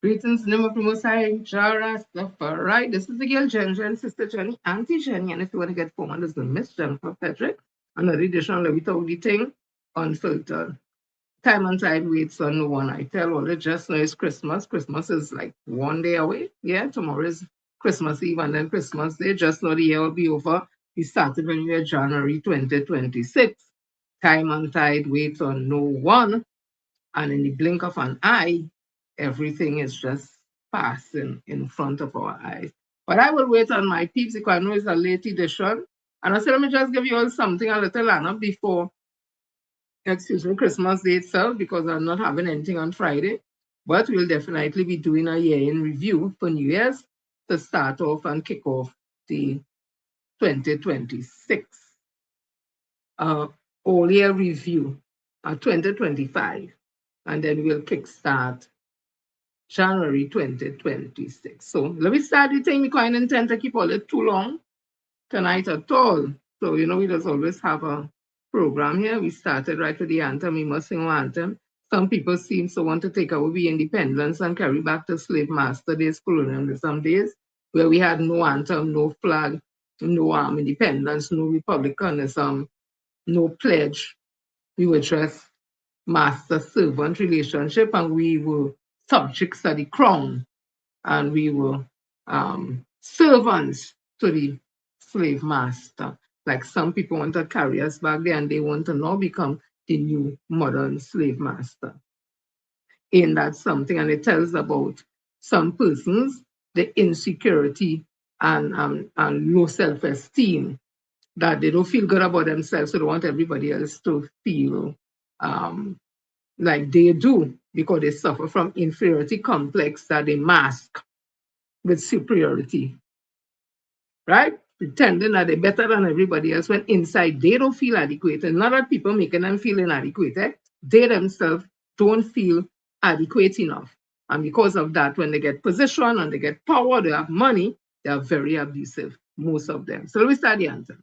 Greetings in the name of the Most High, Jara, right? This is the girl Ginger and Sister Jenny, Auntie Jenny, and if you want to get forward, this is Miss Jennifer Patrick, another edition of Without the Ting, Unfiltered. Time and tide waits on no one. I tell all it just know it's Christmas. Christmas is like one day away. Yeah, tomorrow is Christmas Eve and then Christmas Day. Just know the year will be over. We started when we were January 2026. Time and tide waits on no one. And in the blink of an eye, everything is just passing in front of our eyes. But I will wait on my peeps because I know it's a late edition. And I said, let me just give you all something a little lineup before, excuse me, Christmas Day itself, because I'm not having anything on Friday. But we'll definitely be doing a year in review for New Year's to start off and kick off the 2026 all year review, 2025. And then we'll kickstart January 2026. So let me start the thing. We can't intend to keep all it too long tonight at all. So, you know, we just always have a program here. We started right with the anthem. We must sing our anthem. Some people seem to want to take away independence and carry back to slave master days, colonialism days, where we had no anthem, no flag, no independence, no republicanism, no pledge. We were just master-servant relationship, and we were subjects to the crown, and we were servants to the slave master. Like some people want to carry us back there, and they want to now become the new modern slave master. Ain't that something? And it tells about some persons, the insecurity and low self-esteem, that they don't feel good about themselves, so they want everybody else to feel like they do, because they suffer from inferiority complex that they mask with superiority, right? Pretending that they're better than everybody else when inside they don't feel adequate. And not that people making them feel inadequate, they themselves don't feel adequate enough. And because of that, when they get position and they get power, they have money, they are very abusive, most of them. So let me start the answer.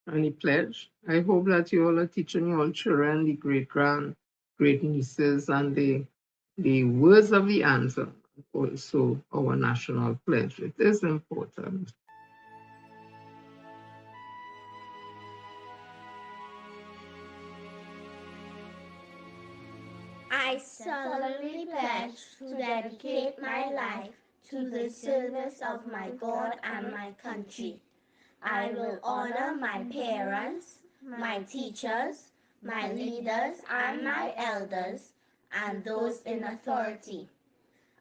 Any pledge? I hope that you all are teaching your children, the great nieces, and the words of the answer, also our national pledge. It is important. I solemnly pledge to dedicate my life to the service of my God and my country. I will honor my parents, my teachers, my leaders, and my elders, and those in authority.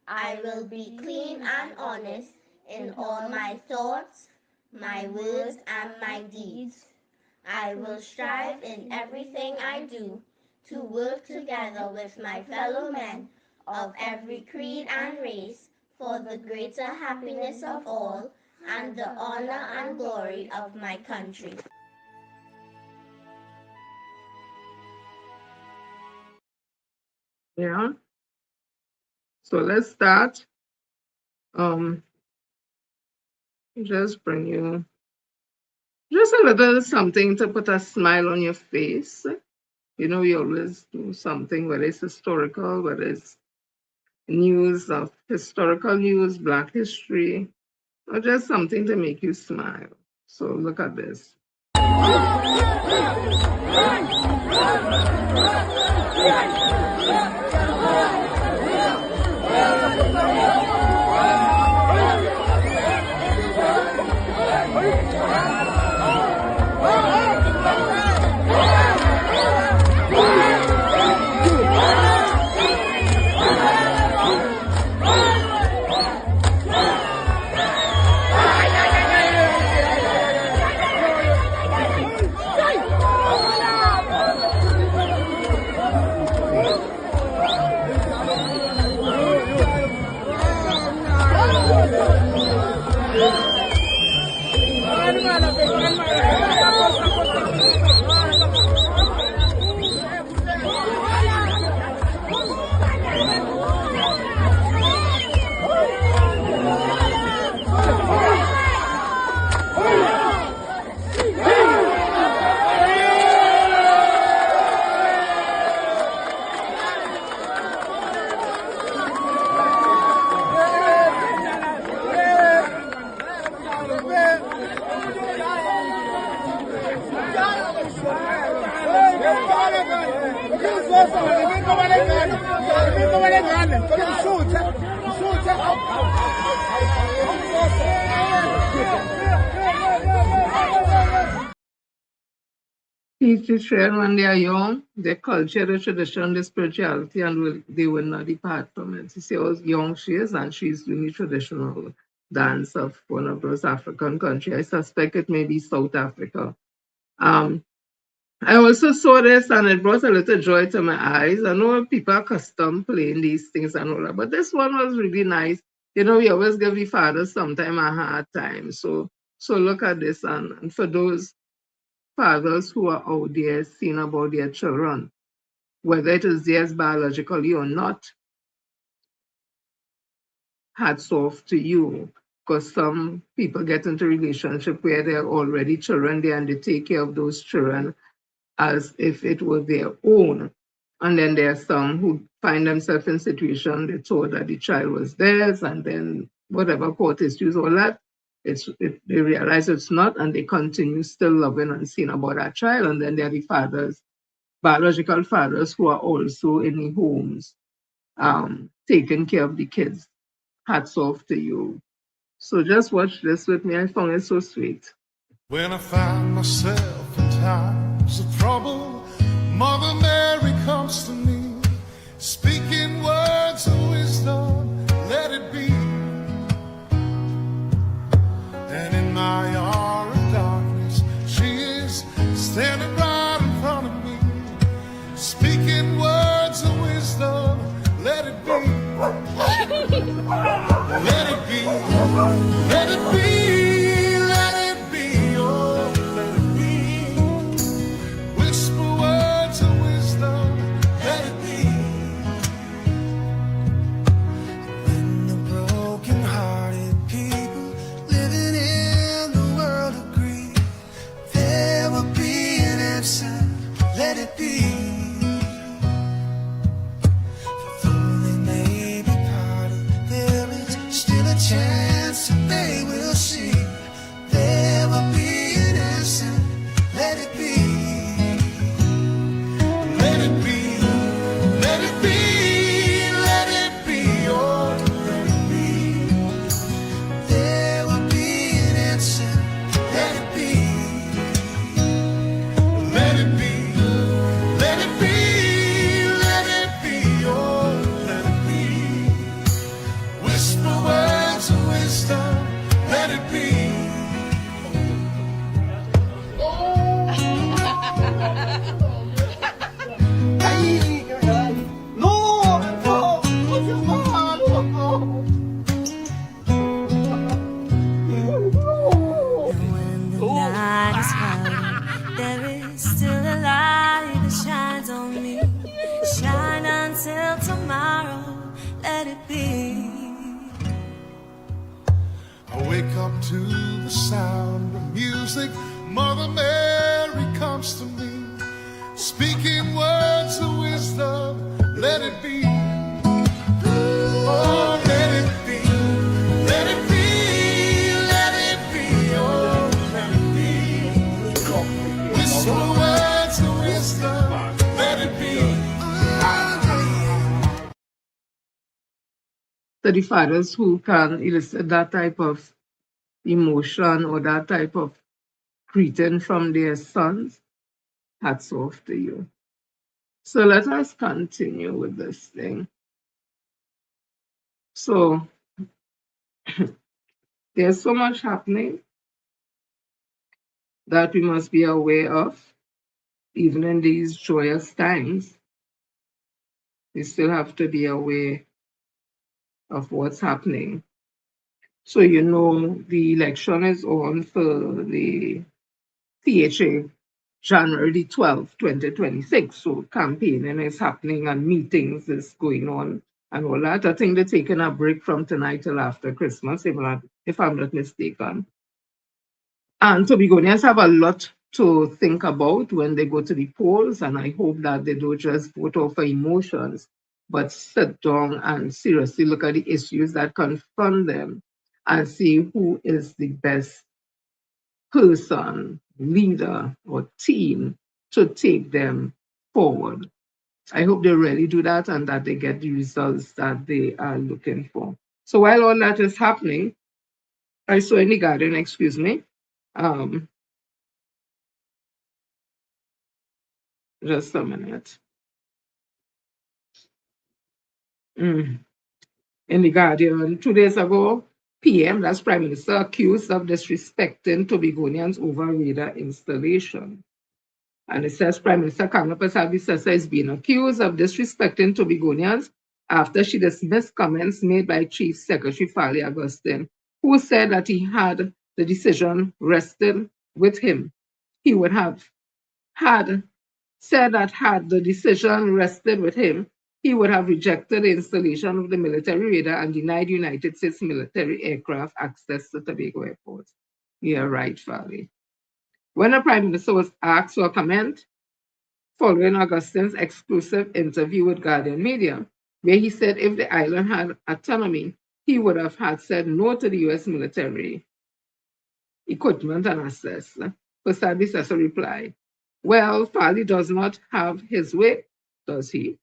I will be clean and honest in all my thoughts, my words, and my deeds. I will strive in everything I do to work together with my fellow men of every creed and race for the greater happiness of all and the honor and glory of my country. Yeah. So let's start. Just bring you just a little something to put a smile on your face. You know, we always do something, whether it's historical, whether it's news of historical news, Black history, or just something to make you smile. So look at this. Teach the children when they are young, their culture, the tradition, the spirituality, and they will not depart from it. You see how young she is, and she's doing the traditional dance of one of those African countries. I suspect it may be South Africa. I also saw this and it brought a little joy to my eyes. I know people are accustomed playing these things and all that, but this one was really nice. You know, we always give the fathers sometime a hard time. So look at this, and for those fathers who are out there seeing about their children, whether it is theirs biologically or not, hats off to you. Because some people get into relationship where they're already children there and they take care of those children as if it was their own. And then there are some who find themselves in situations they thought that the child was theirs, and then whatever court issues, all that, they realize it's not, and they continue still loving and seeing about that child. And then there are the fathers, biological fathers, who are also in the homes, taking care of the kids. Hats off to you. So just watch this with me. I found it so sweet. When I find myself in times of trouble, Mother Mary comes to me, speaking words of wisdom, let it be. And in my hour of darkness, she is standing right in front of me, speaking words of wisdom, let it be. Let it be, let it be, let it be, oh, let it be. Whisper words of wisdom, let it be. When the broken-hearted people living in the world agree, there will be an answer, let it be. Chance that they will see, there will be an answer, let it be. Let it be, let it be, let it be, oh, let it be. There will be an answer, let it be. Let it be, let it be, let it be, oh, let it be. Whisper words of wisdom, let it be. When the night is cloudy, there is still a light that shines on me. Shine until tomorrow, let it be. I wake up to the sound of music. Mother Mary comes to me, speaking words of wisdom, let it be. Oh, let it be, let it be, let it be, oh, let it be. So words of wisdom, let it be. So the fathers who can elicit that type of emotion or that type of greeting from their sons, hats off to you. So let us continue with this thing. So there's so much happening that we must be aware of, even in these joyous times. We still have to be aware of what's happening. So, you know, the election is on for the THA January the 12th, 2026. So campaigning is happening and meetings is going on and all that. I think they're taking a break from tonight till after Christmas, if I'm not mistaken. And Tobagonians have a lot to think about when they go to the polls, and I hope that they don't just vote off emotions, but sit down and seriously look at the issues that confront them and see who is the best person, leader, or team to take them forward. I hope they really do that and that they get the results that they are looking for. So while all that is happening, I saw in the garden, excuse me, just a minute. In the Guardian, 2 days ago, PM, that's Prime Minister, accused of disrespecting Tobagonians over radar installation. And it says Prime Minister Kamala Persad-Bissessar is being accused of disrespecting Tobagonians after she dismissed comments made by Chief Secretary Farley Augustine, who said that he had the decision rested with him. He would have had said that had the decision rested with him, he would have rejected the installation of the military radar and denied United States military aircraft access to Tobago Airport. Yeah, right, Farley. When the Prime Minister was asked for a comment following Augustine's exclusive interview with Guardian Media, where he said if the island had autonomy, he would have had said no to the US military equipment and access. Persad-Bissessar replied, well, Farley does not have his way, does he?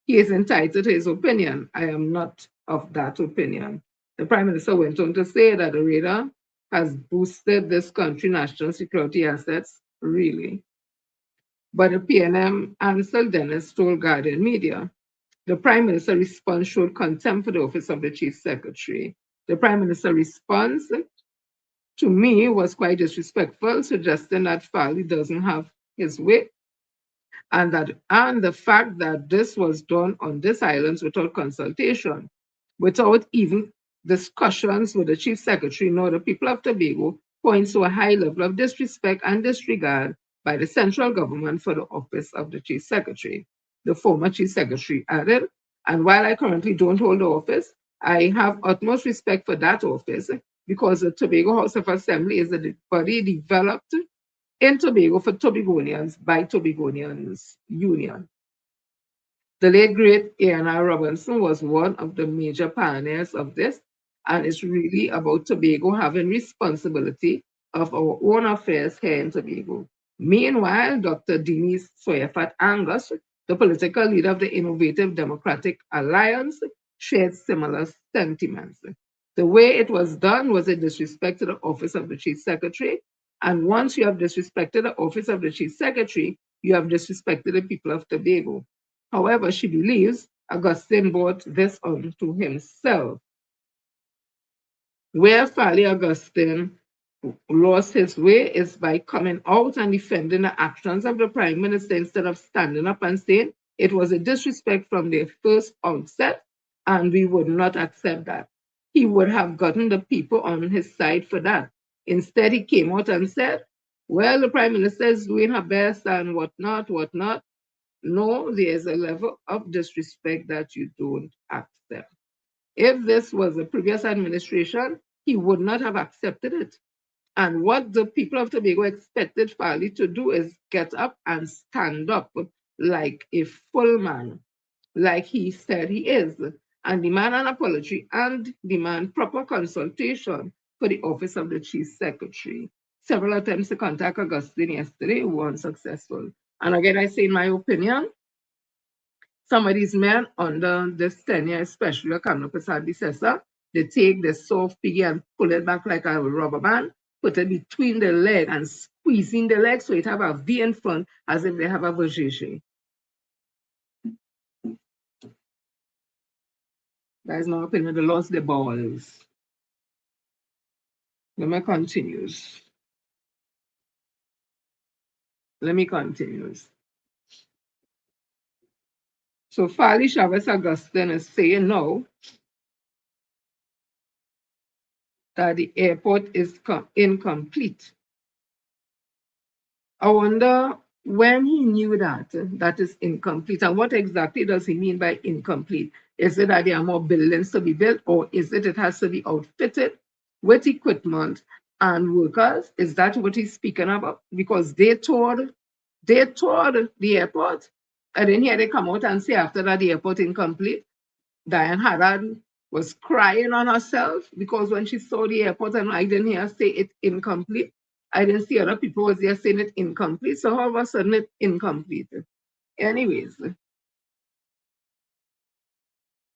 He is entitled to his opinion. I am not of that opinion. The Prime Minister went on to say that the radar has boosted this country's national security assets, really. But the PNM Ansel Dennis told Guardian Media, the Prime Minister's response showed contempt for the office of the Chief Secretary. The Prime Minister's response to me was quite disrespectful, suggesting that Farley doesn't have his way, and the fact that this was done on this island without consultation, without even discussions with the Chief Secretary nor the people of Tobago, points to a high level of disrespect and disregard by the central government for the office of the Chief Secretary. The former Chief Secretary added, and while I currently don't hold the office, I have utmost respect for that office because the Tobago House of Assembly is a body developed in Tobago for Tobagonians by Tobagonians Union. The late great A.N.R. Robinson was one of the major pioneers of this, and it's really about Tobago having responsibility of our own affairs here in Tobago. Meanwhile, Dr. Denise Soyafat Angus, the political leader of the Innovative Democratic Alliance, shared similar sentiments. The way it was done was a disrespect to the office of the Chief Secretary, and once you have disrespected the office of the Chief Secretary, you have disrespected the people of Tobago. However, she believes Augustine brought this on to himself. Where Farley Augustine lost his way is by coming out and defending the actions of the Prime Minister instead of standing up and saying it was a disrespect from the first onset, and we would not accept that. He would have gotten the people on his side for that. Instead, he came out and said, well, the Prime Minister is doing her best and whatnot, whatnot. No, there's a level of disrespect that you don't accept. If this was a previous administration, he would not have accepted it. And what the people of Tobago expected Farley to do is get up and stand up like a full man, like he said he is, and demand an apology and demand proper consultation for the office of the Chief Secretary. several attempts to contact Augustine yesterday were unsuccessful. And again, I say in my opinion, some of these men under this tenure, especially Kamala Prasad Bissessa, they take the soft piggy and pull it back like a rubber band, put it between the leg and squeezing the leg so it have a V in front as if they have a vagina. That is my opinion. They lost the balls. Let me continue. So Fali Chavez Augustine is saying now that the airport is incomplete. I wonder when he knew that is incomplete, and what exactly does he mean by incomplete? Is it that there are more buildings to be built, or is it has to be outfitted with equipment and workers? Is that what he's speaking about? Because they toured the airport. I didn't hear they come out and say after that the airport incomplete. Diane Haddad was crying on herself because when she saw the airport, and I didn't hear her say it's incomplete. I didn't see other people was there saying it incomplete. So all of a sudden it's incomplete. Anyways,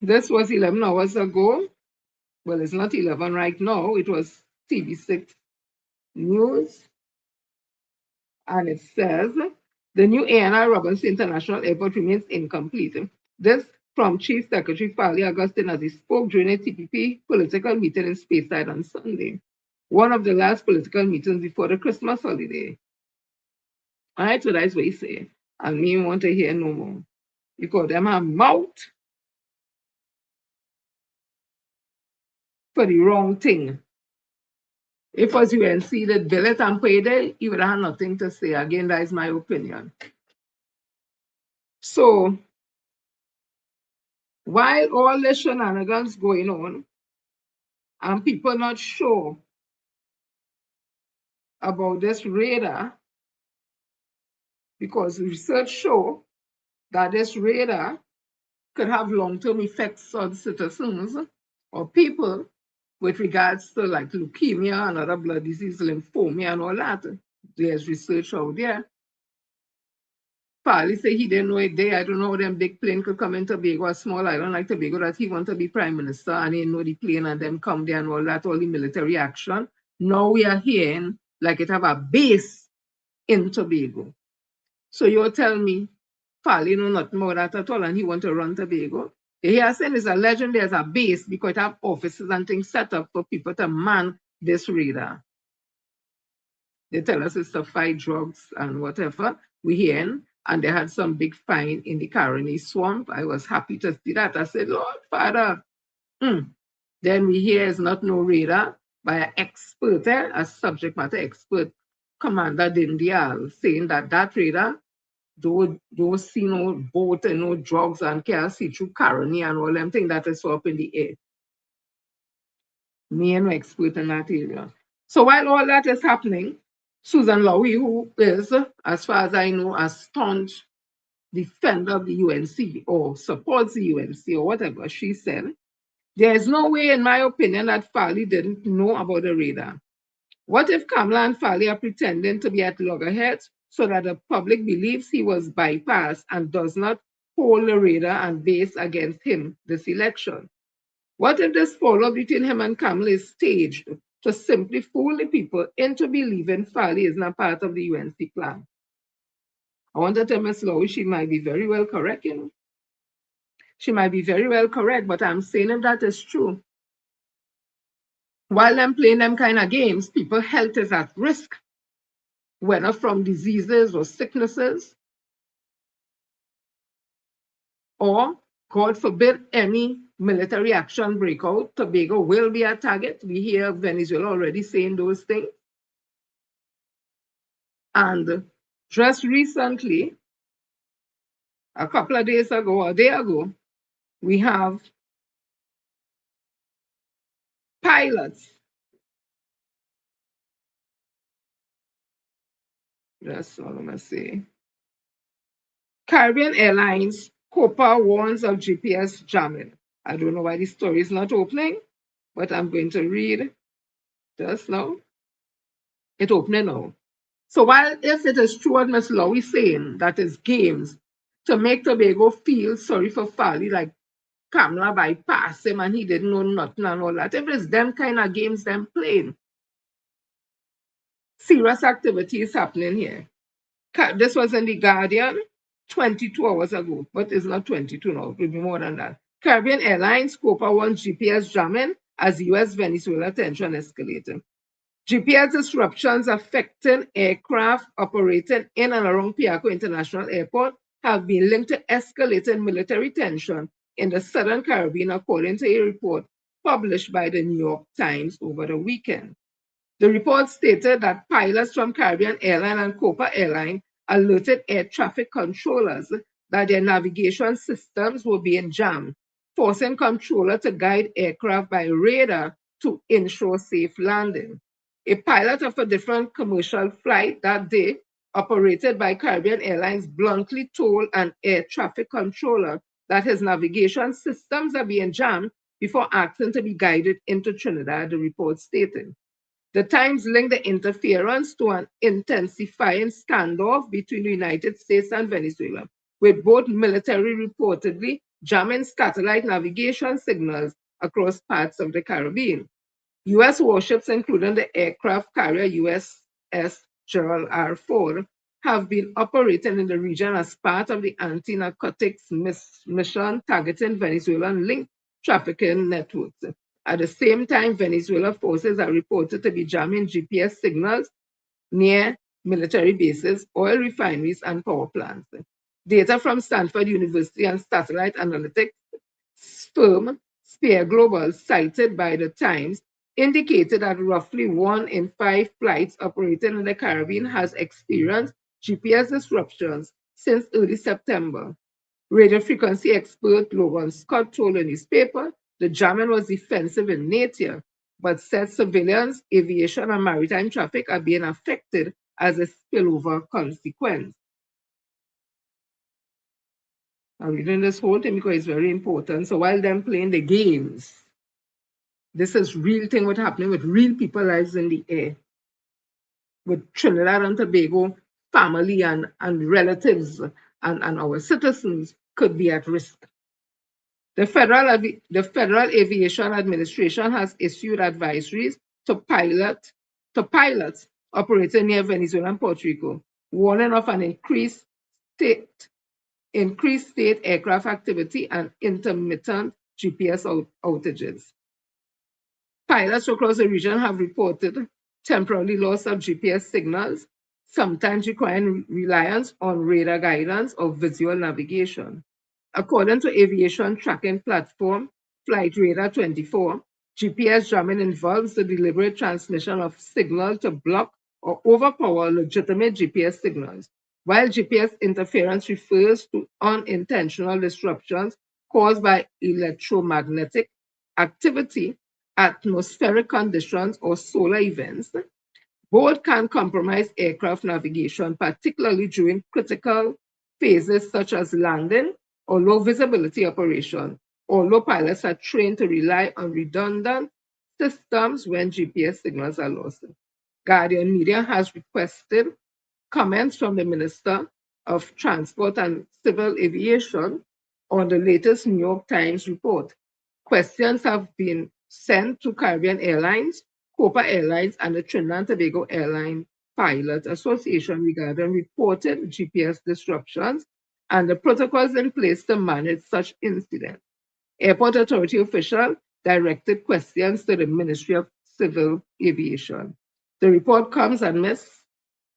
this was 11 hours ago. Well, it's not 11 right now. It was TV6 News. And it says, the new ANI Robinson International Airport remains incomplete. This from Chief Secretary Fali Augustine as he spoke during a TPP political meeting in Speyside on Sunday, one of the last political meetings before the Christmas holiday. All right, so that's what he said. And me want to hear no more. Because them have mouth for the wrong thing. If as UNC that bill it and paid it, you would have nothing to say. Again, that is my opinion. So while all the shenanigans going on and people not sure about this radar, because research show that this radar could have long-term effects on citizens or people with regards to like leukemia and other blood disease, lymphoma and all that. There's research out there. Fali say he didn't know it there. I don't know how them big plane could come in Tobago, a small island like Tobago, that he want to be prime minister and he know the plane and them come there and all that, all the military action. Now we are hearing like it have a base in Tobago. So you tell me, Fali know nothing about that at all and he want to run Tobago. He has said it's a legend, there's a base because it have offices and things set up for people to man this radar. They tell us it's to fight drugs and whatever. We hearing, and they had some big fine in the Caroni swamp. I was happy to see that. I said, Lord Father. Then we hear it's not no radar by an expert, a subject matter expert, Commander Dindial, saying that that radar don't see no boat and no drugs and can't see through Caroni and all them things that is up in the air. Me and no expert in that area. So while all that is happening, Susan Lowy, who is, as far as I know, a staunch defender of the UNC or supports the UNC or whatever, she said, there is no way, in my opinion, that Fali didn't know about the radar. What if Kamala and Fali are pretending to be at loggerheads so that the public believes he was bypassed and does not hold the radar and base against him this election? What if this follow between him and Kamala is staged to simply fool the people into believing Fali is not part of the UNC plan? I want to tell Ms. Lowy she might be very well correct, you know. She might be very well correct, but I'm saying if that is true, while I'm playing them kind of games, people's health is at risk, whether from diseases or sicknesses, or, God forbid, any military action breakout. Tobago will be a target. We hear Venezuela already saying those things. And just recently, a couple of days ago, or a day ago, we have pilots. That's all I'm going to say. Caribbean Airlines, Copa warns of GPS jamming. I don't know why the story is not opening, but I'm going to read just now. It opening now. So while if it is true what Ms. Lowe is saying, that is games, to make Tobago feel sorry for Fali, like Kamala bypass him and he didn't know nothing and all that. If it's them kind of games them playing, serious activity is happening here. This was in the Guardian 22 hours ago, but it's not 22 now, it will be more than that. Caribbean Airlines Copa warns GPS jamming as US-Venezuela tension escalating. GPS disruptions affecting aircraft operating in and around Piaco International Airport have been linked to escalating military tension in the Southern Caribbean, according to a report published by the New York Times over the weekend. The report stated that pilots from Caribbean Airline and Copa Airline alerted air traffic controllers that their navigation systems were being jammed, forcing controllers to guide aircraft by radar to ensure safe landing. A pilot of a different commercial flight that day, operated by Caribbean Airlines, bluntly told an air traffic controller that his navigation systems are being jammed before asking to be guided into Trinidad, the report stated. The Times linked the interference to an intensifying standoff between the United States and Venezuela, with both military reportedly jamming satellite navigation signals across parts of the Caribbean. U.S. warships, including the aircraft carrier USS Gerald R. Ford, have been operating in the region as part of the anti-narcotics mission targeting Venezuelan-linked trafficking networks. At the same time, Venezuela forces are reported to be jamming GPS signals near military bases, oil refineries, and power plants. Data from Stanford University and satellite analytics firm Spear Global, cited by the Times, indicated that roughly 1 in 5 flights operating in the Caribbean has experienced GPS disruptions since early September. Radio frequency expert Logan Scott told the newspaper the jamming was defensive in nature, but said civilians, aviation, and maritime traffic are being affected as a spillover consequence. I'm reading this whole thing because it's very important. So while them playing the games, this is real thing what's happening with real people lives in the air. With Trinidad and Tobago family and relatives and our citizens could be at risk. The Federal Aviation Administration has issued advisories to pilots operating near Venezuela and Puerto Rico, warning of an increased state aircraft activity and intermittent GPS outages. Pilots across the region have reported temporary loss of GPS signals, sometimes requiring reliance on radar guidance or visual navigation. According to aviation tracking platform Flight Radar 24, GPS jamming involves the deliberate transmission of signals to block or overpower legitimate GPS signals, while GPS interference refers to unintentional disruptions caused by electromagnetic activity, atmospheric conditions, or solar events. Both can compromise aircraft navigation, particularly during critical phases such as landing or low visibility operation, although pilots are trained to rely on redundant systems when GPS signals are lost. Guardian Media has requested comments from the Minister of Transport and Civil Aviation on the latest New York Times report. Questions have been sent to Caribbean Airlines, Copa Airlines, and the Trinidad and Tobago Airline Pilot Association regarding reported GPS disruptions and the protocols in place to manage such incidents. Airport Authority officials directed questions to the Ministry of Civil Aviation. The report comes amidst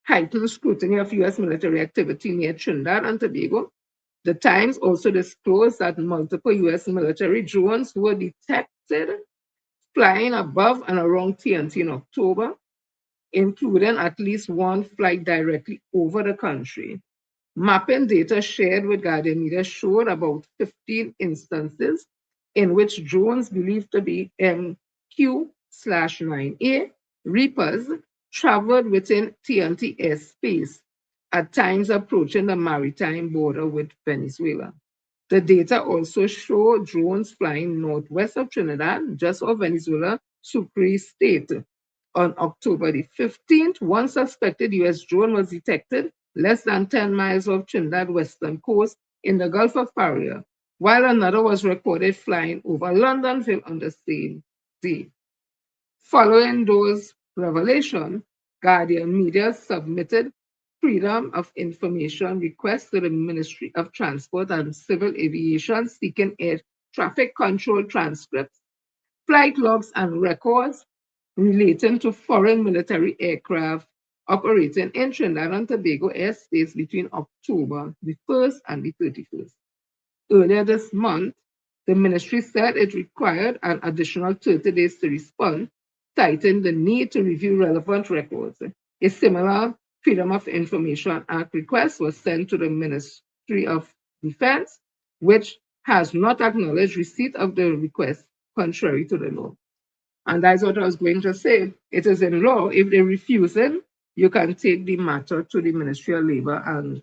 heightened scrutiny of U.S. military activity near Trinidad and Tobago. The Times also disclosed that multiple U.S. military drones were detected flying above and around TNT in October, including at least one flight directly over the country. Mapping data shared with Guardian Media showed about 15 instances in which drones believed to be MQ/9A Reapers traveled within TNT airspace, at times approaching the maritime border with Venezuela. The data also showed drones flying northwest of Trinidad, just off Venezuela, Sucre State, On October the 15th, one suspected U.S. drone was detected less than 10 miles off Trinidad western coast in the Gulf of Paria, while another was recorded flying over Londonville on the same day. Following those revelations, Guardian Media submitted Freedom of Information requests to the Ministry of Transport and Civil Aviation seeking air traffic control transcripts, flight logs, and records relating to foreign military aircraft operating in Trinidad and Tobago airspace between October the 1st and the 31st. Earlier this month, the ministry said it required an additional 30 days to respond, citing the need to review relevant records. A similar Freedom of Information Act request was sent to the Ministry of Defense, which has not acknowledged receipt of the request, contrary to the law. And that's what I was going to say. It is in law. If they refuse it, you can take the matter to the Ministry of Labor and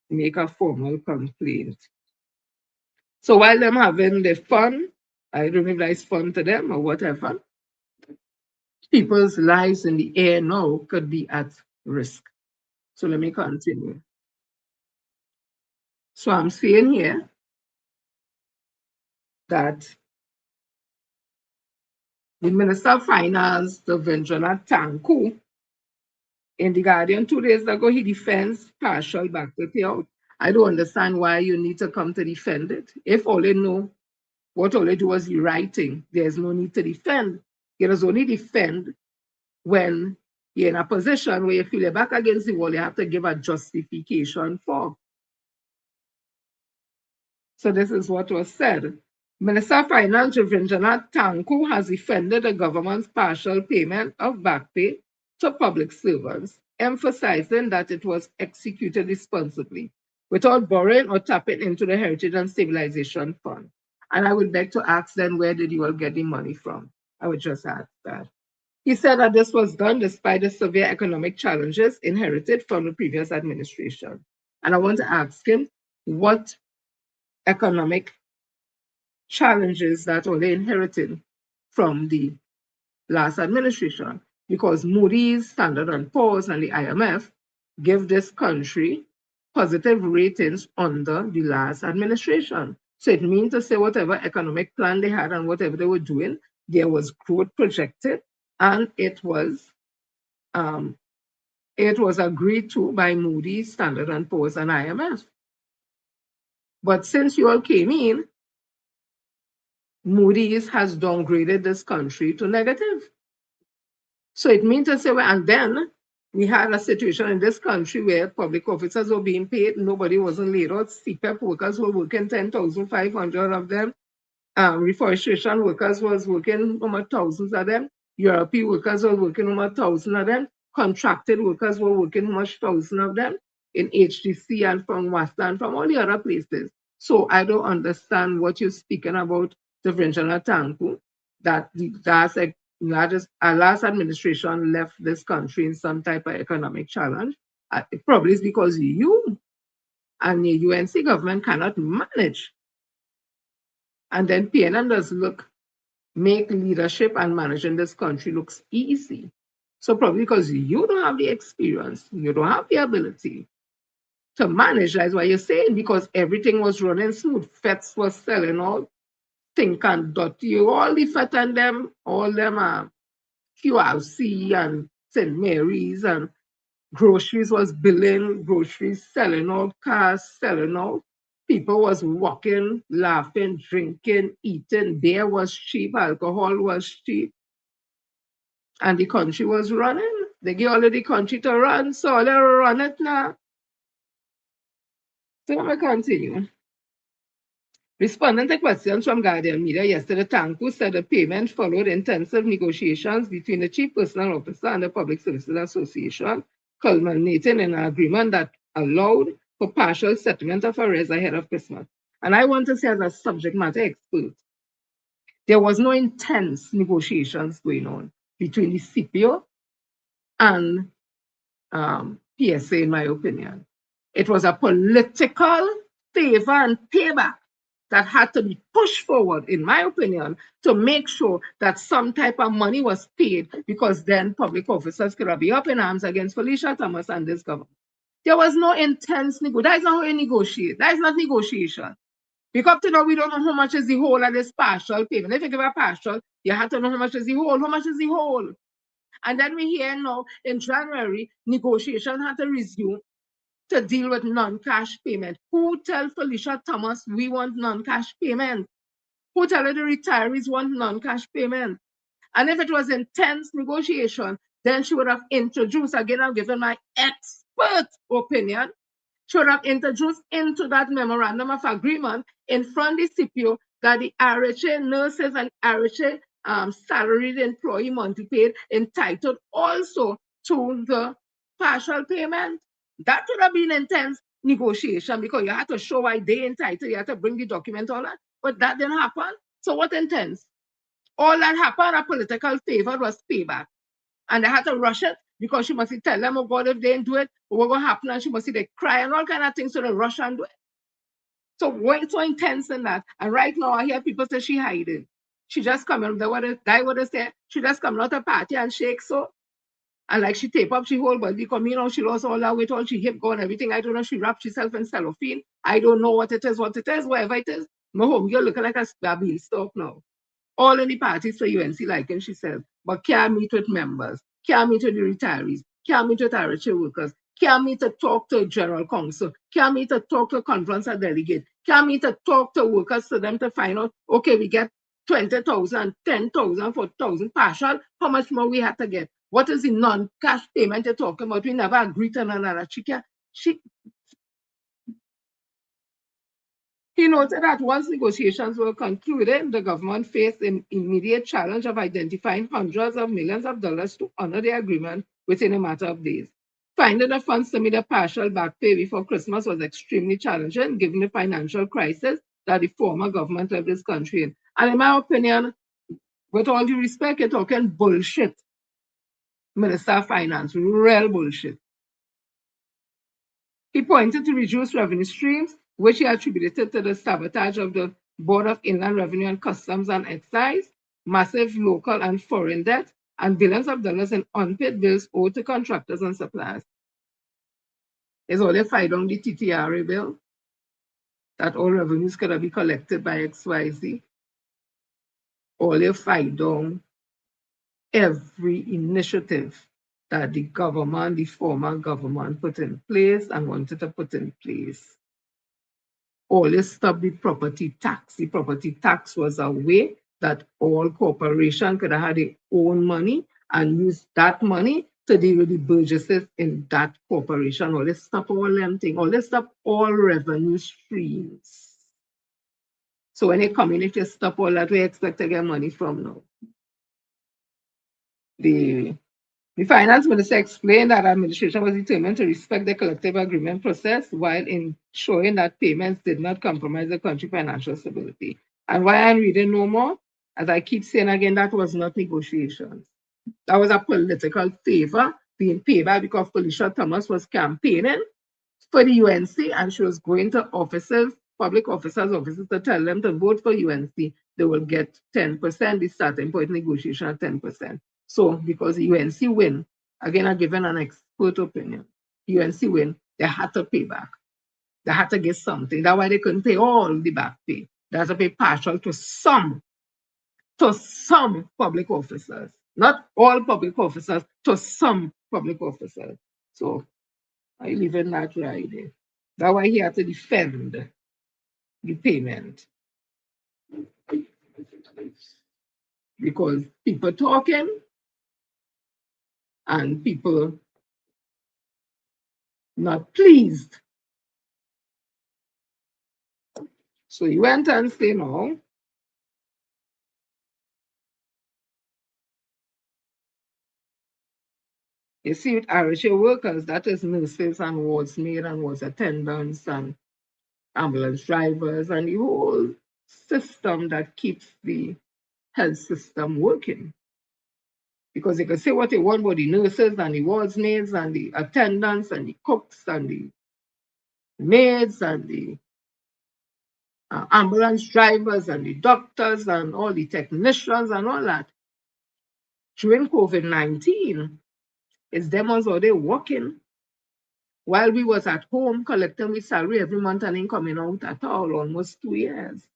make a formal complaint. So while them having the fun, I don't know if that's fun to them or whatever, people's lives in the air now could be at risk. So let me continue. So I'm saying here that the Minister of Finance, the Vinjana Tanku, in the Guardian 2 days ago, he defends partial back pay payout. I don't understand why you need to come to defend it. If all they know, what all they do was rewriting, there's no need to defend. You just only defend when you're in a position where you feel you're back against the wall, you have to give a justification for. So this is what was said. Minister of Finance Ravindranath Tanku has defended the government's partial payment of back pay to public servants, emphasizing that it was executed responsibly, without borrowing or tapping into the Heritage and Stabilization Fund. And I would beg to ask then, where did you all get the money from? I would just ask that. He said that this was done despite the severe economic challenges inherited from the previous administration. And I want to ask him what economic challenges that were inherited from the last administration, because Moody's, Standard & Poor's, and the IMF give this country positive ratings under the last administration. So it means to say whatever economic plan they had and whatever they were doing, there was growth projected, and it was agreed to by Moody's, Standard & Poor's, and IMF. But since you all came in, Moody's has downgraded this country to negative. So it means to say, well, and then we had a situation in this country where public officers were being paid, nobody wasn't laid out, CPEP workers were working 10,500 of them, reforestation workers was working over thousands of them, URP workers were working over 1,000 of them, contracted workers were working much thousand of them in HTC and from WASTA and from all the other places. So I don't understand what you're speaking about, the Vinjana Tanku, that the last administration left this country in some type of economic challenge. It probably is because you and the UNC government cannot manage. And then PNM does make leadership and managing this country looks easy. So probably because you don't have the experience, you don't have the ability to manage. That's why you're saying, because everything was running smooth. FETs was selling out, Ting and Dotty, all the FET and them, all them QRC and St. Mary's, and groceries was billing, groceries selling out, cars selling out. People was walking, laughing, drinking, eating. Beer was cheap, alcohol was cheap. And the country was running. They gave all of the country to run, so they run it now. So let me continue. Responding to questions from Guardian Media yesterday, Tanku said the payment followed intensive negotiations between the Chief Personal Officer and the Public Services Association, culminating in an agreement that allowed for partial settlement of arrears ahead of Christmas. And I want to say, as a subject matter expert, there was no intense negotiations going on between the CPO and PSA, in my opinion. It was a political favor and payback that had to be pushed forward, in my opinion, to make sure that some type of money was paid, because then public officers could be up in arms against Felicia Thomas and this government. There was no intense negotiation. That is not how you negotiate. That is not negotiation. Because up to now, we don't know how much is the whole of this partial payment. If you give a partial, you have to know how much is the whole. How much is the whole? And then we hear now in January, negotiation had to resume to deal with non-cash payment. Who tell Felicia Thomas we want non-cash payment? Who tell her the retirees want non-cash payment? And if it was intense negotiation, then she would have introduced, again, I'm giving my expert opinion, she would have introduced into that memorandum of agreement in front of the CPO that the RHA nurses and RHA salaried employee monthly paid entitled also to the partial payment. That would have been intense negotiation, because you had to show why they entitled, you had to bring the document, all that. But that didn't happen. So what intense? All that happened, a political favor was payback. And they had to rush it, because she must tell them, oh God, if they didn't do it, what's going to happen? And she must see they cry and all kind of things, so they rush and do it. So why so intense in that? And right now, I hear people say she hiding. She just coming, the guy would have said, she just coming out of party and shake so. And like she tape up she whole body, come, you know, she lost all that weight, all she hip gone, everything. I don't know, she wrapped herself in cellophane. I don't know what it is, whatever it is. My home girl looking like a beanstalk now. All in the parties for UNC, like him, she said, but can't meet with members, can't meet with the retirees, can't meet with RHA workers, can't meet to talk to general council, can't meet to talk to conference of delegate, can't meet to talk to workers for them to find out, okay, we get 20,000, 10,000, 4,000 partial, how much more we have to get? What is the non-cash payment you're talking about? We never agreed on another. He noted that once negotiations were concluded, the government faced an immediate challenge of identifying hundreds of millions of dollars to honor the agreement within a matter of days. Finding the funds to meet a partial back pay before Christmas was extremely challenging, given the financial crisis that the former government left this country in. And in my opinion, with all due respect, you're talking bullshit. Minister of Finance, real bullshit. He pointed to reduced revenue streams, which he attributed to the sabotage of the Board of Inland Revenue and Customs and Excise, massive local and foreign debt, and billions of dollars in unpaid bills owed to contractors and suppliers. Is all they fight on the TTRA bill, that all revenues could be collected by XYZ. All they fight on every initiative that the government, the former government, put in place and wanted to put in place. Always stop the property tax. The property tax was a way that all corporations could have had their own money and use that money to deal with the burgesses in that corporation. Always stop all them things. Always stop all revenue streams. So when you come in, if you stop all that, we expect to get money from now. The finance minister explained that administration was determined to respect the collective agreement process while ensuring that payments did not compromise the country's financial stability. And why I'm reading no more, as I keep saying again, that was not negotiations. That was a political favor being paid by, because Felicia Thomas was campaigning for the UNC and she was going to officers, public officers' offices, to tell them to vote for UNC. They will get 10%, the starting point negotiation at 10%. So because the UNC win, again, I'm giving an expert opinion, UNC win, they had to pay back. They had to get something. That's why they couldn't pay all the back pay. They had to pay partial to some public officers. Not all public officers, to some public officers. So I leave it that right there. That's why he had to defend the payment. Because people talking and people not pleased. So he went and said, no, you see, with RHA workers, that is nurses and wardsmaids and wards attendants and ambulance drivers and the whole system that keeps the health system working. Because they can say what they want about the nurses and the wardsmaids and the attendants and the cooks and the maids and the ambulance drivers and the doctors and all the technicians and all that. During COVID-19, it's them also they working while we was at home collecting we salary every month and ain't coming out at all, almost 2 years.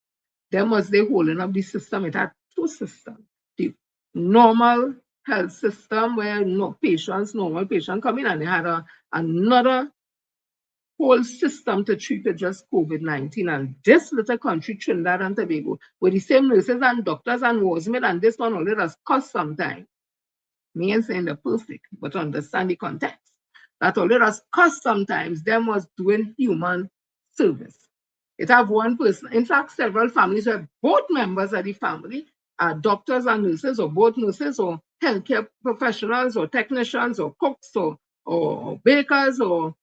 Them was they holding up the system. It had two systems. The normal health system where normal patients come in, and they had another whole system to treat with just COVID-19. And this little country, Trinidad and Tobago, with the same nurses and doctors and wardsmen, and this one only does cost some time. Me ain't saying they're perfect, but understand the context. That only does cost sometimes. Them was doing human service. It have one person, in fact, several families where both members of the family are doctors and nurses, or both nurses, or healthcare professionals, or technicians, or cooks, or bakers, or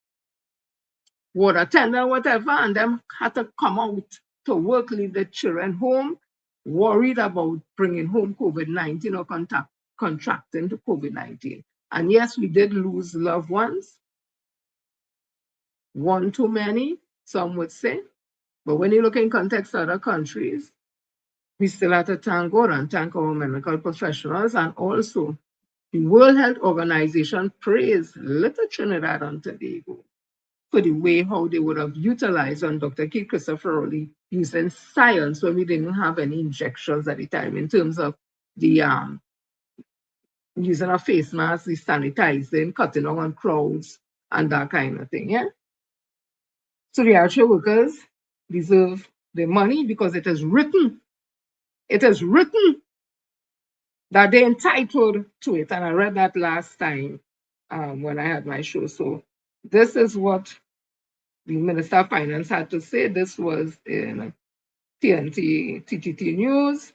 water attendant, whatever, and them had to come out to work, leave the children home, worried about bringing home COVID-19 or contracting to COVID-19. And yes, we did lose loved ones, one too many, some would say. But when you look in context of other countries, we still have to thank God and thank our medical professionals, and also the World Health Organization praised Little Trinidad and Tobago for the way how they would have utilized on Dr. K. Christopher Rowley using science when we didn't have any injections at the time in terms of the using a face mask, the sanitizing, cutting on crowds, and that kind of thing, yeah? So the healthcare workers deserve the money because it is written that they're entitled to it. And I read that last time when I had my show. So this is what the Minister of Finance had to say. This was in TTT News,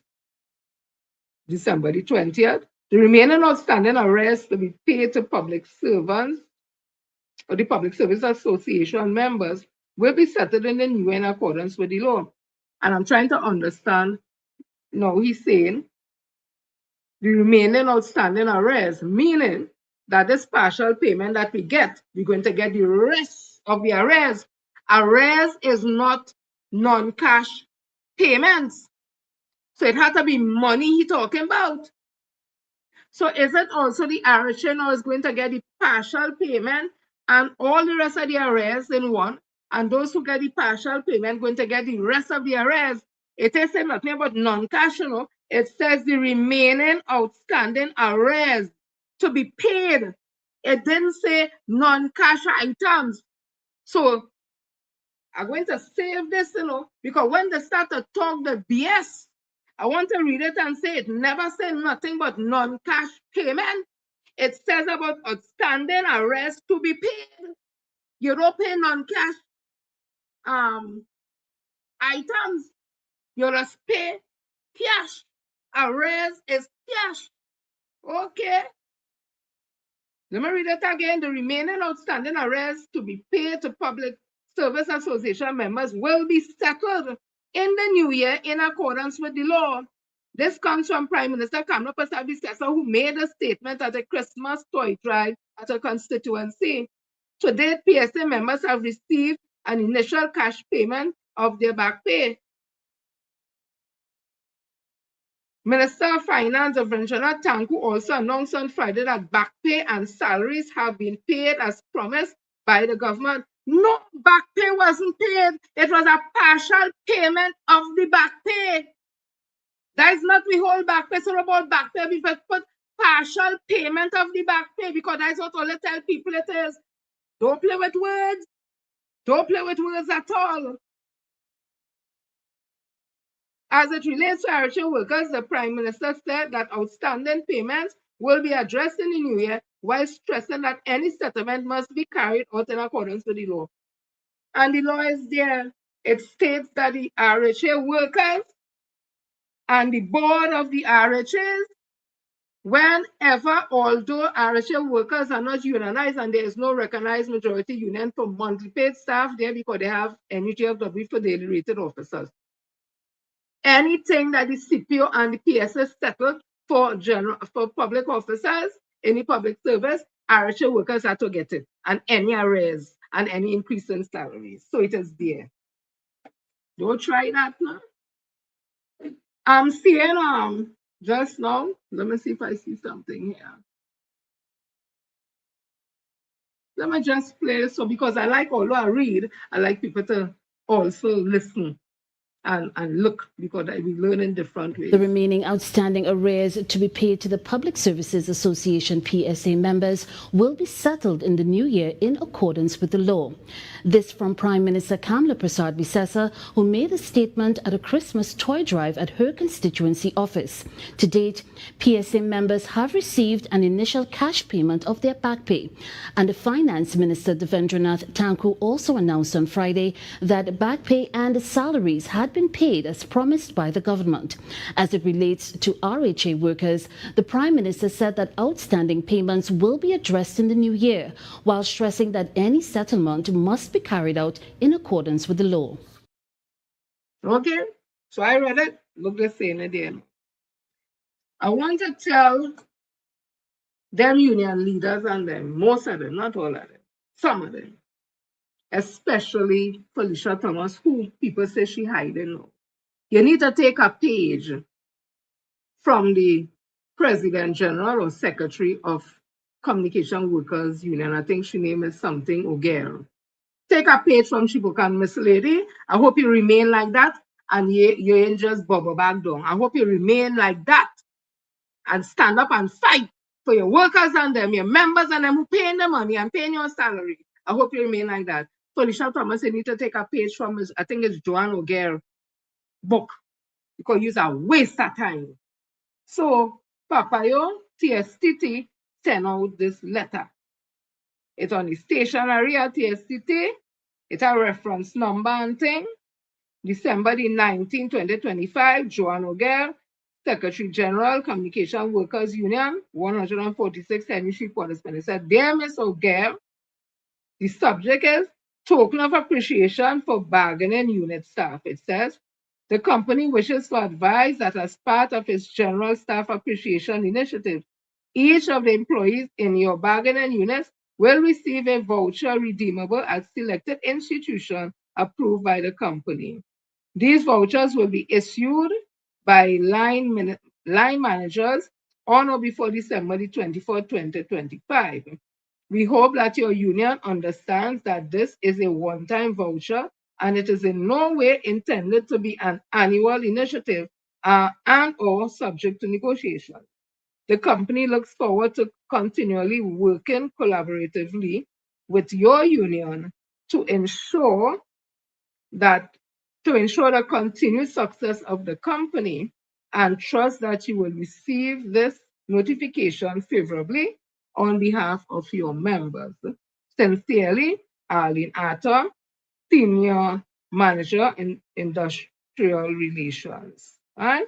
December the 20th. The remaining outstanding arrests to be paid to public servants or the Public Service Association members will be settled in the new in accordance with the law. And I'm trying to understand now. He's saying the remaining outstanding arrears, meaning that this partial payment that we get, we're going to get the rest of the arrears. Arrears is not non-cash payments. So it had to be money he's talking about. So is it also the RHA now is going to get the partial payment and all the rest of the arrears in one, and those who get the partial payment going to get the rest of the arrears? It is saying nothing about non-cash, you know. It says the remaining outstanding arrears to be paid. It didn't say non-cash items. So I'm going to save this, you know, because when they start to talk the BS, I want to read it and say it never said nothing but non-cash payment. It says about outstanding arrears to be paid. You don't pay non-cash items. You just pay cash. Arrears is cash. Okay. Let me read it again. The remaining outstanding arrears to be paid to Public Service Association members will be settled in the new year in accordance with the law. This comes from Prime Minister Kamala Persaud-Bissessar, who made a statement at a Christmas toy drive at a constituency. To date, PSA members have received an initial cash payment of their back pay. Minister of Finance Virginia Tanku also announced on Friday that back pay and salaries have been paid as promised by the government. No, back pay wasn't paid. It was a partial payment of the back pay. That is not the whole back pay. So about back pay, we put partial payment of the back pay, because that's what all I tell people it is. Don't play with words. Don't play with words at all. As it relates to RHA workers, the Prime Minister said that outstanding payments will be addressed in the new year, while stressing that any settlement must be carried out in accordance with the law. And the law is there. It states that the RHA workers and the board of the RHAs, whenever, although RHA workers are not unionized and there is no recognized majority union for monthly paid staff there because they have NUGFW for daily rated officers. Anything that the CPO and the PSS settled for public officers, any public service, RHA workers have to get it, and any arrears and any increase in salaries. So it is there. Don't try that now. I'm seeing just now. Let me see if I see something here. Let me just play so because I like although I read, I like people to also listen and look because I be learning different ways. The remaining outstanding arrears to be paid to the Public Services Association PSA members will be settled in the new year in accordance with the law. This from Prime Minister Kamla Prasad Bisesa, who made a statement at a Christmas toy drive at her constituency office. To date, PSA members have received an initial cash payment of their back pay, and the Finance Minister Devendranath Tanku also announced on Friday that back pay and salaries had been paid as promised by the government. As it relates to RHA workers, the Prime Minister said that outstanding payments will be addressed in the new year, while stressing that any settlement must be carried out in accordance with the law. Okay, so I read it. Look the same again. I want to tell them union leaders and them, most of them, not all of them, some of them, especially Felicia Thomas, who people say she hiding now. You need to take a page from the President General or Secretary of Communication Workers Union. I think she name is something O'Gare. Take a page from Chibukan, Miss Lady. I hope you remain like that and you ain't just bubble back down. I hope you remain like that and stand up and fight for your workers and them, your members and them who paying the money and paying your salary. I hope you remain like that. Felicia Thomas, you need to take a page from his, I think it's Joanne O'Gare book because you're a waste of time. So, Papa, yo, TSTT sent out this letter. It's on the stationery at TSTT. It's a reference number and thing. December the 19th, 2025, Joanne O'Gare, Secretary General, Communication Workers Union, 146 Henry Street, Port au Prince. It said, Dear Ms. O'Gare, the subject is Token of Appreciation for Bargaining Unit Staff. It says, the company wishes to advise that as part of its General Staff Appreciation Initiative, each of the employees in your bargaining units will receive a voucher redeemable at selected institution approved by the company. These vouchers will be issued by line managers on or before December the 24th, 2025. We hope that your union understands that this is a one-time voucher and it is in no way intended to be an annual initiative and or subject to negotiation. The company looks forward to continually working collaboratively with your union to ensure the continued success of the company and trust that you will receive this notification favorably on behalf of your members. Sincerely, Arlene Atta, Senior Manager in Industrial Relations. All right?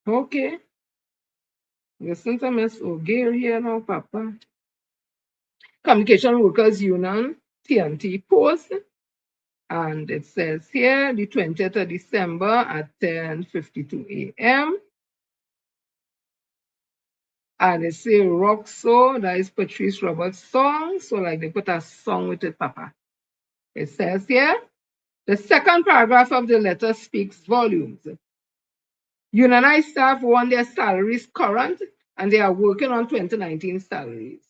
Okay. Listen to Ms. O'Gare here now, Papa. Communication Workers Union, TNT Post. And it says here, the 20th of December at 10:52 a.m. And it says Rock So, that is Patrice Roberts' song. So like they put a song with it, Papa. It says here, the second paragraph of the letter speaks volumes. Unionized staff want their salaries current and they are working on 2019 salaries.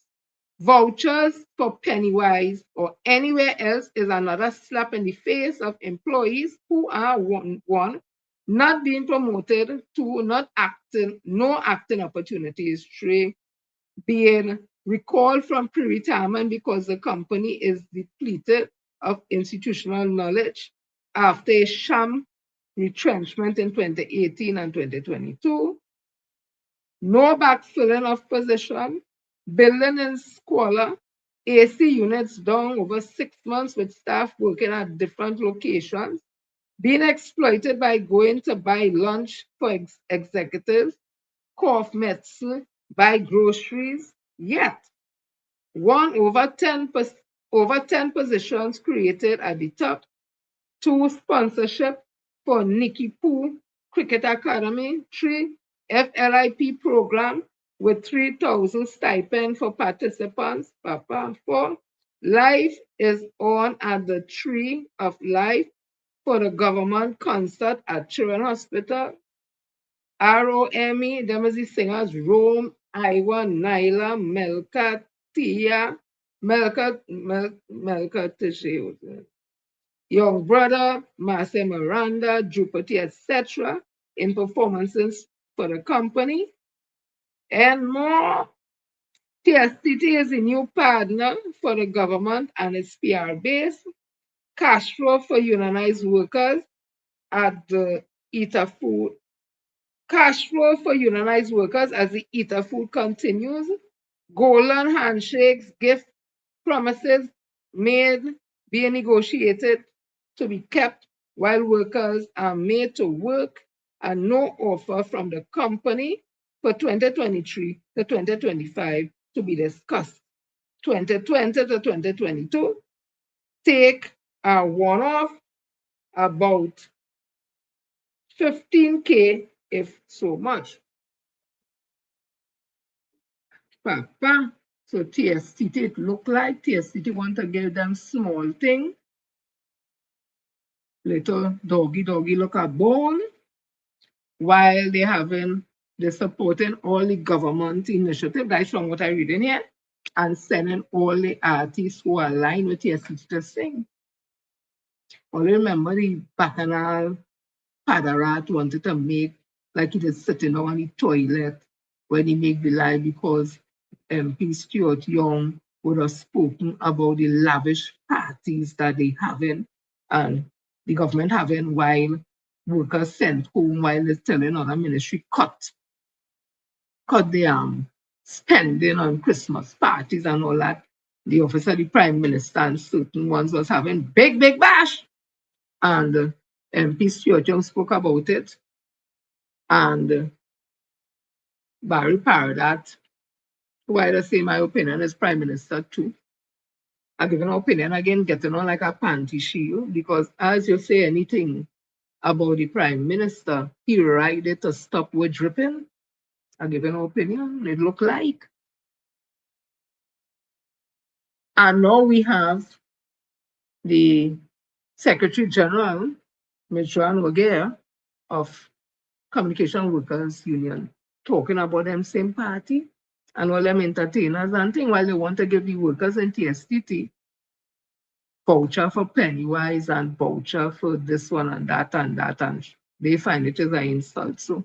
Vouchers for Pennywise or anywhere else is another slap in the face of employees who are one not being promoted, two no acting opportunities, three being recalled from pre-retirement because the company is depleted of institutional knowledge after a sham retrenchment in 2018 and 2022, no backfilling of position, building in squalor, AC units down over 6 months with staff working at different locations, being exploited by going to buy lunch for executives, cough medicine, buy groceries, yet over 10 positions created at the top, 2 sponsorship for Nikki Poo Cricket Academy, 3 FLIP program with 3,000 stipend for participants, Papa, 4 life is on at the tree of life for the government concert at Children's Hospital. ROME, them is the singers Rome, Iwa, Naila, Melka, Tia, Melka Tishe, Young Brother, Marcia Miranda, Jupiter, etc. in performances for the company and more. TSTT is a new partner for the government and its PR base. Cash flow for unionized workers at the Eater Food. Cash flow for unionized workers as the Eater Food continues. Golden handshakes, gift promises made, being negotiated to be kept while workers are made to work, and no offer from the company for 2023 to 2025 to be discussed. 2020 to 2022 take a one-off about 15K if so much. Papa, so TSTT, it look like TSTT want to give them small thing. Little doggy look a bone while they're supporting all the government initiative. That's from what I read in here. And sending all the artists who align with TSTT to sing. Only remember the Bacchanal Padarat wanted to make like he was sitting on the toilet when he made the lie because MP Stuart Young would have spoken about the lavish parties that they having and the government having while workers sent home while they're telling other ministry cut their spending on Christmas parties and all that. The office of the Prime Minister and certain ones was having big bash. And MP Stuart Young spoke about it. And Barry Paradat, who I just say my opinion as Prime Minister too. I give an opinion again, getting on like a panty shield, because as you say anything about the Prime Minister, he right it to stop with dripping. I give an opinion, it look like. And now we have the Secretary General, Ms. Joanne Wagea of Communication Workers Union, talking about them same party and all them entertainers and thing while they want to give the workers in TSTT voucher for Pennywise and voucher for this one and that and they find it as an insult. So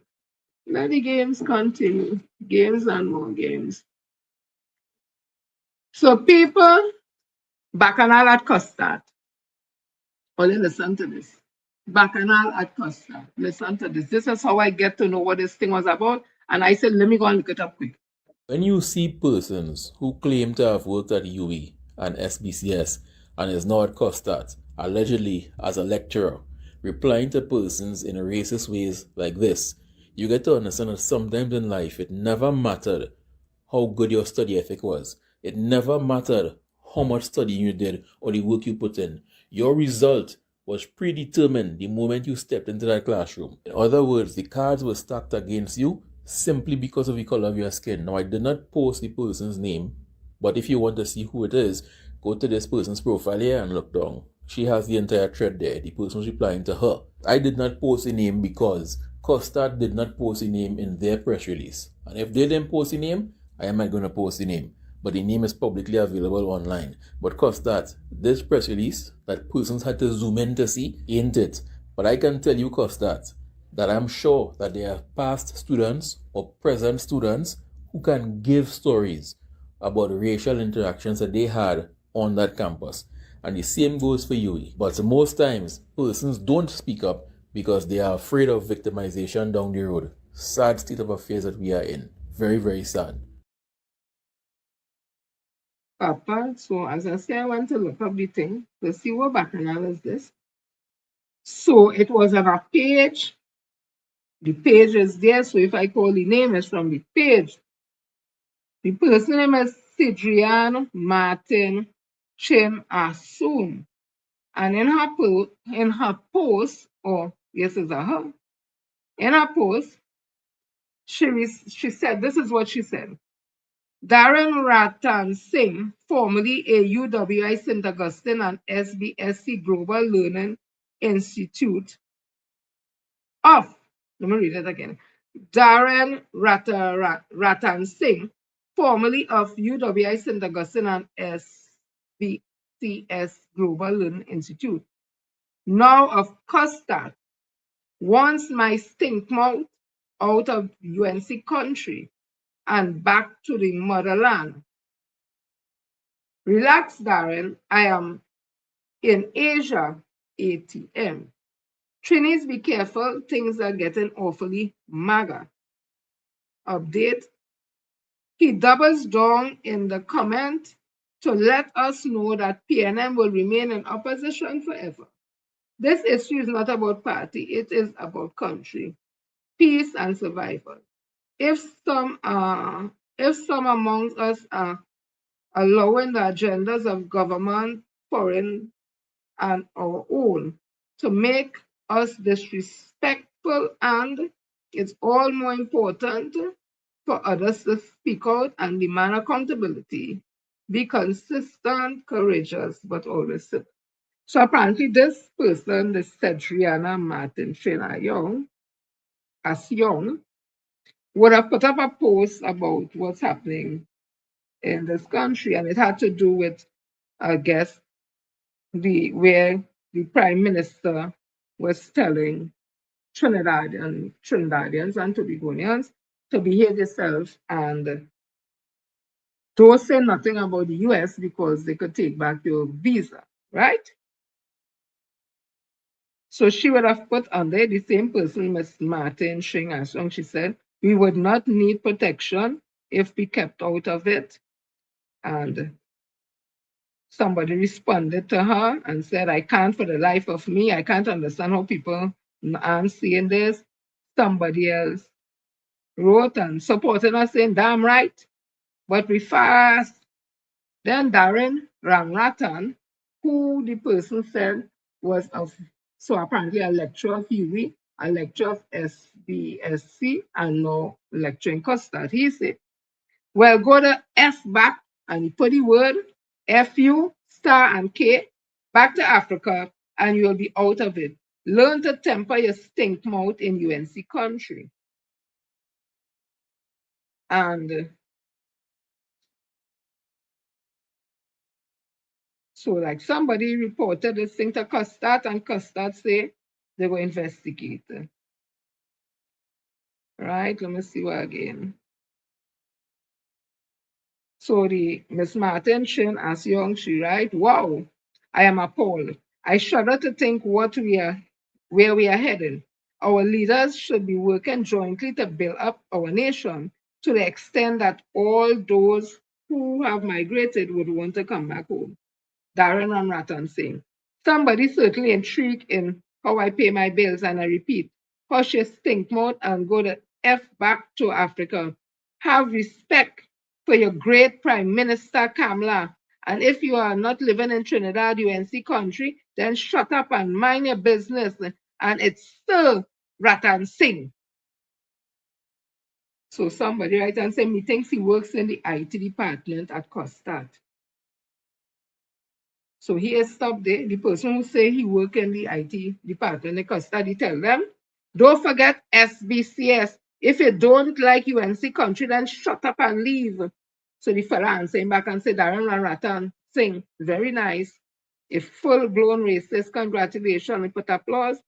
let the games continue. Games and more games. So people, Bacchanal at Custard. Only listen to this. Bacchanal at Custard. Listen to this. This is how I get to know what this thing was about. And I said, let me go and look it up quick. When you see persons who claim to have worked at UE and SBCS and is now at Custard, allegedly as a lecturer, replying to persons in racist ways like this, you get to understand that sometimes in life it never mattered how good your study ethic was. It never mattered how much studying you did or the work you put in. Your result was predetermined the moment you stepped into that classroom. In other words, the cards were stacked against you simply because of the color of your skin. Now, I did not post the person's name, but if you want to see who it is, go to this person's profile here and look down. She has the entire thread there. The person was replying to her. I did not post a name because Custard did not post a name in their press release. And if they didn't post a name, I am not going to post the name. But the name is publicly available online. But Custard, this press release that persons had to zoom in to see, ain't it? But I can tell you, Custard, that I'm sure that there are past students or present students who can give stories about racial interactions that they had on that campus. And the same goes for UE. But most times, persons don't speak up because they are afraid of victimization down the road. Sad state of affairs that we are in. Very, very sad. Papa, so as I say, I want to look up the thing to see what Bacchanal is this. So it was on a page. The page is there, so if I call the name, it's from the page. The person name is Sidrian Martin Chin Asun. And in her post, or yes, it's a her, in her post, she said, this is what she said. Darren Ratan Singh, formerly a UWI St. Augustine and SBSC Global Learning Institute of, let me read it again, Darren Ratan Singh, formerly of UWI St. Augustine and SBCS Global Learning Institute, now of COSTAT, wants my stink mouth out of UNC country and back to the motherland. Relax, Darren. I am in Asia ATM. Trinis, be careful. Things are getting awfully MAGA. Update. He doubles down in the comment to let us know that PNM will remain in opposition forever. This issue is not about party, it is about country, peace and survival. If some among us are allowing the agendas of government, foreign, and our own to make us disrespectful, and it's all more important for others to speak out and demand accountability. Be consistent, courageous, but always civil. So apparently this person, this Cedriana Martin Trina Young, as Young, would have put up a post about what's happening in this country, and it had to do with, I guess, where the Prime Minister was telling Trinidadians and Tobagonians to behave yourself and don't say nothing about the US because they could take back your visa, right? So she would have put on there, the same person, Miss Martin Shing Asong, she said, we would not need protection if we kept out of it. And somebody responded to her and said, I can't for the life of me, I can't understand how people aren't seeing this. Somebody else wrote and supported us saying, damn right, but we fast. Then Darren Rangratan, who the person said was so apparently a lecturer of UWI, a lecturer of SBSC, and no lecturing COSTAT. He said, well, go to F back, and he put the word FU, star, and K, back to Africa, and you'll be out of it. Learn to temper your stink mouth in UNC country. And so, like, somebody reported this thing to COSTAT, and COSTAT say they will investigate. Right? Let me see what again. So the Miss Martin Chin as young, she write, wow, I am appalled. I shudder to think where we are heading. Our leaders should be working jointly to build up our nation to the extent that all those who have migrated would want to come back home. Darren and Ratan saying, somebody certainly intrigued in how I pay my bills, and I repeat, hush your stink mouth and go to F back to Africa. Have respect for your great Prime Minister Kamala. And if you are not living in Trinidad, UNC country, then shut up and mind your business. And it's still Ratan Singh. So somebody write and say, me thinks he works in the IT department at COSTAT. So he has stopped there. The person who say he work in the IT department at COSTAT, tell them, don't forget SBCS. If you don't like UNC country, then shut up and leave. So the fella answering back and say, Darren and Ratan Singh, very nice. A full-blown racist, congratulations, we put applause.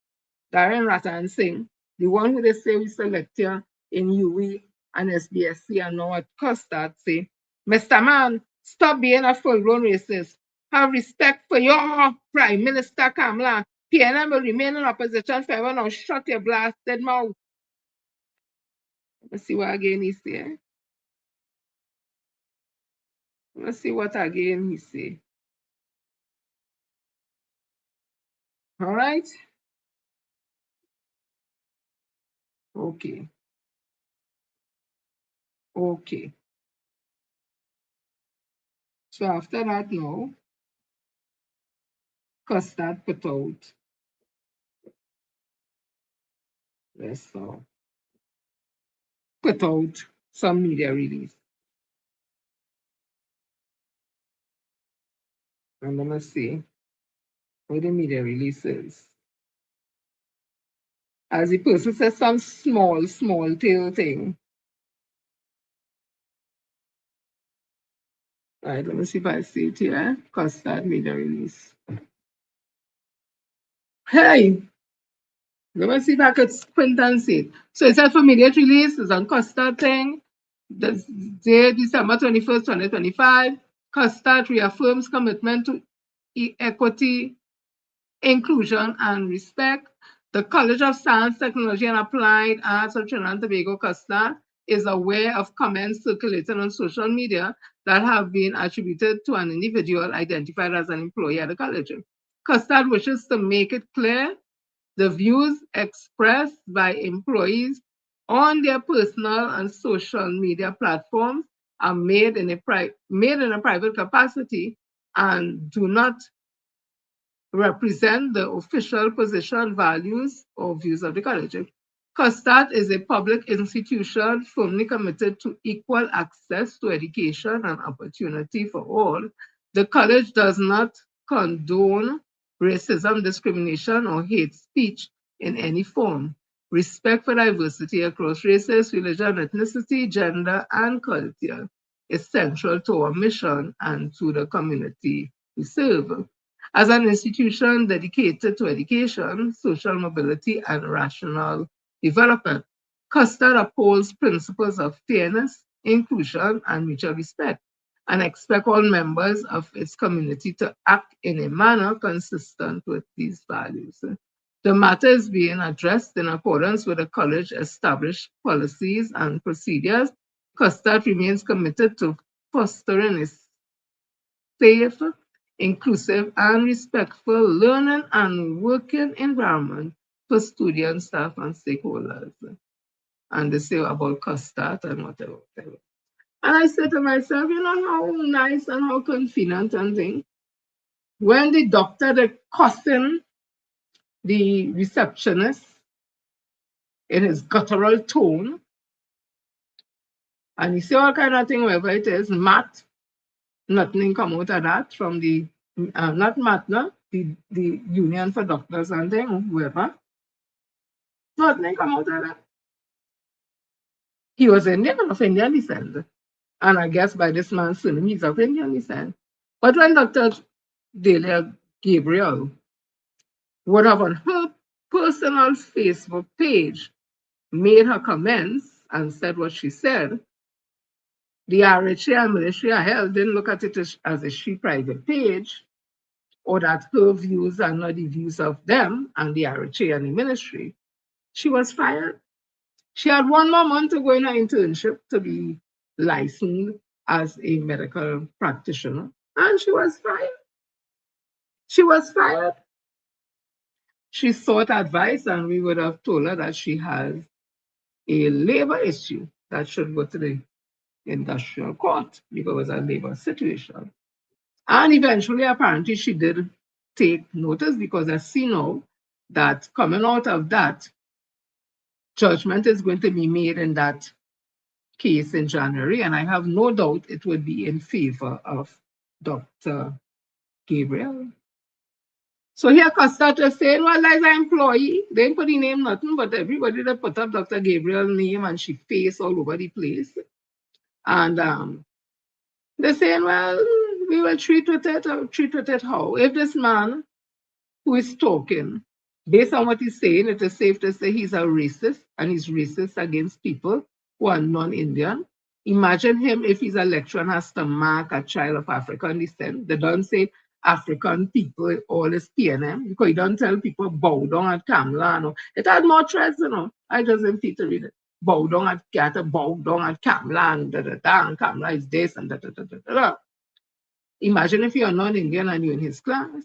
Darren Ratan Singh, the one who they say we select here in UWI and SBSC and now at COSTAT, say, Mr. Man, stop being a full-blown racist. Have respect for your Prime Minister Kamala. PNM will remain in opposition forever. Now shut your blasted mouth. Let's see what again he say. Let's see what again he say. All right. Okay. Okay. So after that now, COSTAT put out. Let's put out some media release. And let me see what the media release is. As the person says, some small tail thing. All right, let me see if I see it here. Custard media release. Hey, let me see if I could squint and see it. So it says for immediate release, it's on Custard thing. The day December 21st, 2025. Custard reaffirms commitment to equity, inclusion, and respect. The College of Science, Technology, and Applied Arts of Trinidad and Tobago, Custard, is aware of comments circulated on social media that have been attributed to an individual identified as an employee at the college. Custard wishes to make it clear the views expressed by employees on their personal and social media platforms are made in a private capacity and do not represent the official position, values, or views of the college. Custard is a public institution firmly committed to equal access to education and opportunity for all. The college does not condone racism, discrimination, or hate speech in any form. Respect for diversity across races, religion, ethnicity, gender, and culture is central to our mission and to the community we serve. As an institution dedicated to education, social mobility, and rational development, Custard upholds principles of fairness, inclusion, and mutual respect, and expect all members of its community to act in a manner consistent with these values. The matter is being addressed in accordance with the college established policies and procedures. Custard remains committed to fostering a safe, inclusive, and respectful learning and working environment for students, staff, and stakeholders. And they say about Custard and whatever. And I said to myself, you know how nice and how convenient and thing. When the doctor they cussing the receptionist in his guttural tone, and he say all kind of thing, whatever it is, Matt, nothing come out of that from the not Matt, no, the Union for Doctors and thing, whoever. Nothing come out of that. He was Indian of Indian descent. And I guess by this man's surname, he's of Indian descent. But when Dr. Delia Gabriel would have on her personal Facebook page made her comments and said what she said, the RHA and Militia Health didn't look at it as a she private page or that her views are not the views of them and the RHA and the ministry. She was fired. She had 1 more month to go in her internship to be licensed as a medical practitioner, and she was fired. She was fired. She sought advice, and we would have told her that she has a labor issue that should go to the industrial court because it was a labor situation. And eventually, apparently, she did take notice because I see now that coming out of that, judgment is going to be made in that case in January, and I have no doubt it would be in favor of Dr. Gabriel. So here Custard is saying, well, as an employee, they didn't put the name nothing, but everybody that put up Dr. Gabriel's name and she face all over the place. And they're saying, well, we will treat with it how? If this man who is talking, based on what he's saying, it is safe to say he's a racist and he's racist against people who are non-Indian. Imagine him if he's a lecturer and has to mark a child of African descent. They don't say African people, all is PNM, because he don't tell people bow down at Kamla. No. It had more threats, you know. I just didn't feel to read it. Bow down at Kata, bow down at Kamla, and and Kamla is this, and Imagine if you're non-Indian and you're in his class.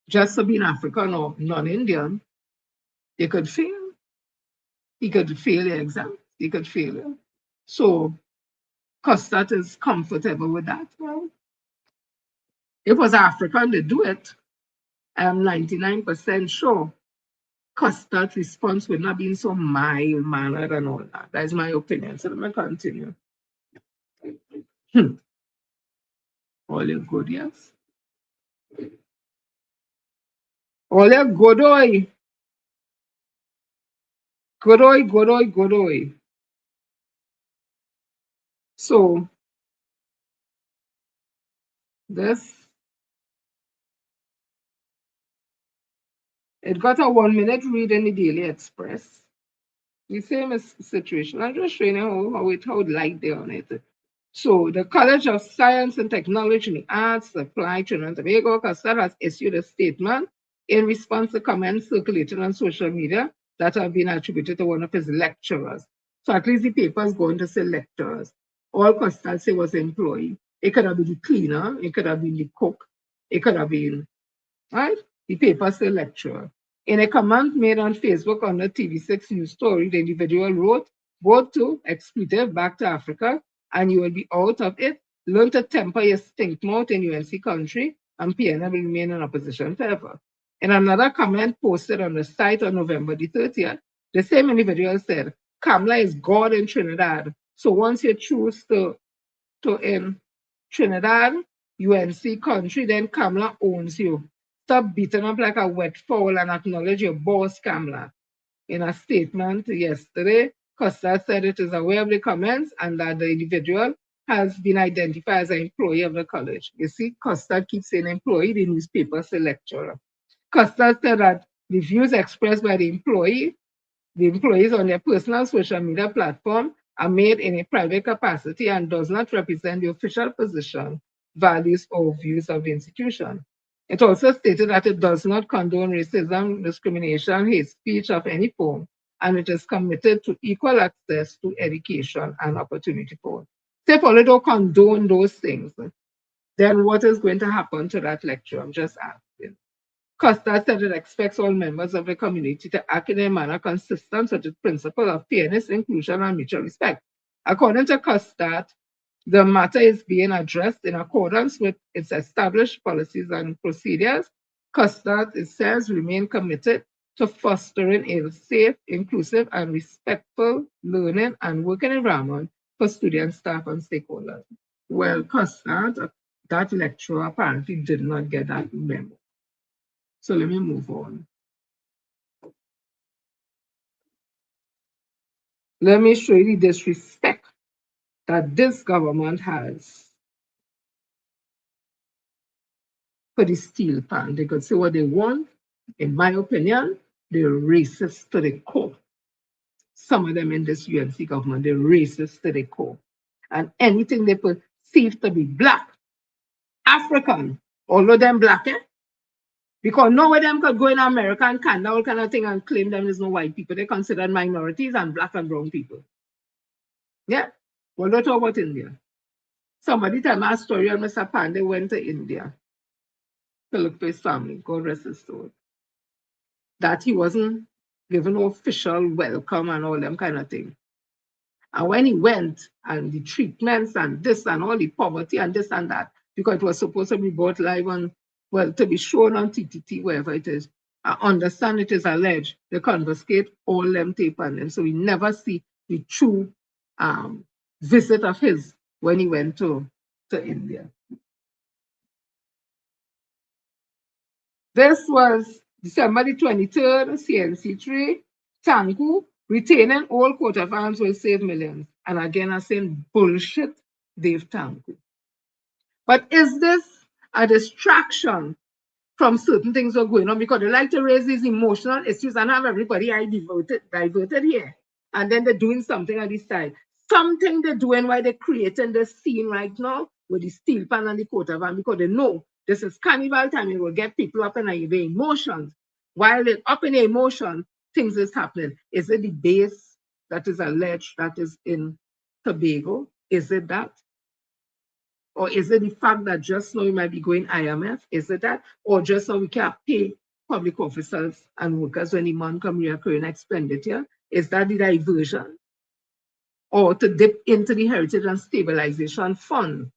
Just for being African or non-Indian, you could fail. He could fail the exam. He could fail it. So Custard is comfortable with that. Well, if it was African to do it, I'm 99% sure Custard's response would not be so mild-mannered and all that. That is my opinion. So let me continue. All your good, yes? All your good, oi. Good oi, good oi, good oi. So this, it got a 1 minute read in the Daily Express. The same situation. I'm just showing you how light they on it. So the College of Science and Technology and the Arts, Applied Trinidad and Tobago, CASTAD has issued a statement in response to comments circulated on social media that have been attributed to one of his lecturers. So at least the papers going to say lecturers. All CASTAD say was employee. It could have been the cleaner, it could have been the cook, it could have been, right? The paper say lecturer. In a comment made on Facebook on the TV6 news story, the individual wrote, "Go to expletive back to Africa and you will be out of it. Learn to temper your stink mouth in UNC country and PNL will remain in opposition forever." In another comment posted on the site on November the 30th, the same individual said, "Kamla is God in Trinidad. So once you choose to in Trinidad, UNC country, then Kamla owns you. Stop beating up like a wet fowl and acknowledge your boss, Kamla." In a statement yesterday, Costa said it is aware of the comments and that the individual has been identified as an employee of the college. You see, Costa keeps saying employee, the newspaper say lecturer. Costa said that the views expressed by the employees on their personal social media platform are made in a private capacity and does not represent the official position, values, or views of the institution. It also stated that it does not condone racism, discrimination, hate speech of any form, and it is committed to equal access to education and opportunity for all. So if only don't condone those things, then what is going to happen to that lecture? I'm just asking. Costa said it expects all members of the community to act in a manner consistent with the principle of fairness, inclusion, and mutual respect. According to Costa, the matter is being addressed in accordance with its established policies and procedures. Costa, it says, remain committed to fostering a safe, inclusive, and respectful learning and working environment for students, staff, and stakeholders. Well, Costa, that lecturer apparently did not get that memo. So let me move on. Let me show you the disrespect that this government has for the steel pan. They could say what they want. In my opinion, they're racist to the core. Some of them in this UNC government, they're racist to the core. And anything they perceive to be black, African, although them black, because no of them could go in America and Canada, all kind of thing, and claim them as no white people. They considered minorities and black and brown people. Yeah. Well, don't talk about India. Somebody tell me a story on Mr. Pandey went to India to look for his family, God rest his soul. That he wasn't given no official welcome and all them kind of thing. And when he went, and the treatments and this and all the poverty and this and that, because it was supposed to be brought live on, well, to be shown on TTT, wherever it is. I understand it is alleged they confiscate all them tape and them. So we never see the true visit of his when he went to India. This was December the 23rd, CNC3, Tanku, retaining all coat of arms will save millions. And again, I'm saying bullshit, Dave Tanku. But is this a distraction from certain things that are going on? Because they like to raise these emotional issues and have everybody diverted here. And then they're doing something on this side. Something they're doing while they're creating this scene right now with the steel pan and the coat of arms, because they know this is carnival time. It will get people up in their emotions. While they're up in their emotion, things is happening. Is it the base that is alleged that is in Tobago? Is it that? Or is it the fact that just now we might be going IMF? Is it that? Or just now we can't pay public officers and workers when the money come recurring expenditure? Is that the diversion? Or to dip into the Heritage and Stabilization Fund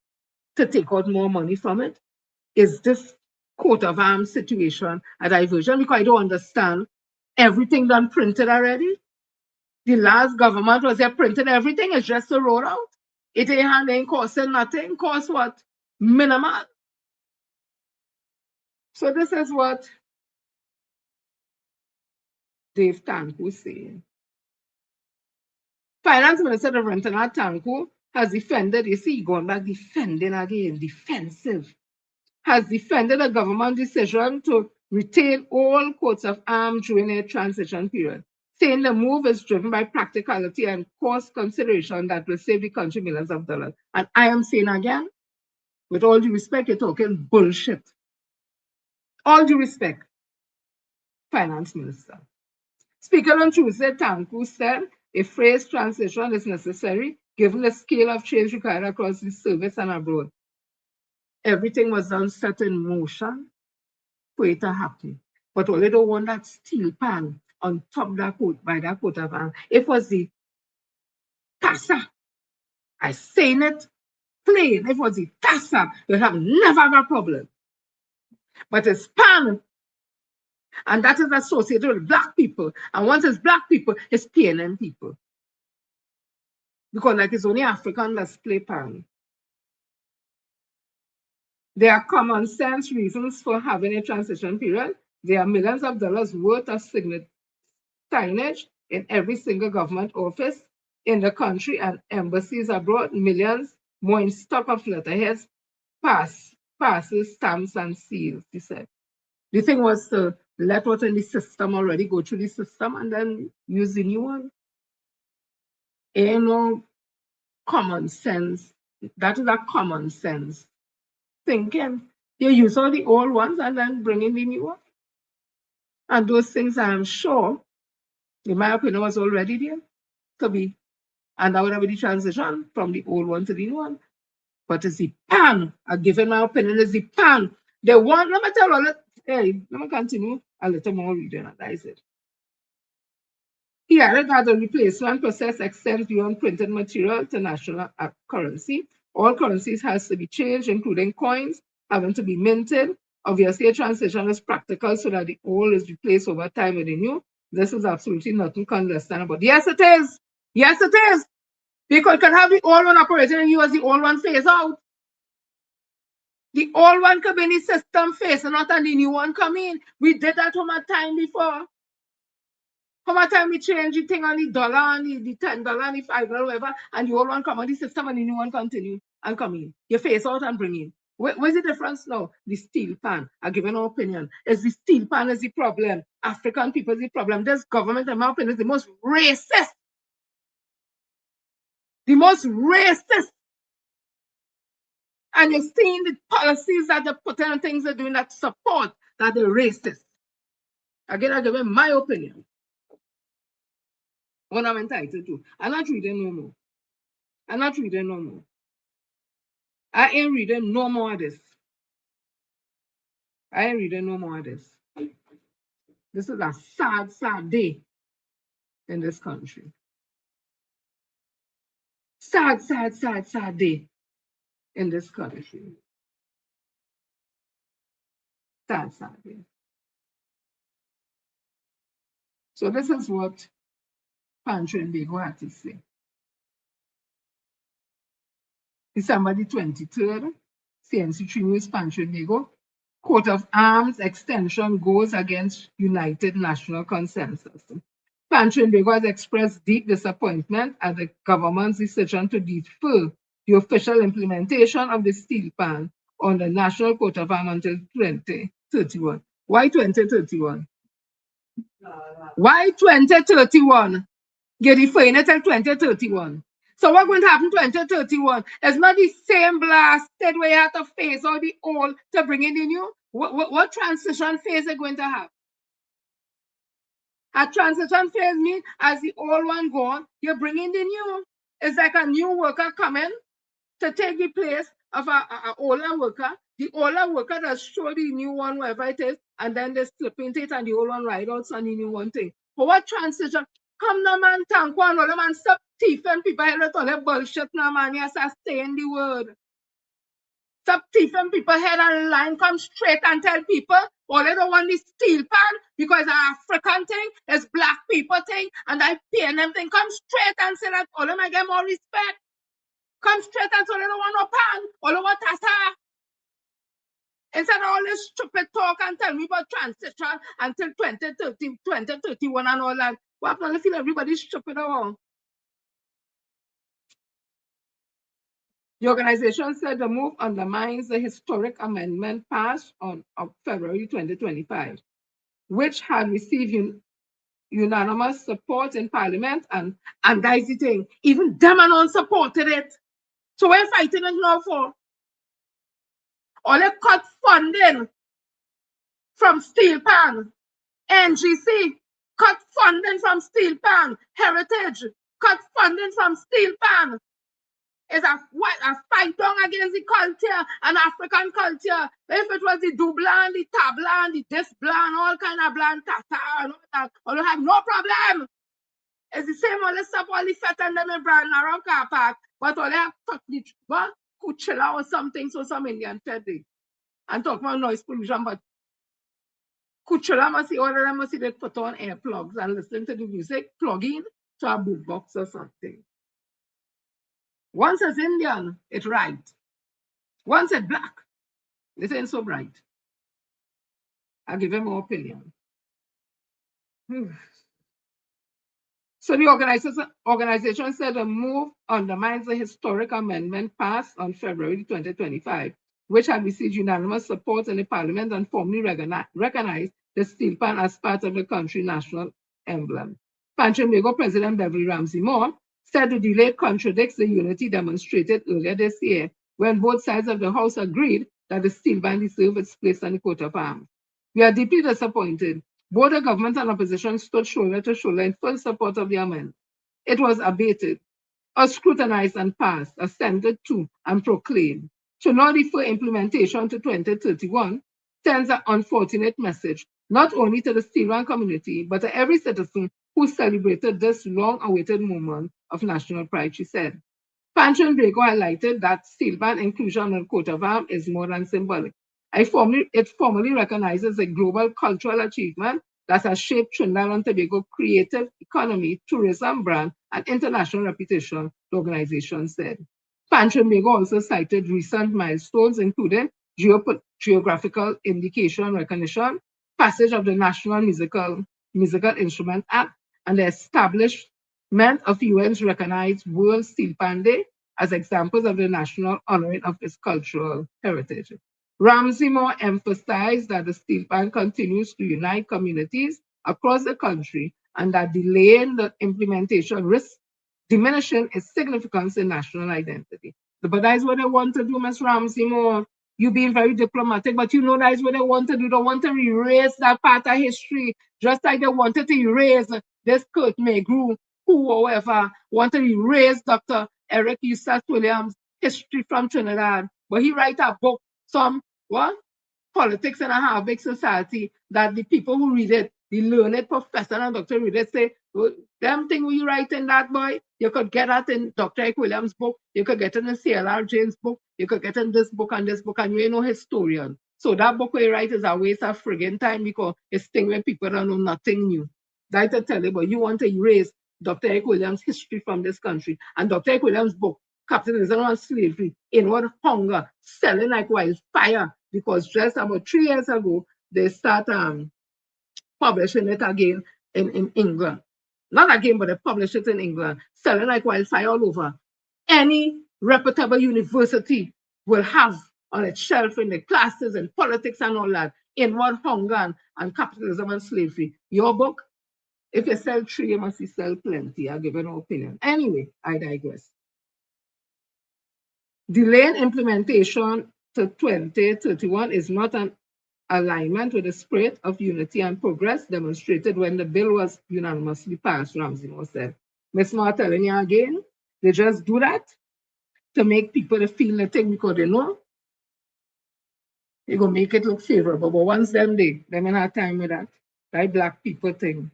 to take out more money from it? Is this coat of arms situation a diversion? Because I don't understand. Everything done printed already? The last government was there printed everything, it's just a roll out. It ain't costing nothing, cost what? Minimal. So this is what Dave Tanku is saying. Finance Minister Reverend Tanku has defended, you see, going back defending again, defensive, has defended a government decision to retain all coats of arms during a transition period, saying the move is driven by practicality and cost consideration that will save the country millions of dollars. And I am saying again, with all due respect, you're talking bullshit. All due respect, Finance Minister. Speaking on Tuesday, Tanku said a phased transition is necessary given the scale of change required across the service and abroad. Everything was done set in motion for it to happen. But all they don't want that steel pan on top of that coat, by that coat of arms. It was the tassa. I saying it plain. If it was the tassa, you'd have never have a problem. But it's pan, and that is associated with black people. And once it's black people, it's PNM people. Because like it's only African that's play pan. There are common sense reasons for having a transition period. There are millions of dollars worth of signage in every single government office in the country and embassies abroad, millions more in stock of letterheads, passes, stamps, and seals, he said. The thing was to let what's in the system already go through the system and then use the new one. Ain't no common sense. That is a common sense thinking. You use all the old ones and then bring in the new one. And those things, I'm sure, in my opinion, was already there to be. And that would have been the transition from the old one to the new one. But it's the pan. I give in my opinion, it's the pan. The one, let me tell you, hey, let me continue a little more reading, and that is it. He added that the replacement process extends beyond printed material to national currency. All currencies has to be changed, including coins, having to be minted. Obviously, a transition is practical so that the old is replaced over time with the new. This is absolutely nothing understandable. Yes, it is. Yes, it is. Because you can have the old one operating and you as the old one phase out. The old one come in the system phasing out and the new one come in. We did that from a time before. How much time we change the thing on the dollar and the $10 and the $5, whatever, and the old one come on the system and the new one continue and come in. You face out and bring in. Where's the difference now? The steel pan. I give an opinion. Is the steel pan is the problem. African people is the problem. This government, in my opinion, is the most racist. The most racist. And you're seeing the policies that they're putting and things they're doing that support that they're racist. Again, I give my opinion. What I'm entitled to. I'm not reading no more. I'm not reading no more. I ain't reading no more of this. I ain't reading no more of this. This is a sad, sad day in this country. Sad, sad, sad, sad day in this country. Sad, sad day. So this is what Pantry and Bego had to say. December the 23rd, CNC3 News, Pantry and Bego. Coat of arms extension goes against United National Consensus. Pantry and Bego has expressed deep disappointment at the government's decision to defer the official implementation of the steel pan on the national coat of arms until 2031. Why 2031? Why 2031? You're deferring it till 2031. So what's going to happen 2031? It's not the same blasted way you have to phase out the old to bring in the new. What transition phase are going to have? A transition phase means as the old one gone, you bring in the new. It's like a new worker coming to take the place of an older worker. The older worker does show the new one, wherever it is, and then they slip into it and the old one ride out on the new one thing. But what transition? Come now, man, thank one, all man, stop thieving people, head all that bullshit now, man. Yes, I stay in the word. Stop thieving people head on the line, come straight and tell people, oh, they don't want this steel pan because it's an African thing, it's black people thing, and I pay them thing. Come straight and say that all of them get more respect. Come straight and say they don't want no pan, all they want tassa. Instead of all this stupid talk and tell me about transition until 2030, 2031 and all that. What I feel everybody's stupid around. The organization said the move undermines the historic amendment passed on February 2025, which had received unanimous support in Parliament, and guys, the thing, even them alone supported it. So we're fighting it now for. Or they cut funding from steel pan. NGC, cut funding from steel pan. Heritage, cut funding from steel pan. It's a fight down against the culture and African culture. If it was the Dublan, the Tablan, the Disblan, all kind of bland, Tata, and all that, we don't have no problem. It's the same all the stuff, all the fat and them in brand around car park, but all they have touch the Kuchela or something, so some Indian said it. And talk about noise pollution, but Kuchela must see, all of them must see they put on earplugs and listen to the music, plug in to a boombox or something. Once it's Indian, it's right. Once it's black, it ain't so bright. I'll give him my opinion. So the organization said the move undermines the historic amendment passed on February 2025, which had received unanimous support in the Parliament and formally recognized the steel pan as part of the country's national emblem. Pan Trinbago President Beverly Ramsey Moore said the delay contradicts the unity demonstrated earlier this year when both sides of the House agreed that the steel ban deserved its place on the coat of arms. We are deeply disappointed. Both the government and opposition stood shoulder to shoulder in full support of the amendment. It was abated, or scrutinized and passed, assented to, and proclaimed. To now defer implementation to 2031 sends an unfortunate message, not only to the Steelman community, but to every citizen who celebrated this long-awaited moment of national pride, she said. Pan Trinbago highlighted that Steelman inclusion on the coat of arms is more than symbolic. It formally recognizes a global cultural achievement that has shaped Trinidad and Tobago creative economy, tourism brand, and international reputation, the organization said. Pan Trinbago also cited recent milestones, including geographical indication recognition, passage of the National Musical Instrument Act, and the establishment of UN's recognized World Steel Pan Day as examples of the national honoring of its cultural heritage. Ramsey Moore emphasized that the steel pan continues to unite communities across the country and that delaying the implementation risks diminishing its significance in national identity. But that's what they want to do, Ms. Ramsey Moore. You being very diplomatic, but you know that's what they want to do. They want to erase that part of history, just like they wanted to erase this Kurt Mayhew, whoever wanted to erase Dr. Eric Eustace Williams' history from Trinidad. But he wrote a book, some what? Politics in a Half-Baked Society, that the people who read it, the learned professor and doctor read it, say, oh, damn thing you write in that, boy, you could get that in Dr. Eric Williams' book, you could get it in C.L.R. James' book, you could get in this book, and you ain't no historian. So that book we write is a waste of friggin' time because it's thing when people don't know nothing new. That I tell you, but you want to erase Dr. Eric Williams' history from this country. And Dr. Eric Williams' book, Capitalism and Slavery, Inward Hunger, selling like wildfire, because just about 3 years ago, they start publishing it again in England. Not again, but they publish it in England, selling like wildfire all over. Any reputable university will have on its shelf in the classes and politics and all that, Inward Hunger and Capitalism and Slavery. Your book, if you sell 3, you must sell plenty. I'll give you an opinion. Anyway, I digress. Delaying implementation to 2031 is not an alignment with the spirit of unity and progress demonstrated when the bill was unanimously passed, Ramsey Moore said. Ms. Moore telling you again, they just do that to make people feel the thing because they know you're going to make it look favorable. But once them in have time with that. That black people thing.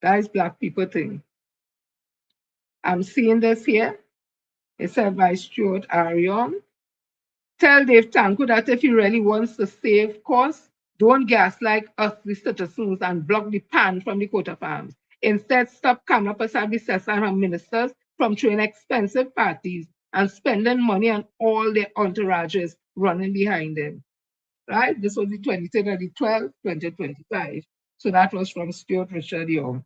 That is black people thing. I'm seeing this here. It said by Stuart Arion. Tell Dave Tanko that if he really wants to save costs, don't gaslight us, the citizens, and block the pan from the coat of arms. Instead, stop Kamala Persad-Bissessar and her ministers from throwing expensive parties and spending money on all their entourages running behind them. Right? This was the 23rd of the 12th, 2025. So that was from Stuart Richard Young.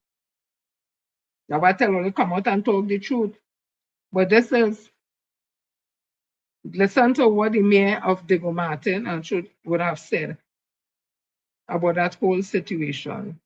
Now I tell you to come out and talk the truth. But this is Listen to what the mayor of Diego Martin would have said about that whole situation.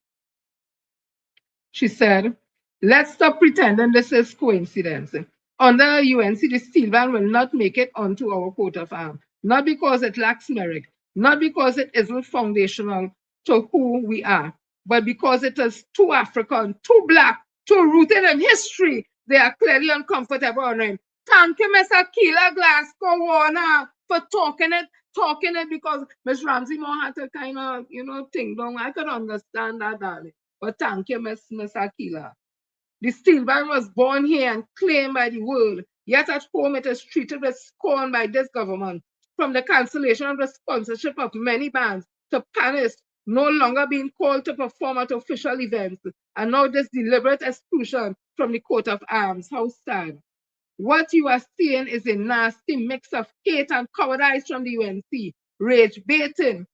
She said, let's stop pretending this is coincidence. Under UNC, the steel band will not make it onto our coat of arms, not because it lacks merit, not because it isn't foundational to who we are, but because it is too African, too black, too rooted in history. They are clearly uncomfortable on him. Thank you, Mr. Keeler Glasgow Warner, for talking it because Miss Ramsey Moore had to kind of, think down. I could understand that, darling. But thank you, Miss Akila. The steel band was born here and claimed by the world, yet at home it is treated with scorn by this government. From the cancellation of the sponsorship of many bands to panists no longer being called to perform at official events, and now this deliberate exclusion from the coat of arms. How sad. What you are seeing is a nasty mix of hate and cowardice from the UNC, rage baiting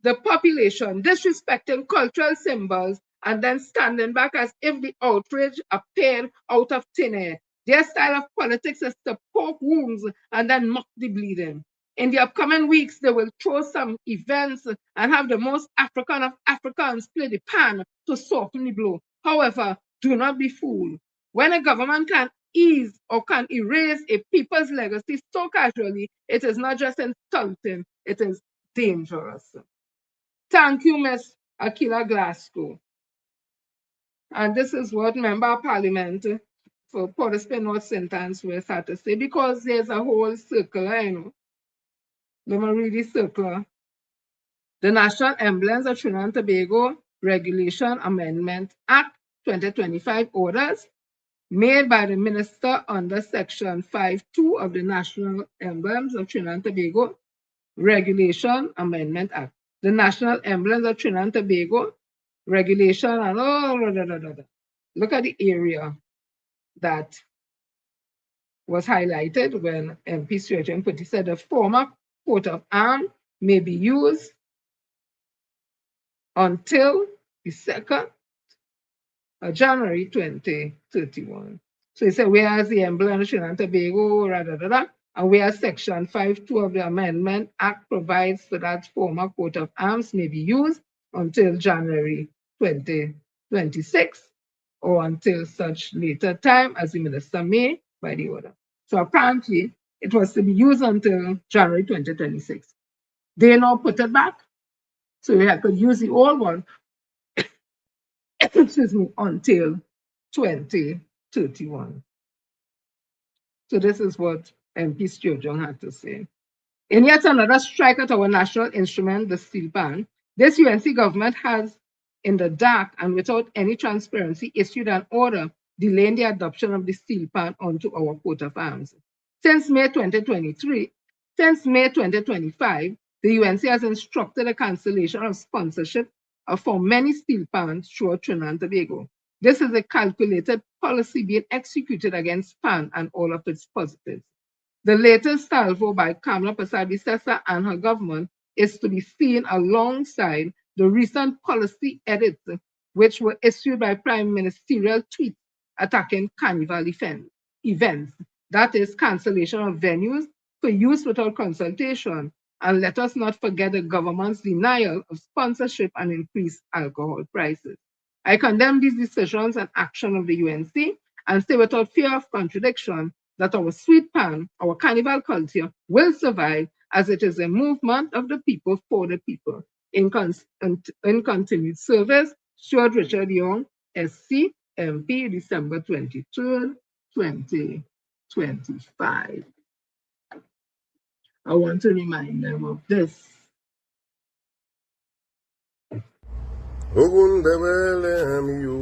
the population, disrespecting cultural symbols, and then standing back as if the outrage appeared out of thin air. Their style of politics is to poke wounds and then mock the bleeding. In the upcoming weeks, they will throw some events and have the most African of Africans play the pan to soften the blow. However, do not be fooled. When a government can ease or can erase a people's legacy so casually, it is not just insulting, it is dangerous. Thank you, Ms. Akila Glasgow. And this is what Member of Parliament for Port of Spain North St. Anne's West had to say, because there's a whole circular, Let me read the circular. The National Emblems of Trinidad and Tobago Regulation Amendment Act 2025 orders made by the Minister under Section 5.2 of the National Emblems of Trinidad and Tobago Regulation Amendment Act. The National Emblems of Trinidad and Tobago Regulation and Look at the area that was highlighted when MP Sturgeon put it, said the former coat of arms may be used until the 2nd of January 2031. So he said, whereas the emblem of Trinidad and Tobago, and where Section 5.2 of the Amendment Act provides for that former coat of arms may be used until January 2026 or until such later time as the Minister may by the order. So apparently, it was to be used until January 2026. They now put it back, so we could use the old one, excuse me, until 2031. So this is what MP Sturgeon had to say. In yet another strike at our national instrument, the steel pan, this UNC government has, in the dark and without any transparency, issued an order delaying the adoption of the steel pan onto our coat of arms. Since May 2025, the UNC has instructed a cancellation of sponsorship for many steel pans throughout Trinidad and Tobago. This is a calculated policy being executed against PAN and all of its positives. The latest salvo by Kamala Persad-Bissessar and her government is to be seen alongside the recent policy edits, which were issued by prime ministerial tweets attacking carnival events, that is, cancellation of venues for use without consultation. And let us not forget the government's denial of sponsorship and increased alcohol prices. I condemn these decisions and action of the UNC and say without fear of contradiction that our sweet pan, our carnival culture, will survive as it is a movement of the people for the people. In continued service, Stuart Richard Young, SC, MP, December 23rd, 2025. I want to remind them of this. Ogundebele amiyu,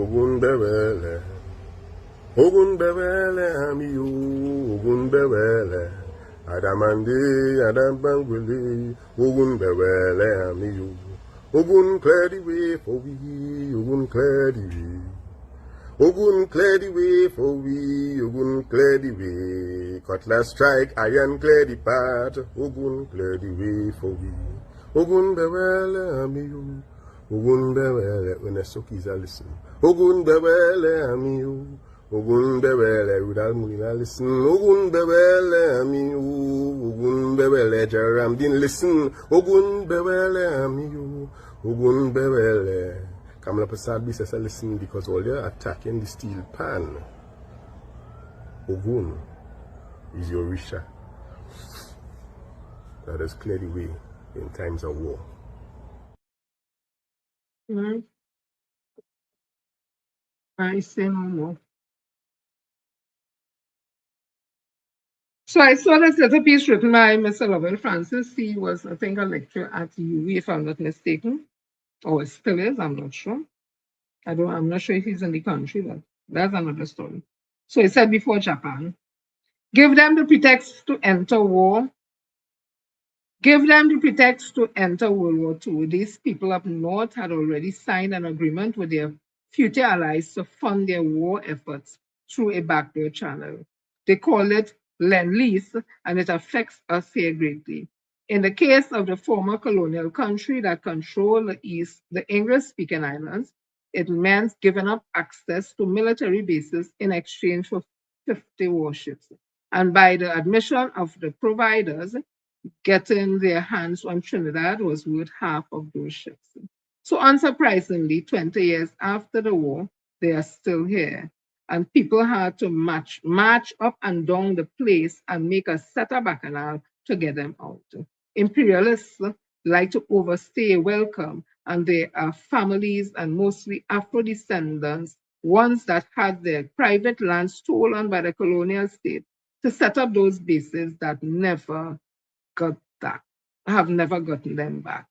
ogundebele. Ogundebele amiyu, ogundebele. Adamande, adambangwele, ogundebele amiyu. Ogun clear the way for we, ogun clear the way. Ogun clear the way for we, ogun clear the way. Cutlass strike, iron clear the path, ogun clear the way for we. Ogundebele amiyu. Ogundebele, when the Sokis are listening. Ogundebele amiyu, Ogun bebele without mulina listen. Ogun bebele ami you. Ogun bebele Geraldine listen. Ogun bebele ami you. Ogun bebele. Kamala Prasad says listen because all you're attacking the steel pan. Ogun is your Risha. That has cleared the way in times of war. I say no more. So I saw this little piece written by Mr. Lovell Francis. He was, I think, a lecturer at UWI, if I'm not mistaken, or still is, I'm not sure. I'm not sure if he's in the country, but that's another story. So he said before Japan, give them the pretext to enter war. Give them the pretext to enter World War II. These people up north had already signed an agreement with their future allies to fund their war efforts through a backdoor channel. They call it Lend-Lease, and it affects us here greatly. In the case of the former colonial country that controlled the East, the English-speaking islands, it meant giving up access to military bases in exchange for 50 warships. And by the admission of the providers, getting their hands on Trinidad was worth half of those ships. So unsurprisingly, 20 years after the war, they are still here. And people had to march up and down the place and make a set of bacchanal to get them out. Imperialists like to overstay welcome, and there are families and mostly Afro-descendants, ones that had their private land stolen by the colonial state, to set up those bases that never got that. I have never gotten them back.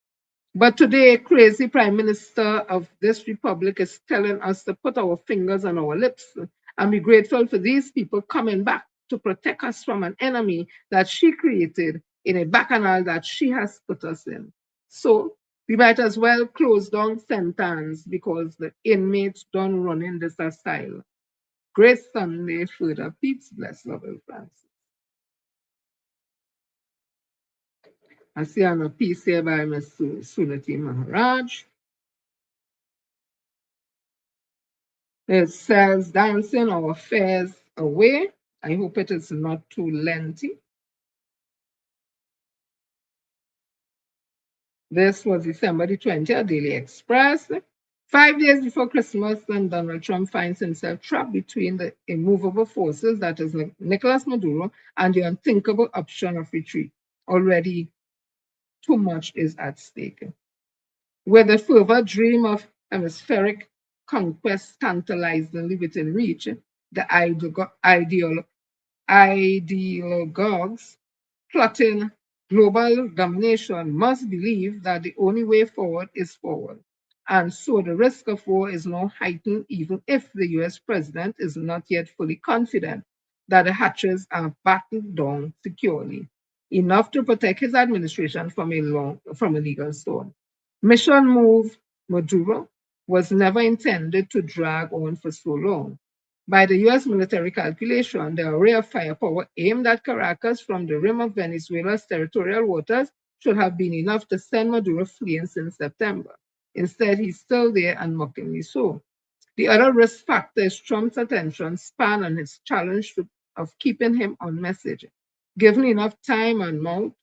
But today, crazy prime minister of this republic is telling us to put our fingers on our lips and be grateful for these people coming back to protect us from an enemy that she created in a bacchanal that she has put us in. So we might as well close down sentence because the inmates don't run in this asylum. Great Sunday, further peace, bless Lovell Francis. I see a piece here by Ms. Sunati Maharaj. It says dancing our fears away. I hope it is not too lengthy. This was December the 20th, Daily Express. 5 days before Christmas, and Donald Trump finds himself trapped between the immovable forces, that is Nicolas Maduro, and the unthinkable option of retreat. Already too much is at stake. With the fervor dream of hemispheric conquest tantalizingly within reach, the ideologues plotting global domination must believe that the only way forward is forward. And so the risk of war is now heightened even if the US president is not yet fully confident that the hatches are battened down securely, enough to protect his administration from a legal storm. Mission Move Maduro was never intended to drag on for so long. By the US military calculation, the array of firepower aimed at Caracas from the rim of Venezuela's territorial waters should have been enough to send Maduro fleeing since September. Instead, he's still there, and mockingly so. The other risk factor is Trump's attention span and his challenge of keeping him on message. Given enough time and mouth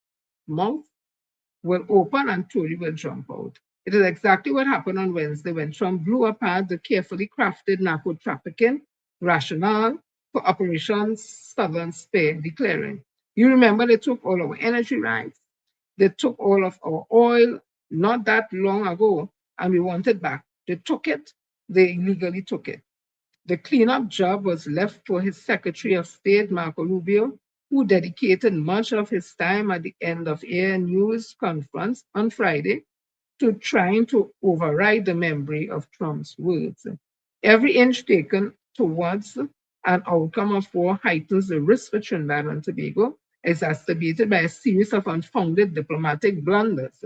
will open and Tory will jump out. It is exactly what happened on Wednesday when Trump blew apart the carefully crafted narco trafficking rationale for Operation Southern Spare, declaring, you remember they took all our energy rights, they took all of our oil not that long ago, and we want it back. They took it, they illegally took it. The cleanup job was left for his Secretary of State, Marco Rubio, who dedicated much of his time at the end of year news conference on Friday to trying to override the memory of Trump's words. Every inch taken towards an outcome of war heightens the risk for Trinidad and Tobago, exacerbated by a series of unfounded diplomatic blunders.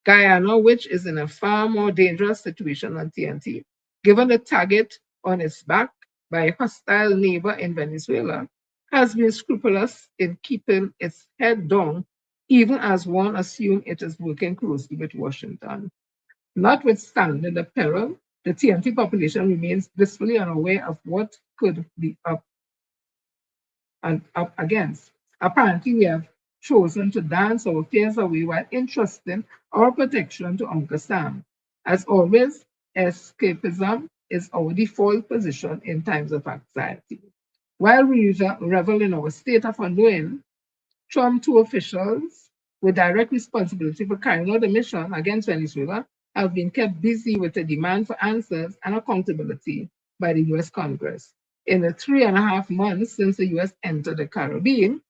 Guyana, which is in a far more dangerous situation than TNT, given the target on its back by a hostile neighbor in Venezuela, has been scrupulous in keeping its head down, even as one assumes it is working closely with Washington. Notwithstanding the peril, the TNT population remains blissfully unaware of what could be up and up against. Apparently, we have chosen to dance our fears away while entrusting our protection to Uncle Sam. As always, escapism is our default position in times of anxiety. While we revel in our state of undoing, Trump, two officials with direct responsibility for carrying out the mission against Venezuela, have been kept busy with the demand for answers and accountability by the US Congress. In the 3.5 months since the US entered the Caribbean,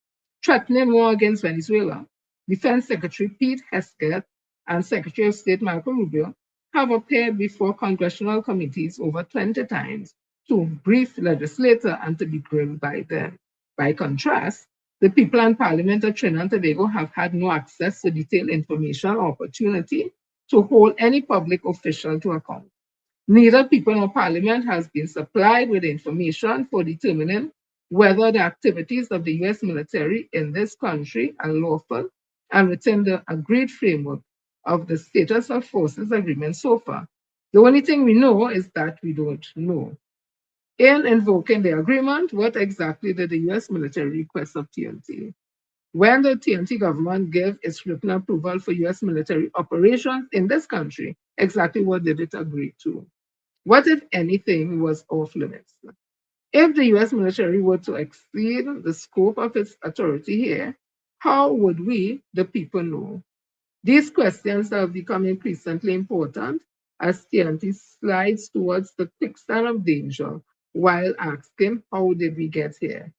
threatening war against Venezuela, Defense Secretary Pete Hegseth and Secretary of State Marco Rubio have appeared before congressional committees over 20 times to brief legislators and to be grilled by them. By contrast, the people and Parliament of Trinidad and Tobago have had no access to detailed information or opportunity to hold any public official to account. Neither people nor Parliament has been supplied with information for determining whether the activities of the US military in this country are lawful and within the agreed framework of the Status of Forces Agreement so far. The only thing we know is that we don't know. In invoking the agreement, what exactly did the US military request of TNT? When the TNT government gave its written approval for US military operations in this country, exactly what did it agree to? What, if anything, was off limits? If the US military were to exceed the scope of its authority here, how would we, the people, know? These questions are becoming increasingly important as TNT slides towards the quicksand of danger while asking, how did we get here?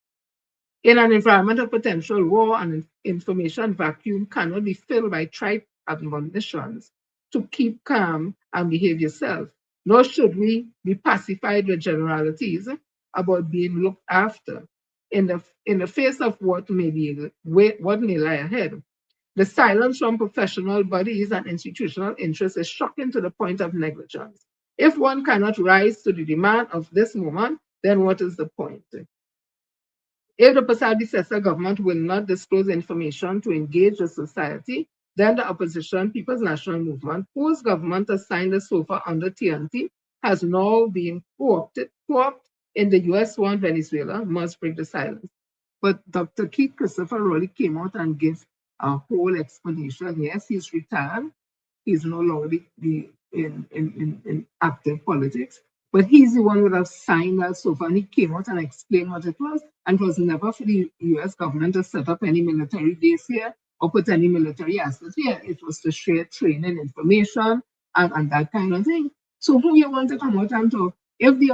In an environment of potential war, an information vacuum cannot be filled by trite admonitions to keep calm and behave yourself, nor should we be pacified with generalities about being looked after in the face of what may lie ahead. The silence from professional bodies and institutional interests is shocking to the point of negligence. If one cannot rise to the demand of this moment, then what is the point? If the predecessor government will not disclose information to engage the society, then the opposition People's National Movement, whose government assigned the SOFA under TNT, has now been co-opted in the US war on Venezuela, must break the silence. But Dr. Keith Christopher Rowley came out and gave a whole explanation. Yes, he's retired. He's no longer in active politics. But he's the one who would have signed that SOFA, and he came out and explained what it was. And it was never for the US government to set up any military base here or put any military assets here. It was to share training information and that kind of thing. So who you want to come out and talk? If the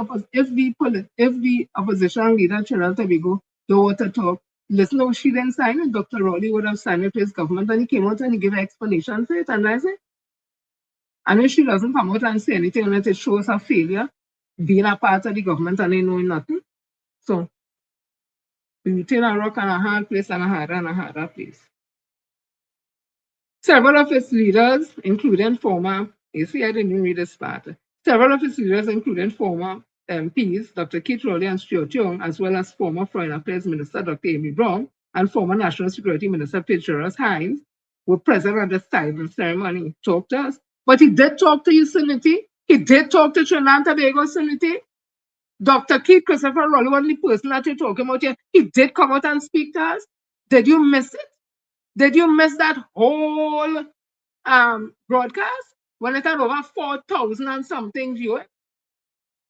opposition leader, Trinidad and Tobago, don't want to talk, listen, no, she didn't sign it. Dr. Rowley would have signed it to his government, and he came out and he gave an explanation for it, and that's it. And if she doesn't come out and say anything, and it shows her failure, being a part of the government and they knowing nothing. So we between a rock and a hard place and a harder place. Several of its leaders, including former, you see, I didn't read this part. Several of its leaders, including former MPs, Dr. Keith Rowley and Stuart Young, as well as former Foreign Affairs Minister Dr. Amy Brown and former National Security Minister Fitzgerald Hines, were present at the silent ceremony. Talked to us. But he did talk to Yosemite. He did talk to Trinidad and Tobago Yosemite. Dr. Keith Christopher Rowley was the person that you're talking about here. He did come out and speak to us. Did you miss it? Did you miss that whole broadcast when it had over 4,000 and something viewers?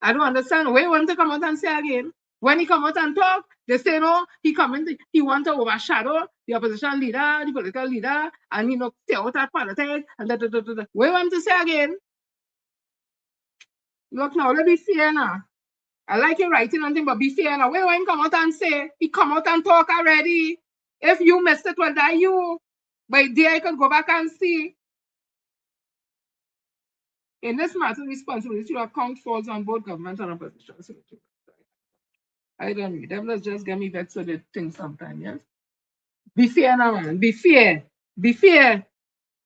I don't understand. Why you want to come out and say again? When he come out and talk, they say no, he want to overshadow the opposition leader, the political leader, and stay out at politics and What you want to say again? Look now, let me fair now. I like you writing anything, but be fair now. Why you come out and say? He come out and talk already. If you missed it, well, that you. But there I could go back and see. In this matter, responsibility to account falls on both government and opposition. I don't read them. Let's just get me back to the thing sometime, yes? Be fair now, man. Be fair. Be fair.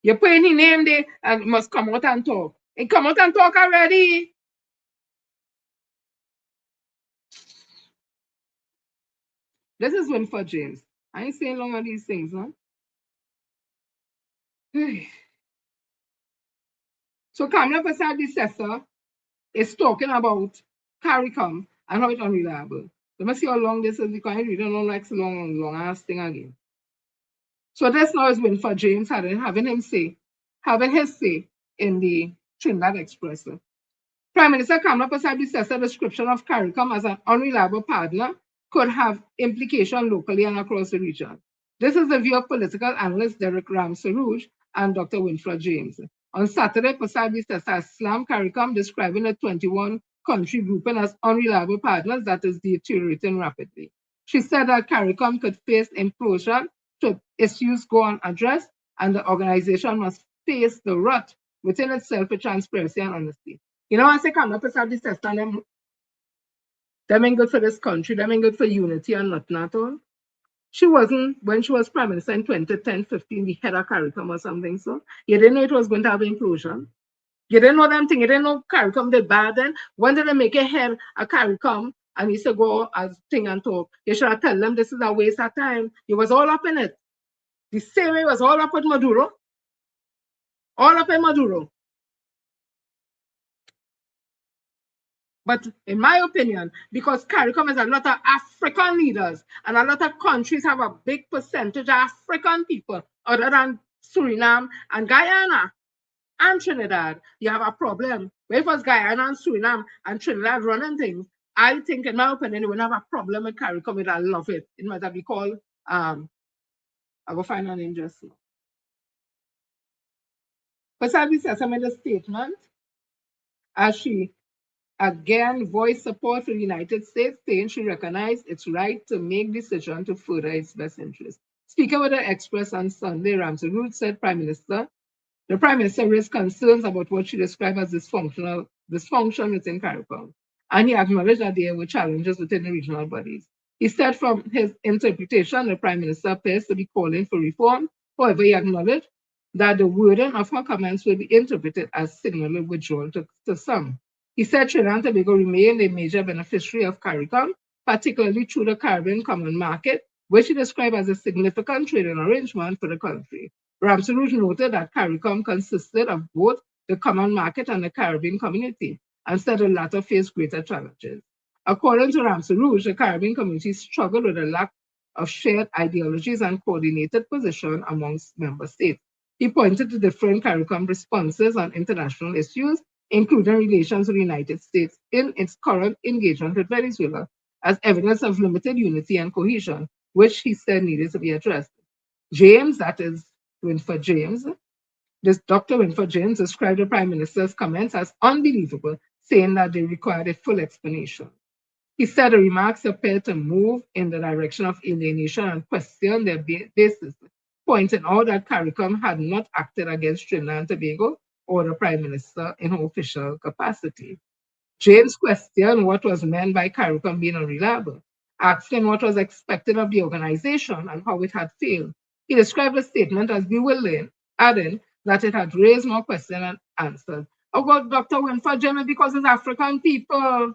You put any name there and must come out and talk. He come out and talk already. This is Winford James. I ain't saying long on these things, huh? So Kamala Prasad, the assessor, is talking about CARICOM and how it's unreliable. Let me see how long this is because I read it on next long ass thing again. So this now is Winford James having his say in the Trinidad Express. Prime Minister Kamala Prasad says the description of CARICOM as an unreliable partner could have implication locally and across the region. This is the view of political analyst Derek Ramsarouge and Dr. Winfred James. On Saturday, Prasad has slammed CARICOM, describing a 21-country grouping as unreliable partners that is deteriorating rapidly. She said that CARICOM could face implosion should issues go unaddressed, and the organization must face the rut within itself with transparency and honesty. You know, I say, come up with this test and them ain't good for this country, them ain't good for unity and nothing at all. She wasn't, when she was Prime Minister in 2010, 15, the head of CARICOM or something, so you didn't know it was going to have implosion. You didn't know them thing, you didn't know CARICOM did bad then. When did they make a head of CARICOM and he said go as Ting and talk? You should have tell them this is a waste of time. You was all up in it. The same way was all up with Maduro. All up in Maduro. But in my opinion, because CARICOM is a lot of African leaders and a lot of countries have a big percentage of African people other than Suriname and Guyana and Trinidad, you have a problem. But if it was Guyana and Suriname and Trinidad running things, I think, in my opinion, we have a problem with CARICOM. I love it. It might be called, I will find an name just now. But Sadly says, I made a statement as she again voiced support for the United States, saying she recognized its right to make decisions to further its best interests. Speaking with the Express on Sunday, Ramsarouge said the Prime Minister raised concerns about what she described as dysfunction within CARICOM, and he acknowledged that there were challenges within the regional bodies. He said from his interpretation, the Prime Minister appears to be calling for reform. However, he acknowledged that the wording of her comments will be interpreted as signaling withdrawal to some. He said Trinidad and Tobago remained a major beneficiary of CARICOM, particularly through the Caribbean Common Market, which he described as a significant trading arrangement for the country. Ramsarouge noted that CARICOM consisted of both the Common Market and the Caribbean Community, and said the latter faced greater challenges. According to Ramsarouge, the Caribbean community struggled with a lack of shared ideologies and coordinated position amongst member states. He pointed to different CARICOM responses on international issues, including relations with the United States in its current engagement with Venezuela, as evidence of limited unity and cohesion, which he said needed to be addressed. James, that is Winfred James, Dr. Winfred James described the Prime Minister's comments as unbelievable, saying that they required a full explanation. He said the remarks appeared to move in the direction of alienation and question their basis, pointing out that CARICOM had not acted against Trinidad and Tobago or the Prime Minister in her official capacity. James questioned what was meant by CARICOM being unreliable, asking what was expected of the organization and how it had failed. He described the statement as bewildering, adding that it had raised more questions than answers. About Dr. Winfred James because it's African people.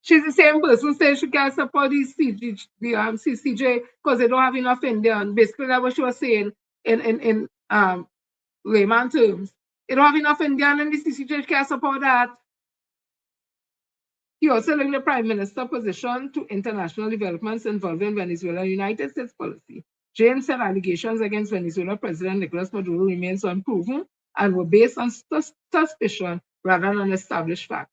She's the same person saying she can't support the CCJ because they don't have enough Indian. Basically, that's what she was saying in layman terms. They don't have enough Indian and the CCJ can't support that. He also linked the Prime Minister's position to international developments involving Venezuela and United States policy. James said allegations against Venezuela President Nicolas Maduro remains unproven and were based on suspicion rather than established fact.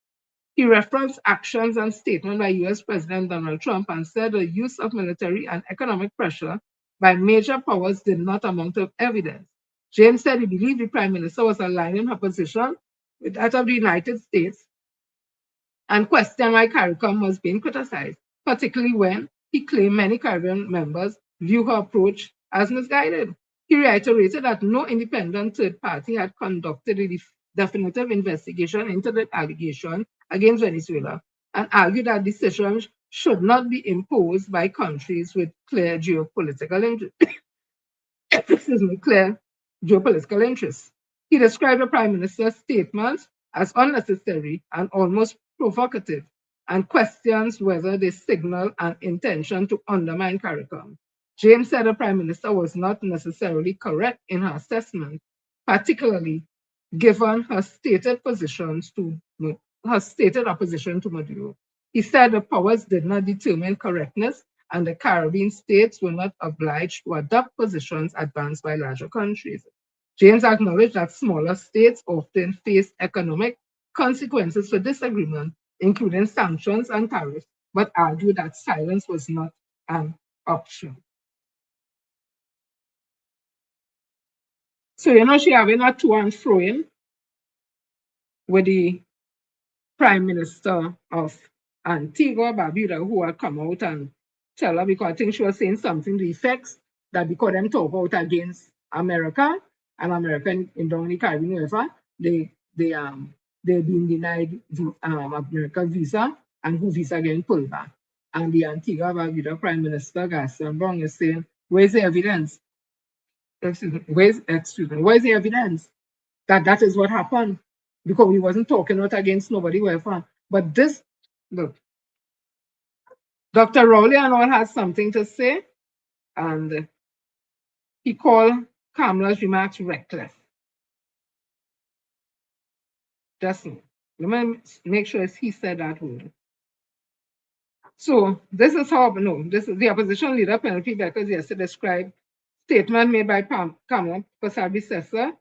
He referenced actions and statements by US President Donald Trump and said the use of military and economic pressure by major powers did not amount to evidence. James said he believed the Prime Minister was aligning her position with that of the United States and questioned why CARICOM was being criticized, particularly when he claimed many Caribbean members view her approach as misguided. He reiterated that no independent third party had conducted a definitive investigation into the allegation against Venezuela and argued that decisions should not be imposed by countries with clear geopolitical interests. He described the Prime Minister's statements as unnecessary and almost provocative, and questions whether they signal an intention to undermine CARICOM. James said the Prime Minister was not necessarily correct in her assessment, particularly given her stated opposition to Maduro. He said the powers did not determine correctness and the Caribbean states were not obliged to adopt positions advanced by larger countries. James acknowledged that smaller states often face economic consequences for disagreement, including sanctions and tariffs, but argued that silence was not an option. So, she having a to and froing with the Prime Minister of Antigua Barbuda, who had come out and tell her, because I think she was saying something to the effects that because them talk out against America and American in down the Caribbean River, they've been denied American visa and who visa getting pulled back. And the Antigua Barbuda Prime Minister Gaston Brown is saying, where's the evidence? Where's the evidence that is what happened? Because we wasn't talking out against nobody wherever. But this, look, Dr. Rowley and all has something to say, and he called Kamala's remarks reckless. Just let me make sure he said that word. So this is how, this is the opposition leader, Penelope Beckers, yesterday described statement made by Kamala Persad-Bissessar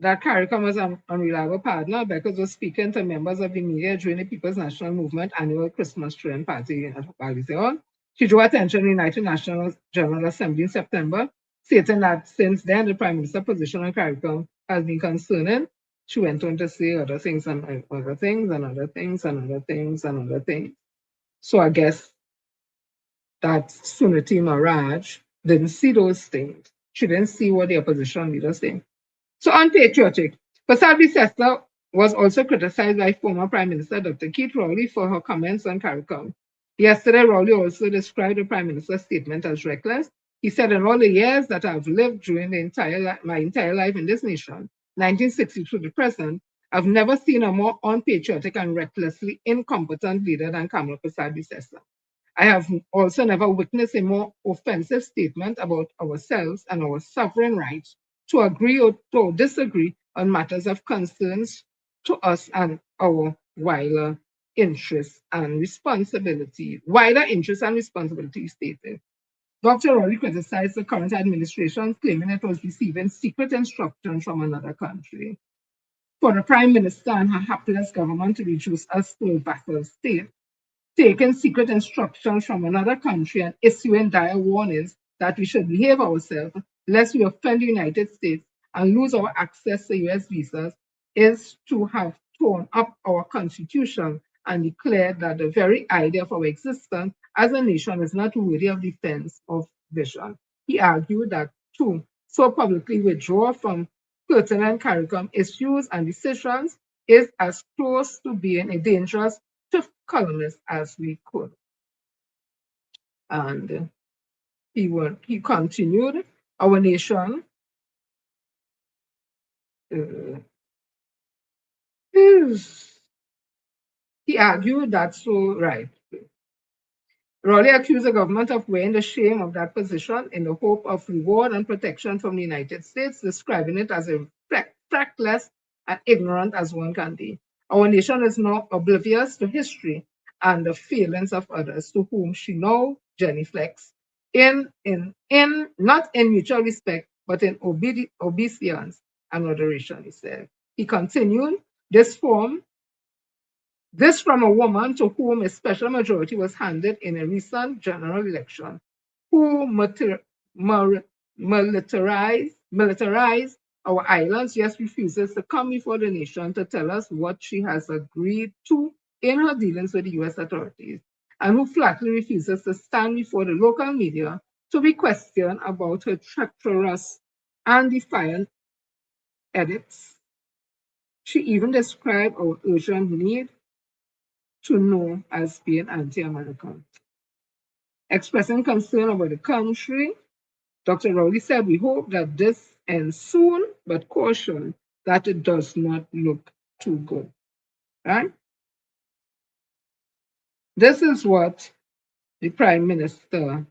that CARICOM was an unreliable partner. Beckers was speaking to members of the media during the People's National Movement annual Christmas train party at Bagdad. She drew attention to the United Nations General Assembly in September, stating that since then the Prime Minister's position on CARICOM has been concerning. She went on to say other things and other things and other things and other things and other things. So I guess that Suniti Maharaj didn't see those things. She didn't see what the opposition leaders saying. So unpatriotic. Persad-Bissessar was also criticized by former Prime Minister Dr. Keith Rowley for her comments on CARICOM. Yesterday, Rowley also described the Prime Minister's statement as reckless. He said, in all the years that I've lived during my entire life in this nation, 1962 to present, I've never seen a more unpatriotic and recklessly incompetent leader than Kamala Persad-Bissessar. I have also never witnessed a more offensive statement about ourselves and our sovereign rights to agree or to disagree on matters of concerns to us and our wider interests and responsibilities. Wider interests and responsibilities stated. Dr. Rowley criticized the current administration, claiming it was receiving secret instructions from another country. For the Prime Minister and her hapless government to reduce us to a vassal state, taking secret instructions from another country and issuing dire warnings that we should behave ourselves lest we offend the United States and lose our access to US visas is to have torn up our constitution and declared that the very idea of our existence as a nation is not worthy of defense of vision. He argued that to so publicly withdraw from pertinent CARICOM issues and decisions is as close to being a dangerous columnist as we could. And he continued, our nation he argued that right. Rowley accused the government of wearing the shame of that position in the hope of reward and protection from the United States, describing it as a trackless and ignorant as one can be. Our nation is now oblivious to history and the feelings of others to whom she now genuflects in not in mutual respect, but in obeisance and moderation, he said. He continued, this from a woman to whom a special majority was handed in a recent general election, who militarized our islands, yet refuses to come before the nation to tell us what she has agreed to in her dealings with the US authorities, and who flatly refuses to stand before the local media to be questioned about her treacherous and defiant edicts. She even described our urgent need to know as being anti-American. Expressing concern about the country, Dr. Rowley said, we hope that this ends soon, but caution that it does not look too good. Right? This is what the Prime Minister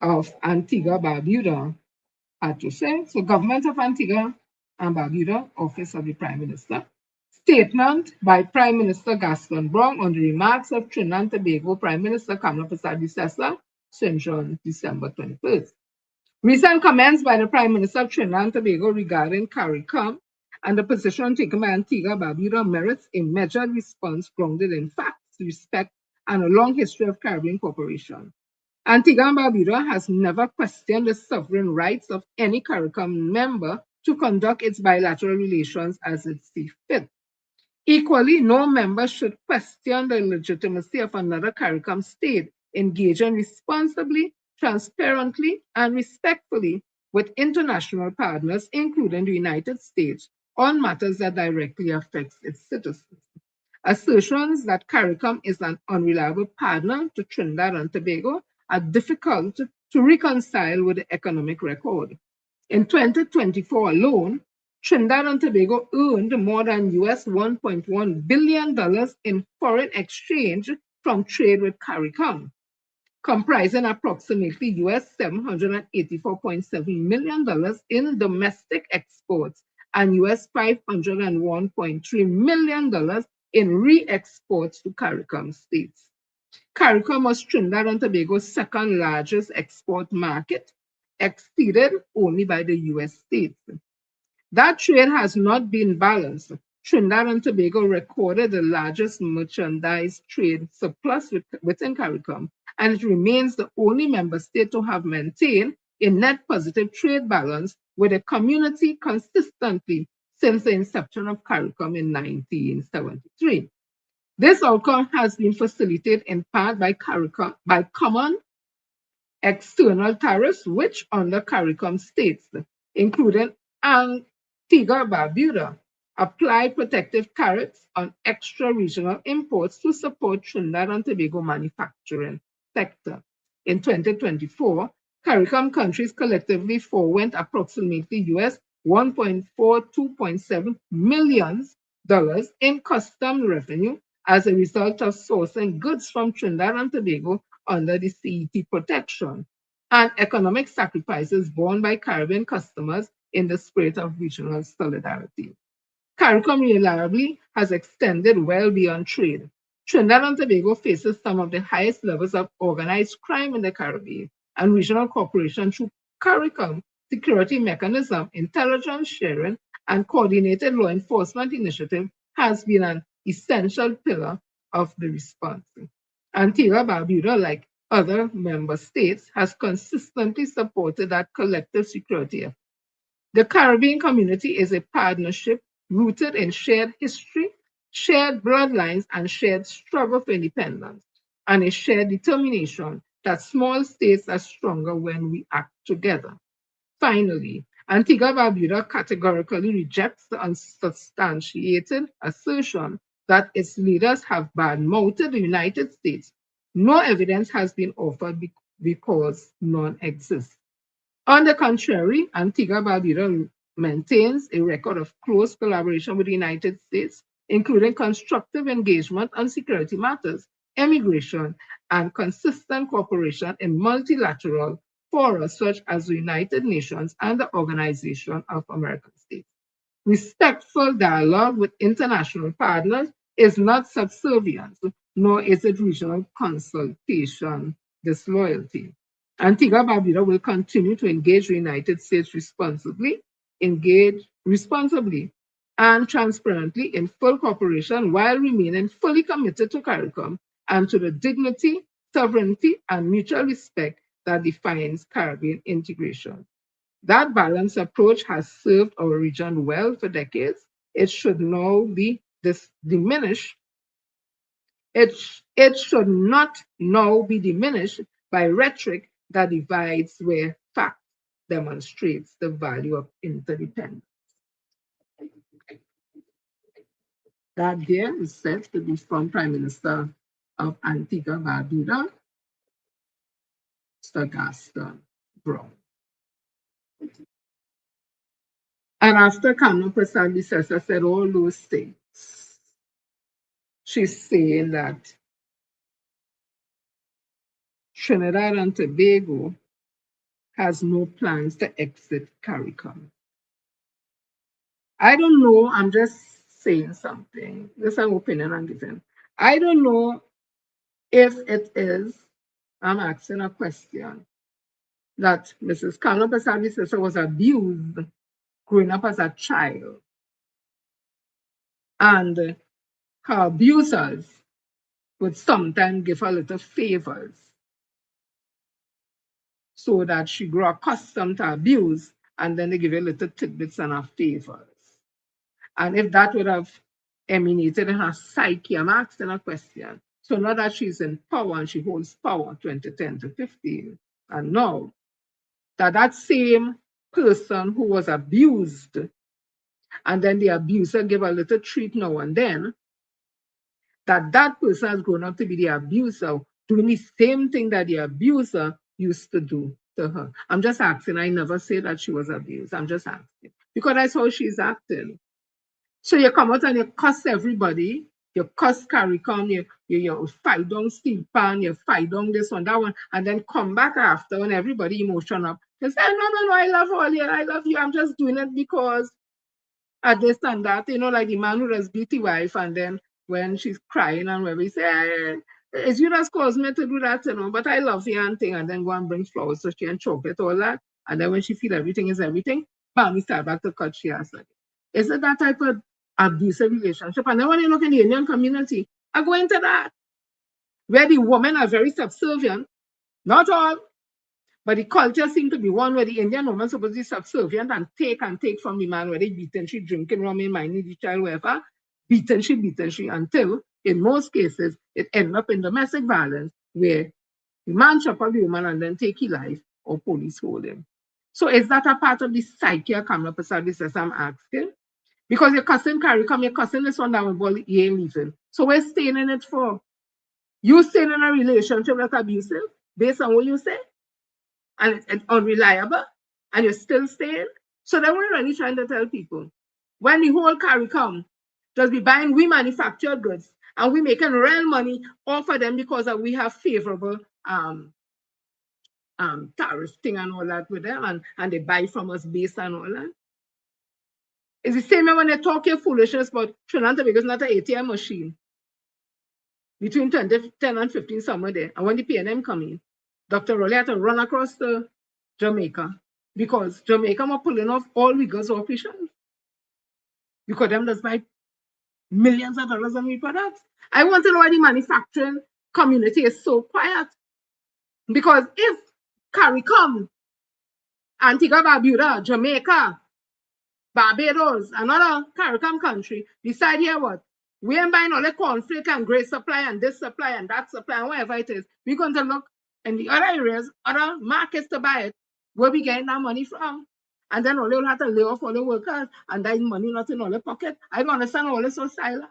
of Antigua Barbuda had to say. So, Government of Antigua and Barbuda, Office of the Prime Minister. Statement by Prime Minister Gaston Brown on the remarks of Trinidad and Tobago Prime Minister Kamala Persad-Bissessar, St. John, December 21st. Recent comments by the Prime Minister of Trinidad and Tobago regarding CARICOM and the position taken by Antigua and Barbuda merits a measured response grounded in facts, respect, and a long history of Caribbean cooperation. Antigua and Barbuda has never questioned the sovereign rights of any CARICOM member to conduct its bilateral relations as it sees fit. Equally, no member should question the legitimacy of another CARICOM state engaging responsibly, transparently, and respectfully with international partners, including the United States, on matters that directly affect its citizens. Assertions that CARICOM is an unreliable partner to Trinidad and Tobago are difficult to reconcile with the economic record. In 2024 alone, Trinidad and Tobago earned more than $1.1 billion in foreign exchange from trade with CARICOM, comprising approximately $784.7 million in domestic exports and $501.3 million in re-exports to CARICOM states. CARICOM was Trinidad and Tobago's second largest export market, exceeded only by the US states. That trade has not been balanced. Trinidad and Tobago recorded the largest merchandise trade surplus within CARICOM, and it remains the only member state to have maintained a net positive trade balance with the community consistently since the inception of CARICOM in 1973. This outcome has been facilitated in part by common external tariffs, which under CARICOM states, including Antigua and Barbuda, apply protective tariffs on extra-regional imports to support Trinidad and Tobago manufacturing sector. In 2024, CARICOM countries collectively forwent approximately $1.42.7 million in custom revenue as a result of sourcing goods from Trinidad and Tobago under the CET protection, and economic sacrifices borne by Caribbean customers in the spirit of regional solidarity. CARICOM reliably has extended well beyond trade. Trinidad and Tobago faces some of the highest levels of organized crime in the Caribbean, and regional cooperation through CARICOM security mechanism, intelligence sharing, and coordinated law enforcement initiative has been an essential pillar of the response. Antigua and Barbuda, like other member states, has consistently supported that collective security effort. The Caribbean community is a partnership rooted in shared history, shared bloodlines, and shared struggle for independence, and a shared determination that small states are stronger when we act together. Finally, Antigua and Barbuda categorically rejects the unsubstantiated assertion that its leaders have badmouthed the United States. No evidence has been offered because none exists. On the contrary, Antigua and Barbuda maintains a record of close collaboration with the United States, including constructive engagement on security matters, immigration, and consistent cooperation in multilateral fora such as the United Nations and the Organization of American States. Respectful dialogue with international partners is not subservience, nor is it regional consultation disloyalty. Antigua and Barbuda will continue to engage the United States responsibly and transparently in full cooperation while remaining fully committed to CARICOM and to the dignity, sovereignty, and mutual respect that defines Caribbean integration. That balanced approach has served our region well for decades. It should now be diminished. It should not now be diminished by rhetoric that divides where fact demonstrates the value of interdependence. That there is said to be from Prime Minister of Antigua and Barbuda, Mr. Gaston Brown. And after Kamala Persad-Bissessar said all those things, she's saying that Trinidad and Tobago has no plans to exit CARICOM. I don't know, I'm just saying something. This is an opinion I'm giving. I don't know if it is, I'm asking a question, that Mrs. Carla Basabi's sister was abused growing up as a child. And her abusers would sometimes give her little favors so that she grew accustomed to abuse, and then they give her little tidbits and her favors. And if that would have emanated in her psyche, I'm asking a question. So now that she's in power and she holds power 2010 to 15, and now that same person who was abused, and then the abuser gave a little treat now and then, that person has grown up to be the abuser, doing the same thing that the abuser used to do to her. I'm just asking. I never say that she was abused. I'm just asking. Because that's how she's acting. So you come out and you cuss everybody. You cuss CARICOM, you fight down Steve Pan, you fight down this one, that one, and then come back after when everybody emotional. You say, no, I love all you, I love you. I'm just doing it because at this and that, like the man who has beat the wife, and then when she's crying and where we say, it's you that's caused me to do that, but I love you and thing, and then go and bring flowers so she and chocolate, all that. And then when she feel everything is everything, bam, we start back to cut she ass again. Is it that type of abusive relationship? And then when you look in the Indian community, I go into that, where the women are very subservient, not all, but the culture seems to be one where the Indian woman supposed to be subservient and take from the man, where they beating she, drinking rum, minding the child, whatever, beating she, until, in most cases, it ends up in domestic violence, where the man chop up the woman and then take his life, or police hold him. So is that a part of the psyche of Kamala Prasad? This is I'm asking. Because your cousin CARICOM, your cousin this one that will you ain't leaving. So we're staying in it for. You staying in a relationship that's abusive, based on what you say, and it's unreliable, and you're still staying. So then we're really trying to tell people, when the whole CARICOM just be buying we manufactured goods, and we making real money off of them because we have favorable tariff thing and all that with them, and they buy from us based on all that. It's the same when they talk your foolishness about Trinidad and Tobago is not an ATM machine. Between 2010 and 15 somewhere there. And when the PNM come in, Dr. Rowley had to run across to Jamaica, because Jamaica were pulling off all Uyghurs officials. Because them just buy millions of dollars on we products. I want to know why the manufacturing community is so quiet. Because if CARICOM, Antigua Barbuda, Jamaica, Barbados, another CARICOM country, decide here what? We ain't buying all the cornflake and grain supply and this supply and that supply and whatever it is. We're going to look in the other areas, other markets to buy it, where we getting that money from. And then all they will have to lay off all the workers and that money not in all the pocket. I don't understand all this so silent.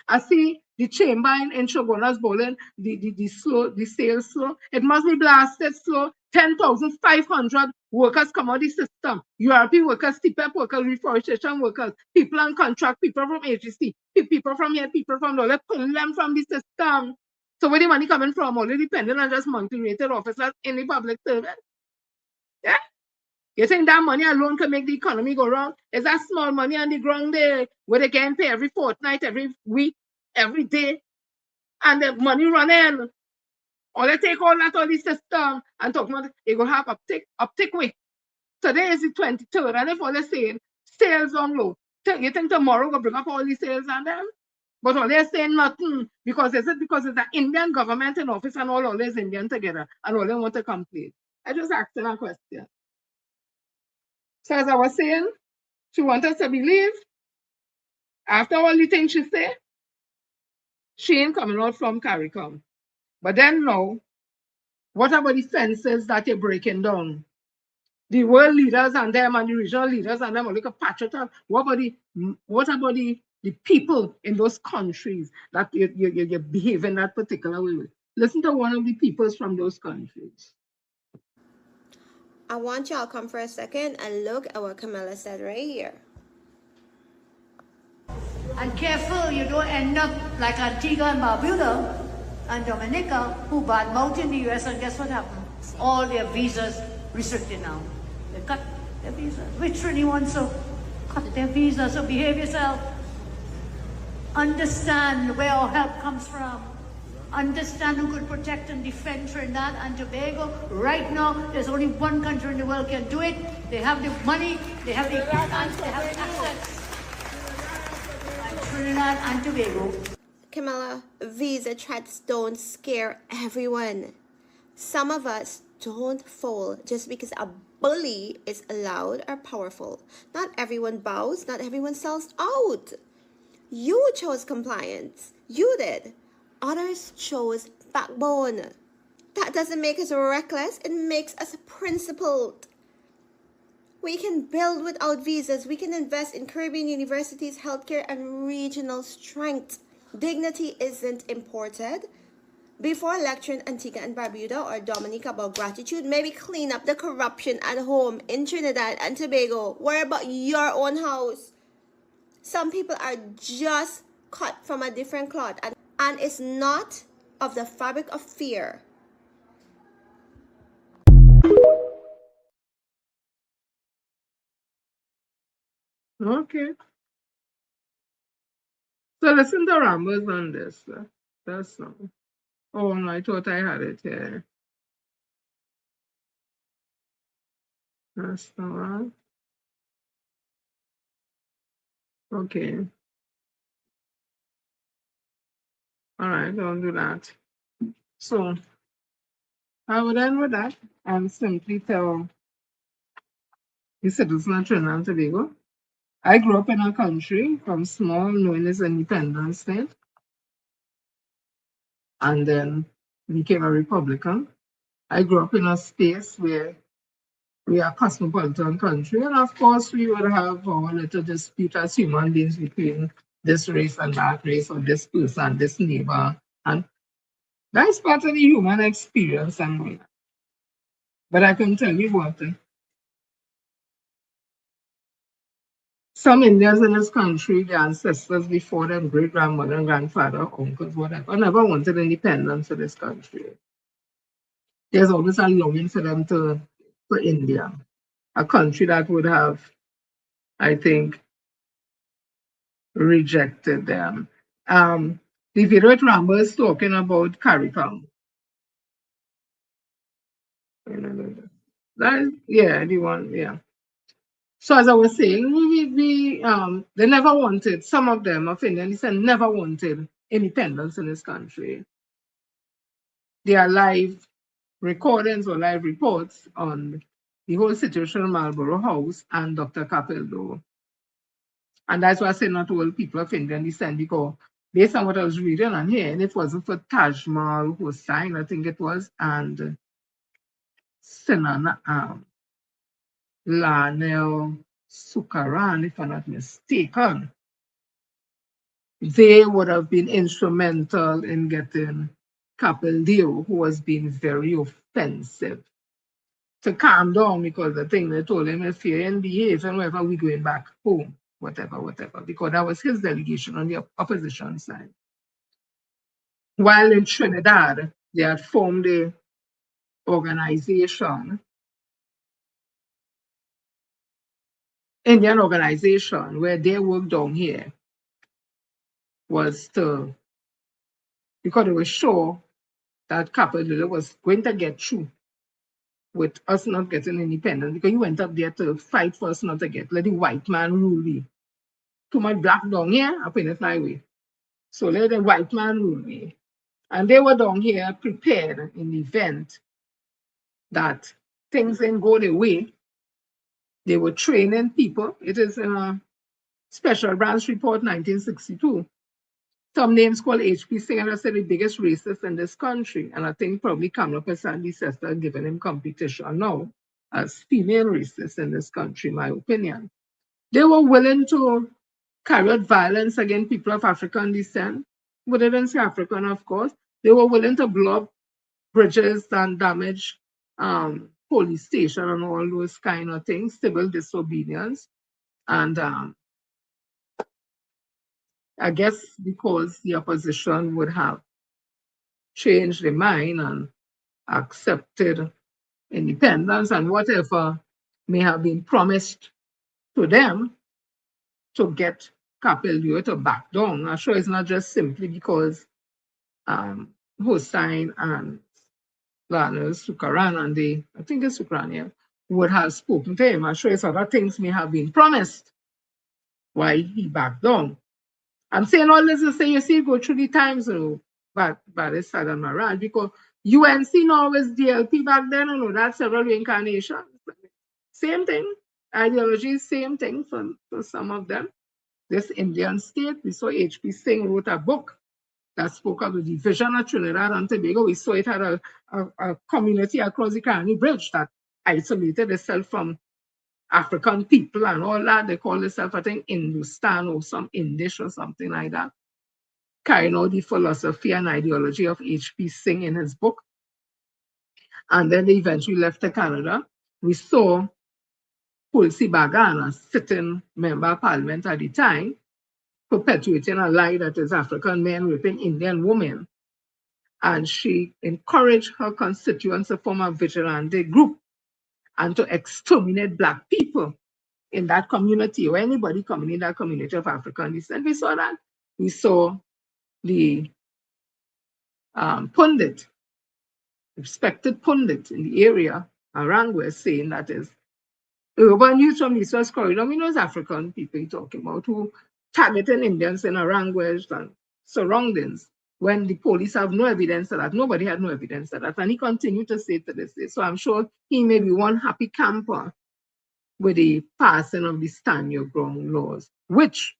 I see the chamber in Shoguna's bowling, the sales slow. It must be blasted slow. 10,500 workers come out of the system. European workers, TPEP workers, reforestation workers, people on contract, people from agency, people from here, people from there, pulling them from the system. So where the money coming from? Only dependent on just monthly rated officers in the public service. Yeah? You think that money alone can make the economy go wrong? Is that small money on the ground there where they can pay every fortnight, every week, every day, and the money running? Or they take all that out of the system and talk about it will have uptick way. Today is the 23rd, and if all they're saying sales on low, you think tomorrow will bring up all the sales on them? But all they're saying nothing, because it's the Indian government in office and all this Indian together, and all they want to complain. I just asked them a question. So as I was saying, she wants us to believe, after all the things she said, she ain't coming out from CARICOM. But then now, what about the fences that you're breaking down? The world leaders and them and the regional leaders and them are like a patriot. What about the people in those countries that you behave in that particular way with? Listen to one of the peoples from those countries. I want y'all to come for a second and look at what Camilla said right here. And careful you don't end up like Antigua and Barbuda and Dominica, who badmouthed in the US, and guess what happened? All their visas restricted now. They cut their visas. Which really wants to cut their visas, so behave yourself. understand where our help comes from, understand who could protect and defend Trinidad and Tobago. Right now, there's only one country in the world can do it. They have the money, they have the equipment, they have the assets. Trinidad and Tobago. Camilla, visa threats don't scare everyone. Some of us don't fold just because a bully is loud or powerful. Not everyone bows, not everyone sells out. You chose compliance. You did. Others chose backbone. That doesn't make us reckless, it makes us principled. We can build without visas. We can invest in Caribbean universities, healthcare, and regional strength. Dignity isn't imported. Before lecturing Antigua and Barbuda or Dominica about gratitude, maybe clean up the corruption at home in Trinidad and Tobago. Worry about your own house. Some people are just cut from a different cloth, and it's not of the fabric of fear. Okay. So listen to Rambos on this. That's not. Oh no, I thought I had it here. That's not. Okay. All right, don't do that. So I would end with that and simply tell the citizen of Trinidad and Tobago. I grew up in a country from small, known as independent state, and then became a Republican. I grew up in a space where we are a cosmopolitan country, and of course we would have our little dispute as human beings between this race and that race, or this person, this neighbor, and that's part of the human experience. But I can tell you what, some Indians in this country, their ancestors before them, great grandmother and grandfather, uncles, whatever, never wanted independence for this country. There's always a longing for them for India, a country that would have, I think, rejected them. The video with Rambo is talking about CARICOM. The one, yeah. So as I was saying, they never wanted, some of them of Indian descent never wanted independence in this country. There are live recordings or live reports on the whole situation in Marlborough House and Dr. Capildo. And that's why I say not all people of Indian descent, because based on what I was reading and hearing, it wasn't for Taj Mahal Hussain, I think it was, and Sinan Lanel Sukaran, if I'm not mistaken. They would have been instrumental in getting Capildo, who was being very offensive, to calm down, because the thing they told him, if you ain't behave, and whenever we going back home, whatever, because that was his delegation on the opposition side. While in Trinidad, they had formed a organization, Indian organization, where their work down here was to, because they were sure that Capildo was going to get through with us not getting independence, because he went up there to fight for us not to get, let the white man rule me. Too much black down here, up in it my way. So let the white man rule me. And they were down here prepared in the event that things didn't go their way. They were training people. It is in a Special Branch Report 1962. Some names called H.P. Singh, and I said the biggest racist in this country. And I think probably Kamala Prasad sister giving him competition now as female racists in this country, in my opinion. They were willing to carry out violence against people of African descent, but they didn't say African, of course. They were willing to blow up bridges and damage police station and all those kind of things, civil disobedience. And I guess because the opposition would have changed their mind and accepted independence and whatever may have been promised to them to get Capel to back down. I'm sure it's not just simply because Hossein and Sukharan and I think it's Sukharan, would have spoken to him. I'm sure it's other things may have been promised why he backed down. I'm saying all this to say, you see, go through the times, but it's Southern Maran, because UNC now is DLP back then, that's several reincarnations. Same thing, ideology, same thing for some of them. This Indian state, we saw H.P. Singh wrote a book that spoke of the division of Trinidad and Tobago. We saw it had a community across the Carney Bridge that isolated itself from African people and all that. They call themselves, I think, Hindustan or some Indish or something like that. Carrying out the philosophy and ideology of H.P. Singh in his book. And then they eventually left to Canada. We saw Tulsi Bagan, a sitting member of parliament at the time, perpetuating a lie that is African men raping Indian women. And she encouraged her constituents to form a vigilante group and to exterminate Black people in that community or anybody coming in that community of African descent. We saw that. We saw the pundit, respected pundit in the area, Arangwe, saying that is urban youth from the East Corridor. We know it's African people you're talking about who targeting Indians in Arangwe and surroundings when the police have no evidence of that. Nobody had no evidence of that. And he continued to say to this day. So I'm sure he may be one happy camper with the passing of the stand your ground laws, which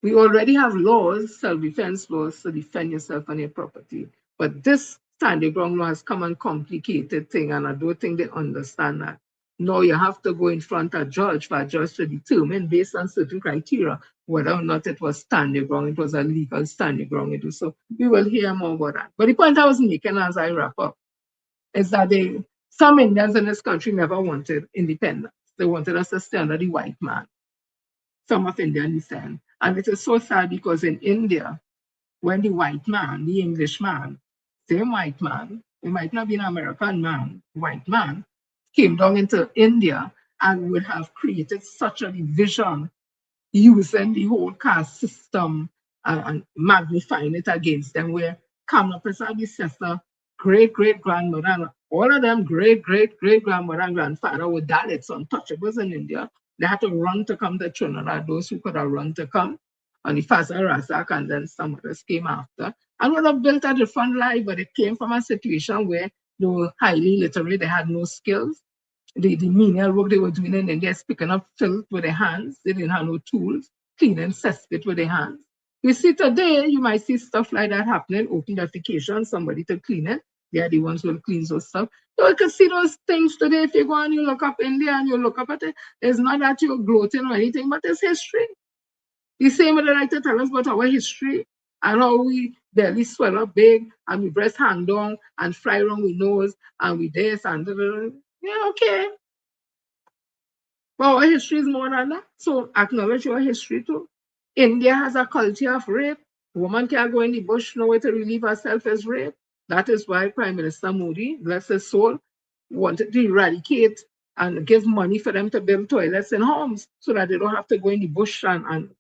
we already have laws, self-defense laws, to defend yourself and your property. But this stand your ground law has come and complicated thing, and I don't think they understand that. No, you have to go in front of a judge for a judge to determine based on certain criteria whether or not it was stand your ground, it was a legal stand your ground. So we will hear more about that. But the point I was making as I wrap up is that some Indians in this country never wanted independence. They wanted us to stay under the white man, some of Indian descent. And it is so sad because in India, when the white man, the English man, same white man, it might not be an American man, white man, came down into India and would have created such a division using the whole caste system and magnifying it against them, where Kamla Prasad, his sister, great-great-grandmother, and all of them great-great-great-grandmother and grandfather were Dalits, untouchables in India. They had to run to come to Trinidad, those who could have run to come. And the Fazal Razak and then some others came after. And would have built a different life, but it came from a situation where they were highly literate, they had no skills. The menial work they were doing in India is picking up filth with their hands. They didn't have no tools, cleaning cesspit with their hands. You see, today, you might see stuff like that happening, open defecation, somebody to clean it. They are the ones who will clean those stuff. You can see those things today. If you go and you look up India and you look up at it, it's not that you're gloating or anything, but it's history. The same way they like to tell us about our history and how we belly swell up big and we breast hang down and fly around with nose and we this and yeah, okay. But our history is more than that. So acknowledge your history too. India has a culture of rape. Woman can't go in the bush nowhere to relieve herself as rape. That is why Prime Minister Modi, bless his soul, wanted to eradicate and give money for them to build toilets in homes so that they don't have to go in the bush and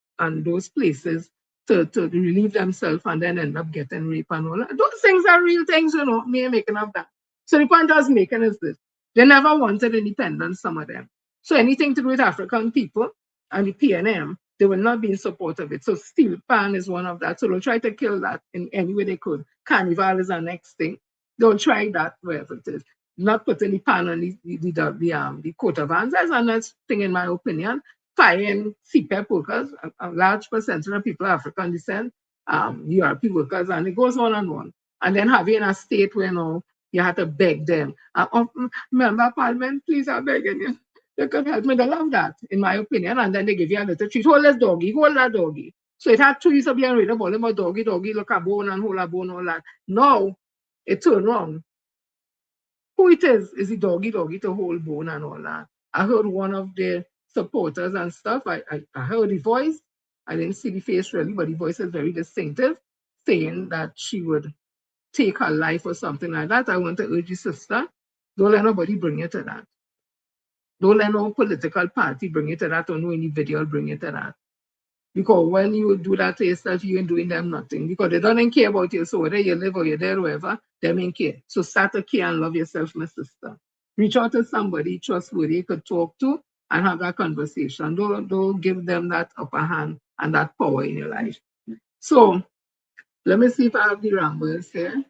those places to relieve themselves and then end up getting raped and all that. Those things are real things, me making up that. So the point I was making is this. They never wanted independence, some of them. So anything to do with African people and the PNM, they will not be in support of it. So steel pan is one of that. So they'll try to kill that in any way they could. Carnival is the next thing. They'll try that wherever it is. Not putting the pan on the coat of arms. That's another thing in my opinion. Firing CPEP workers, a large percentage of people of African descent, URP workers, and it goes on and on. And then having a state where you have to beg them. Member of Parliament, please, I'm begging you. They could help me. They love that, in my opinion. And then they give you a little treat. Hold this doggy, hold that doggy. So it had trees of being ready about them, doggy, look a bone and hold a bone, all that. Now, it turned wrong. Who it is the doggy to hold bone and all that. I heard one of their supporters and stuff. I heard the voice. I didn't see the face really, but the voice is very distinctive, saying that she would take her life or something like that. I want to urge you, sister, don't let nobody bring you to that. Don't let no political party bring you to that, or no individual bring you to that. Because when you do that to yourself, you ain't doing them nothing. Because they don't care about you. So whether you live or you're there, wherever, they ain't care. So start to care and love yourself, my sister. Reach out to somebody trustworthy you could talk to and have that conversation. Don't give them that upper hand and that power in your life. So let me see if I have the rambles here.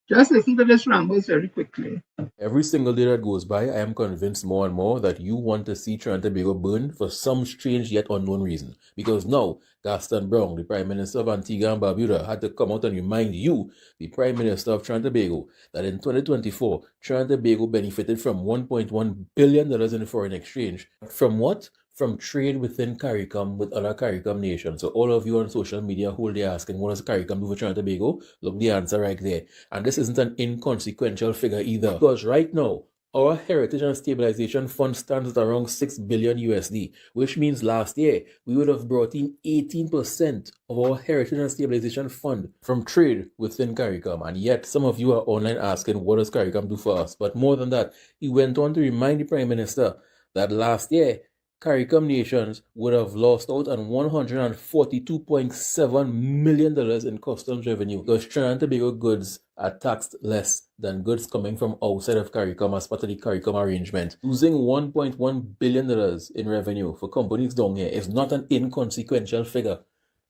Just listen to this rambles very quickly. Every single day that goes by, I am convinced more and more that you want to see Trinidad and Tobago burn for some strange yet unknown reason. Because now, Gaston Brown, the Prime Minister of Antigua and Barbuda, had to come out and remind you, the Prime Minister of Trinidad and Tobago, that in 2024, Trinidad and Tobago benefited from $1.1 billion in foreign exchange. From what? From trade within CARICOM with other CARICOM nations. So all of you on social media who are asking, what does CARICOM do for Trinidad and Tobago? Look, the answer right there. And this isn't an inconsequential figure either. Because right now, our Heritage and Stabilization Fund stands at around $6 billion USD, which means last year we would have brought in 18% of our Heritage and Stabilization Fund from trade within CARICOM. And yet, some of you are online asking, what does CARICOM do for us? But more than that, he went on to remind the Prime Minister that last year, CARICOM nations would have lost out on $142.7 million in customs revenue because Trinidad and Tobago goods are taxed less than goods coming from outside of CARICOM as part of the CARICOM arrangement. Losing $1.1 billion in revenue for companies down here is not an inconsequential figure.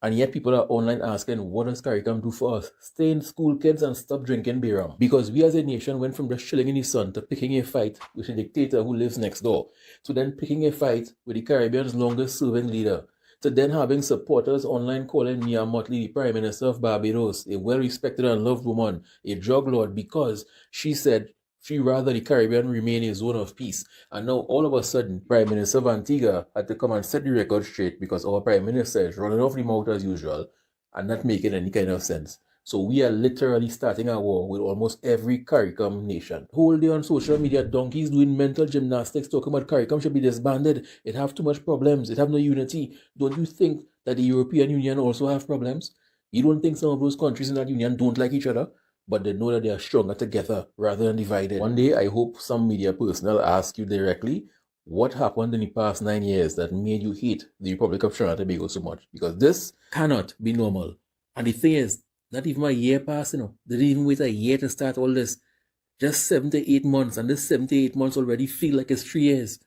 And yet people are online asking, what does CARICOM do for us? Stay in school, kids, and stop drinking beer. Because we as a nation went from just chilling in the sun to picking a fight with a dictator who lives next door, to then picking a fight with the Caribbean's longest serving leader, to then having supporters online calling Mia Mottley the Prime Minister of Barbados, a well-respected and loved woman, a drug lord, because she said she rather the Caribbean remain a zone of peace. And now all of a sudden, Prime Minister of Antigua had to come and set the record straight because our Prime Minister is running off the mouth as usual and not making any kind of sense. So we are literally starting a war with almost every CARICOM nation. Whole day on social media, donkeys doing mental gymnastics talking about CARICOM should be disbanded. It have too much problems. It have no unity. Don't you think that the European Union also have problems? You don't think some of those countries in that union don't like each other? But they know that they are stronger together rather than divided. One day, I hope some media personnel ask you directly, what happened in the past 9 years that made you hate the Republic of Trinidad and Tobago so much? Because this cannot be normal. And the thing is, not even a year passed, They didn't even wait a year to start all this. Just 7 to 8 months, and this 7 to 8 months already feel like it's 3 years.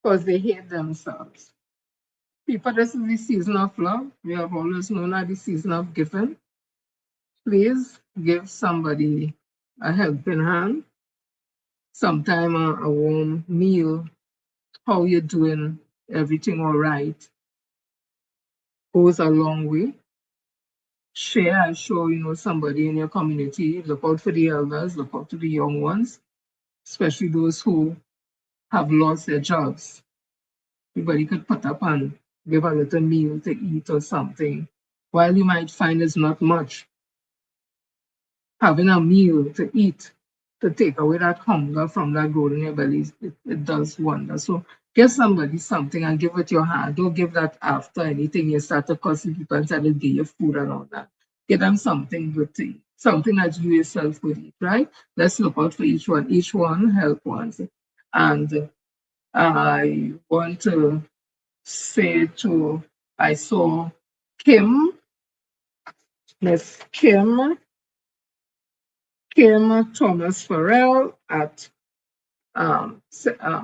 Because they hate themselves. People, this is the season of love. We have always known that the season of giving. Please give somebody a helping hand, sometime a warm meal, how you doing, everything all right, goes a long way. Share and show, somebody in your community. Look out for the elders, look out for the young ones, especially those who have lost their jobs. Everybody could put up and give a little meal to eat or something. While you might find it's not much, having a meal to eat, to take away that hunger from that growth in your belly, it does wonders. So give somebody something and give it your hand. Don't give that after anything. You start to cussing people and say they'll give you food and all that. Give them something good to eat, something that you yourself would eat, right? Let's look out for each one help once. And I want to say I saw Miss Kim Thomas Farrell at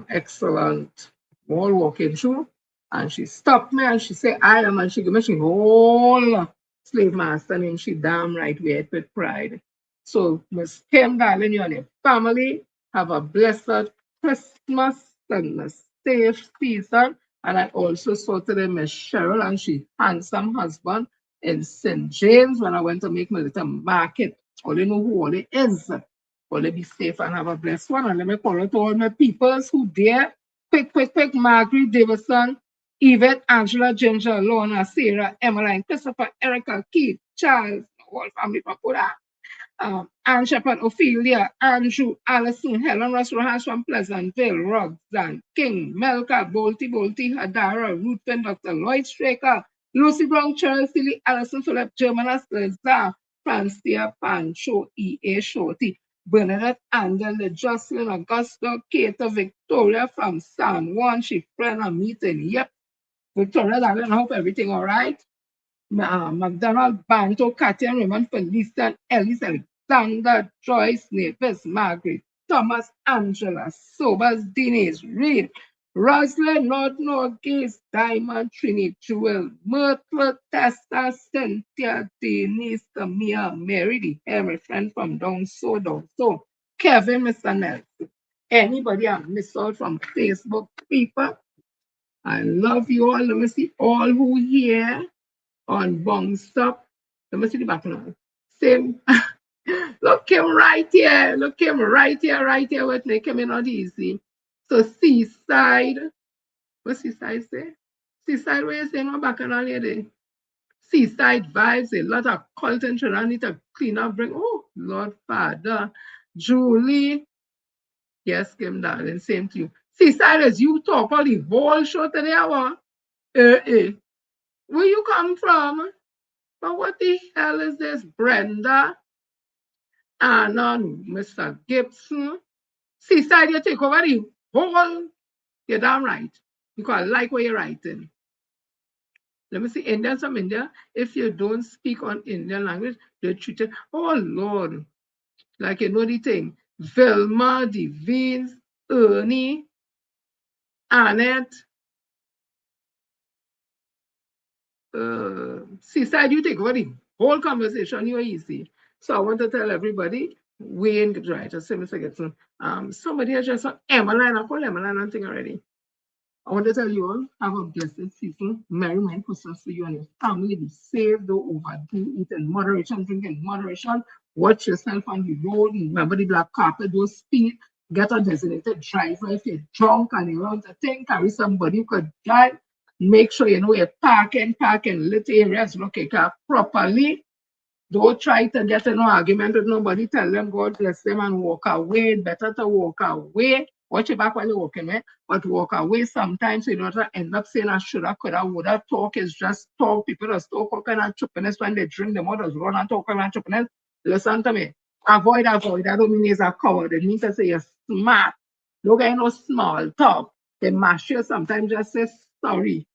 Excellent Mall walking through, and she stopped me and she said, I am, and she gave me she whole slave master name. She damn right wear it with pride. So Miss Kim, darling, you and your family have a blessed Christmas and a safe season. And I also saw today Miss Cheryl and she handsome husband in St. James when I went to make my little market. All they know who all it is. All they be safe and have a blessed one. And let me call out to all my peoples who there. Quick. Margaret Davison, Yvette, Angela, Ginger, Lorna, Sarah, Emmeline, Christopher, Erica, Keith, Charles, all family from Koda. Anne Shepherd, Ophelia, Andrew, Allison, Helen Ross Rojas from Pleasantville, Roxanne, King, Melka, Bolty, Hadara, Ruthven, Dr. Lloyd Straker, Lucy Brown, Charles Silly, Alison Philip, German Asperza, Francia, Pancho, E.A. Shorty. Bernadette Angel, Jocelyn, Augusta, Kate, Victoria from San Juan. She friend a meeting. Yep. Victoria, I hope everything all right. McDonald, Banto, Katya, Raymond, Felicia, Ellis, Alexander, Joyce, Nevis, Margaret, Thomas, Angela, Sobers, Denise, Reed, Rosalind, North, Gaze, Diamond, Trini, Jewel, Myrtle, Tessa, Cynthia, Denise, Camilla, Mary, the Henry friend from down so, Kevin, Mr. Nelson. Anybody I miss out from Facebook, people? I love you all. Let me see all who here on Bong Stop. Let me see the background. Same. Look him right here. Look him right here. What make him not easy. So Seaside. What Seaside say? Seaside, where you say no background here? There? Seaside vibes. A lot of content children need to clean up. Bring. Oh, Lord Father. Julie. Yes, Kim, darling. Same to you. Seaside, as you talk all the whole show today, hour. Where you come from? But what the hell is this? Brenda, Anna, Mr. Gibson. Seaside, you take over the whole. You're damn right. Because I like what you're writing. Let me see, Indians from India, if you don't speak on Indian language, they're treated, oh Lord, like you know the thing. Vilma, Devine, Ernie, Annette, Seaside, you take over the whole conversation, you're easy. So I want to tell everybody, Wayne, right, just say Mr. Gibson, somebody has just Emmeline, I call Emmeline on thing already. I want to tell you all, have a blessed season. Merry mind Christmas for you and your family. Be safe, don't overdo, eat in moderation, drink in moderation. Watch yourself on the road. Remember the black carpet, don't speed. Get a designated driver. If you're drunk and you want to think, carry somebody who could drive. Make sure you know you're parking little areas, locate car properly. Don't try to get in an argument with nobody. Tell them God bless them and walk away. Better to walk away. Watch your back while you're walking, man. But walk away sometimes so you don't end up saying I shoulda, coulda, woulda. Talk is just talk. People just talk all kind of choppiness when they drink. The mothers run and talk around choppiness. Listen to me. Avoid. That don't mean he's a coward. It means to say you're smart. Don't get no small talk. They mash you sometimes just say sorry.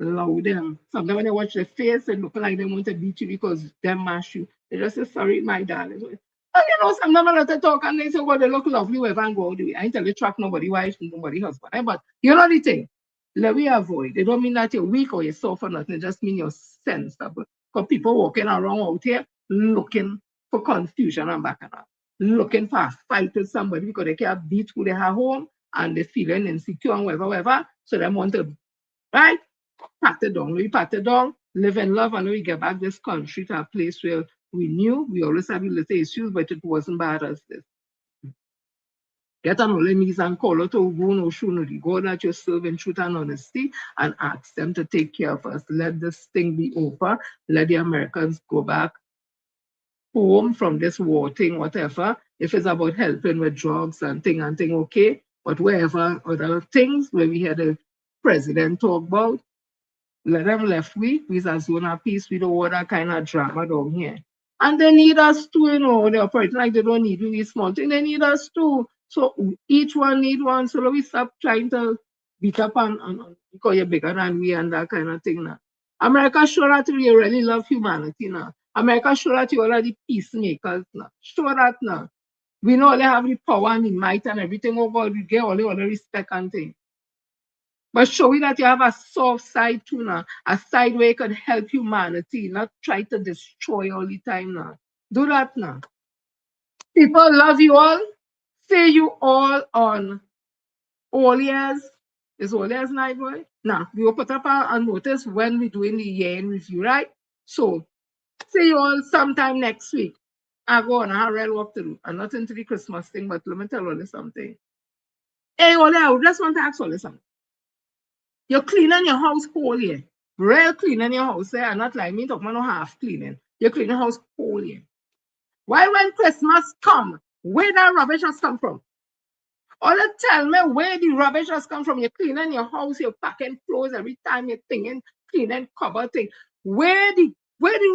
Allow them. Sometimes when they watch their face, they look like they want to beat you because they mash you. They just say, sorry, my darling. And you know, sometimes when they talk and they say, well, they look lovely wherever and go. I ain't tell you track nobody wife, nobody husband. But you know the thing. Let me avoid. They don't mean that you're weak or you're soft or nothing. It just mean you're sensible. Because people walking around out here looking for confusion and back and up. Looking for a fight with somebody because they can't beat who they have home and they're feeling insecure and whatever. So they want to, right? Pat it down, live in love, and we get back this country to a place where we knew we always have little issues, but it wasn't bad as this. Get an ole knees and call out to go no shoe no the God that you serve in truth and honesty and ask them to take care of us. Let this thing be over. Let the Americans go back home from this war thing, whatever. If it's about helping with drugs and thing, okay. But wherever other things where we had a president talk about, let them left we's a zone of peace. We don't want that kind of drama down here. And they need us too, you know. They're operating like they don't need we small thing. They need us too. So each one need one. So we stop trying to beat up on because you're bigger than we and that kind of thing now. America sure that we really love humanity now. America sure that you already peacemakers now. Sure that now. We know they have the power and the might and everything. Oh God, we get all the respect and things. But show me that you have a soft side too now, a side where you can help humanity, not try to destroy all the time now. Do that now. People love you all. See you all on all years. Is all years night, boy? Now, we will put up a notice when we're doing the year in review, right? So, see you all sometime next week. I go on a real walk to do. I'm not into the Christmas thing, but let me tell you something. Hey, Ole, I just want to ask you something. You're cleaning your house whole year. Real cleaning your house, eh? And not like me talking about no half cleaning. You're cleaning your house whole year. Why when Christmas come, where that rubbish has come from? Or tell me where the rubbish has come from. You're cleaning your house, you're packing clothes every time you're thinking, cleaning cupboard thing. Where the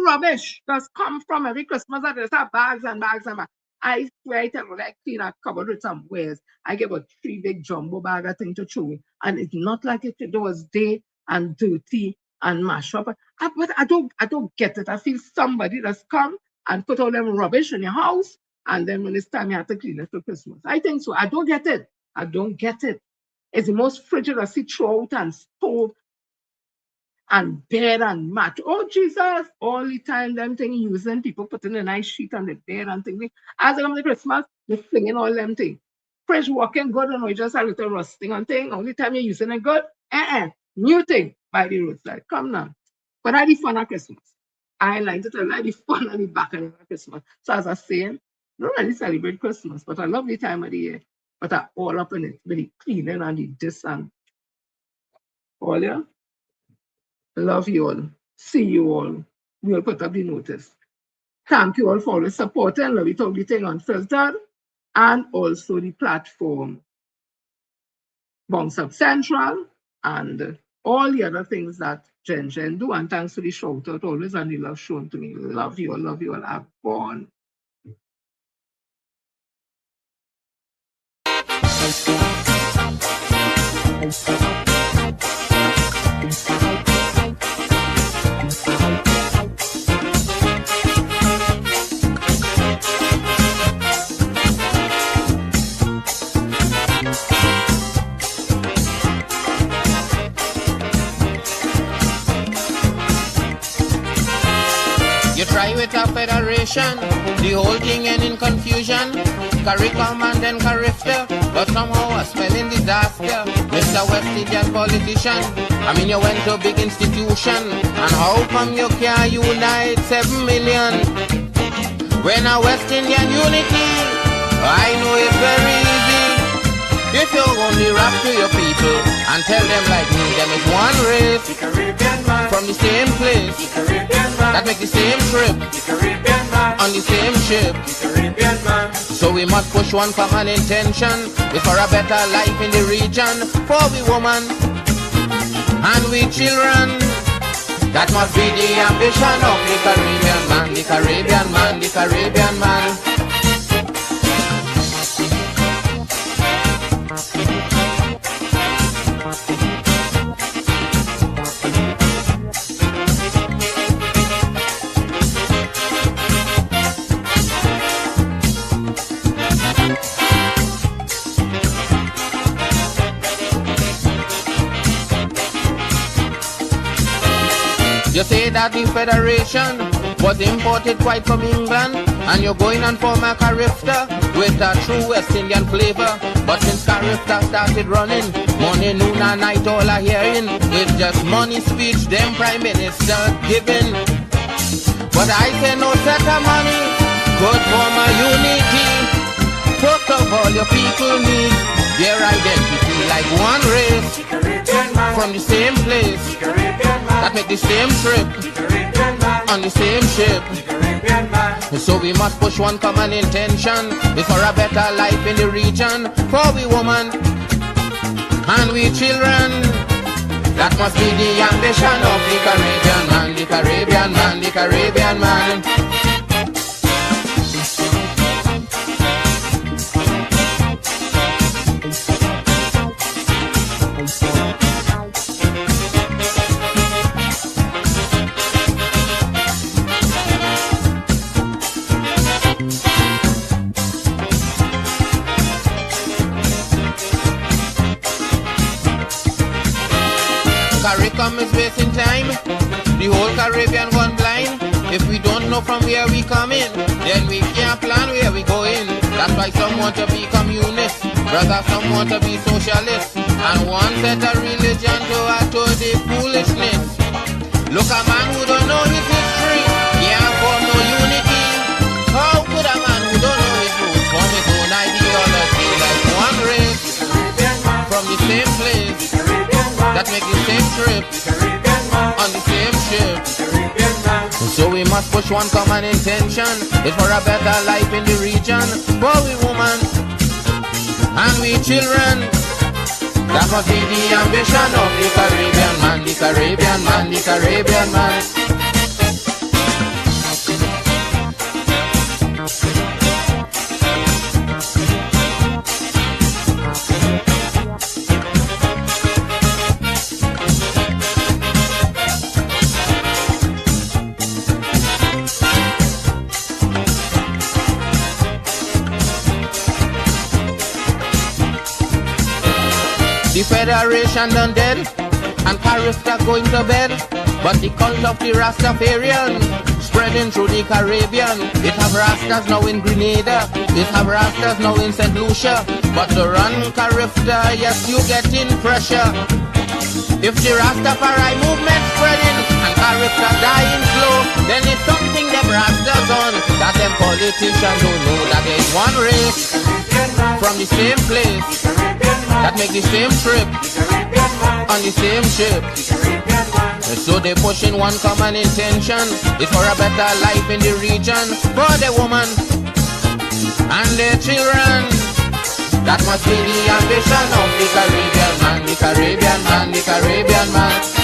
rubbish does come from every Christmas that there's bags and bags and bags. I swear, I tell you, like clean a cupboard with some wares. I get about 3 big jumbo bag of thing to throw in. And it's not like it was day and dirty and mash up. But I don't get it. I feel somebody that's come and put all them rubbish in your house, and then when it's time you have to clean it for Christmas. I think so. I don't get it. I don't get it. It's the most frigid I see throughout and stove and bed and mat. Oh, Jesus, all the time them thing using, people putting a nice sheet on the bed and things. As I come to Christmas, they're flinging all them things. Fresh working good and we just a little rusting on thing. Only time you're using it good, new thing by the roadside. Come now. But I the fun of Christmas. I like to tell I the fun on the back end of Christmas. So as I say, I don't really celebrate Christmas, but I love the time of the year. But I all up in it with the cleaning and the this and all, yeah. Love you all. See you all. We'll put up the notice. Thank you all for the support and love it everything Unfiltered and also the platform Bounce Up Central and all the other things that Jen do. And thanks for the shout out always and the love shown to me. Love you all. I've gone. You try with a federation, the whole thing end in confusion. Curriculum and then character, but somehow a spelling disaster. Mr. West Indian politician, I mean you went to a big institution, and how come you can't unite 7 million? When a West Indian unity, I know it's very easy. If you only rap to your people and tell them like me, them is one race, the Caribbean man, from the same place, the Caribbean man, that make the same trip, the Caribbean man, on the same ship, the Caribbean man. So we must push one common intention, it's for a better life in the region, for we woman and we children. That must be the ambition of the Caribbean man, the Caribbean man, the Caribbean man. You say that the Federation was imported quite from England, and you're going and form a character with a true West Indian flavor. But since character started running, morning, noon and night all are hearing, with just money speech them Prime Minister giving. But I say no set of money could form a unity. Talk of all your people need their identity like one race, from the same place, that make the same trip, on the same ship. So we must push one common intention, it's for a better life in the region, for we woman and we children. That must be the ambition of the Caribbean man, the Caribbean man, the Caribbean man. Caricom is wasting time, the whole Caribbean gone blind. If we don't know from where we come in, then we can't plan where we go in. That's why some want to be communists, brother, some want to be socialists, and one set a religion to add to the foolishness. Look, a man who don't know his history can't form no unity. How could a man who don't know his roots form his own ideology like one race, from the same place, that make the same trip, on the same ship? So we must push one common intention, it's for a better life in the region, for we woman and we children. That must be the ambition of the Caribbean man, the Caribbean man, the Caribbean man. The Federation done dead, and Carifta going to bed. But the cult of the Rastafarian spreading through the Caribbean. It have Rastas now in Grenada, it have Rastas now in St. Lucia. But to run Carifta, yes, you getting pressure. If the Rastafari movement spreading and Carifta dying slow, then it's something them Rastas on that them politicians don't know. That there's one race from the same place that make the same trip on the same ship. So they pushing one common intention, it's for a better life in the region, for the woman and their children. That must be the ambition of the Caribbean man, the Caribbean man, the Caribbean man.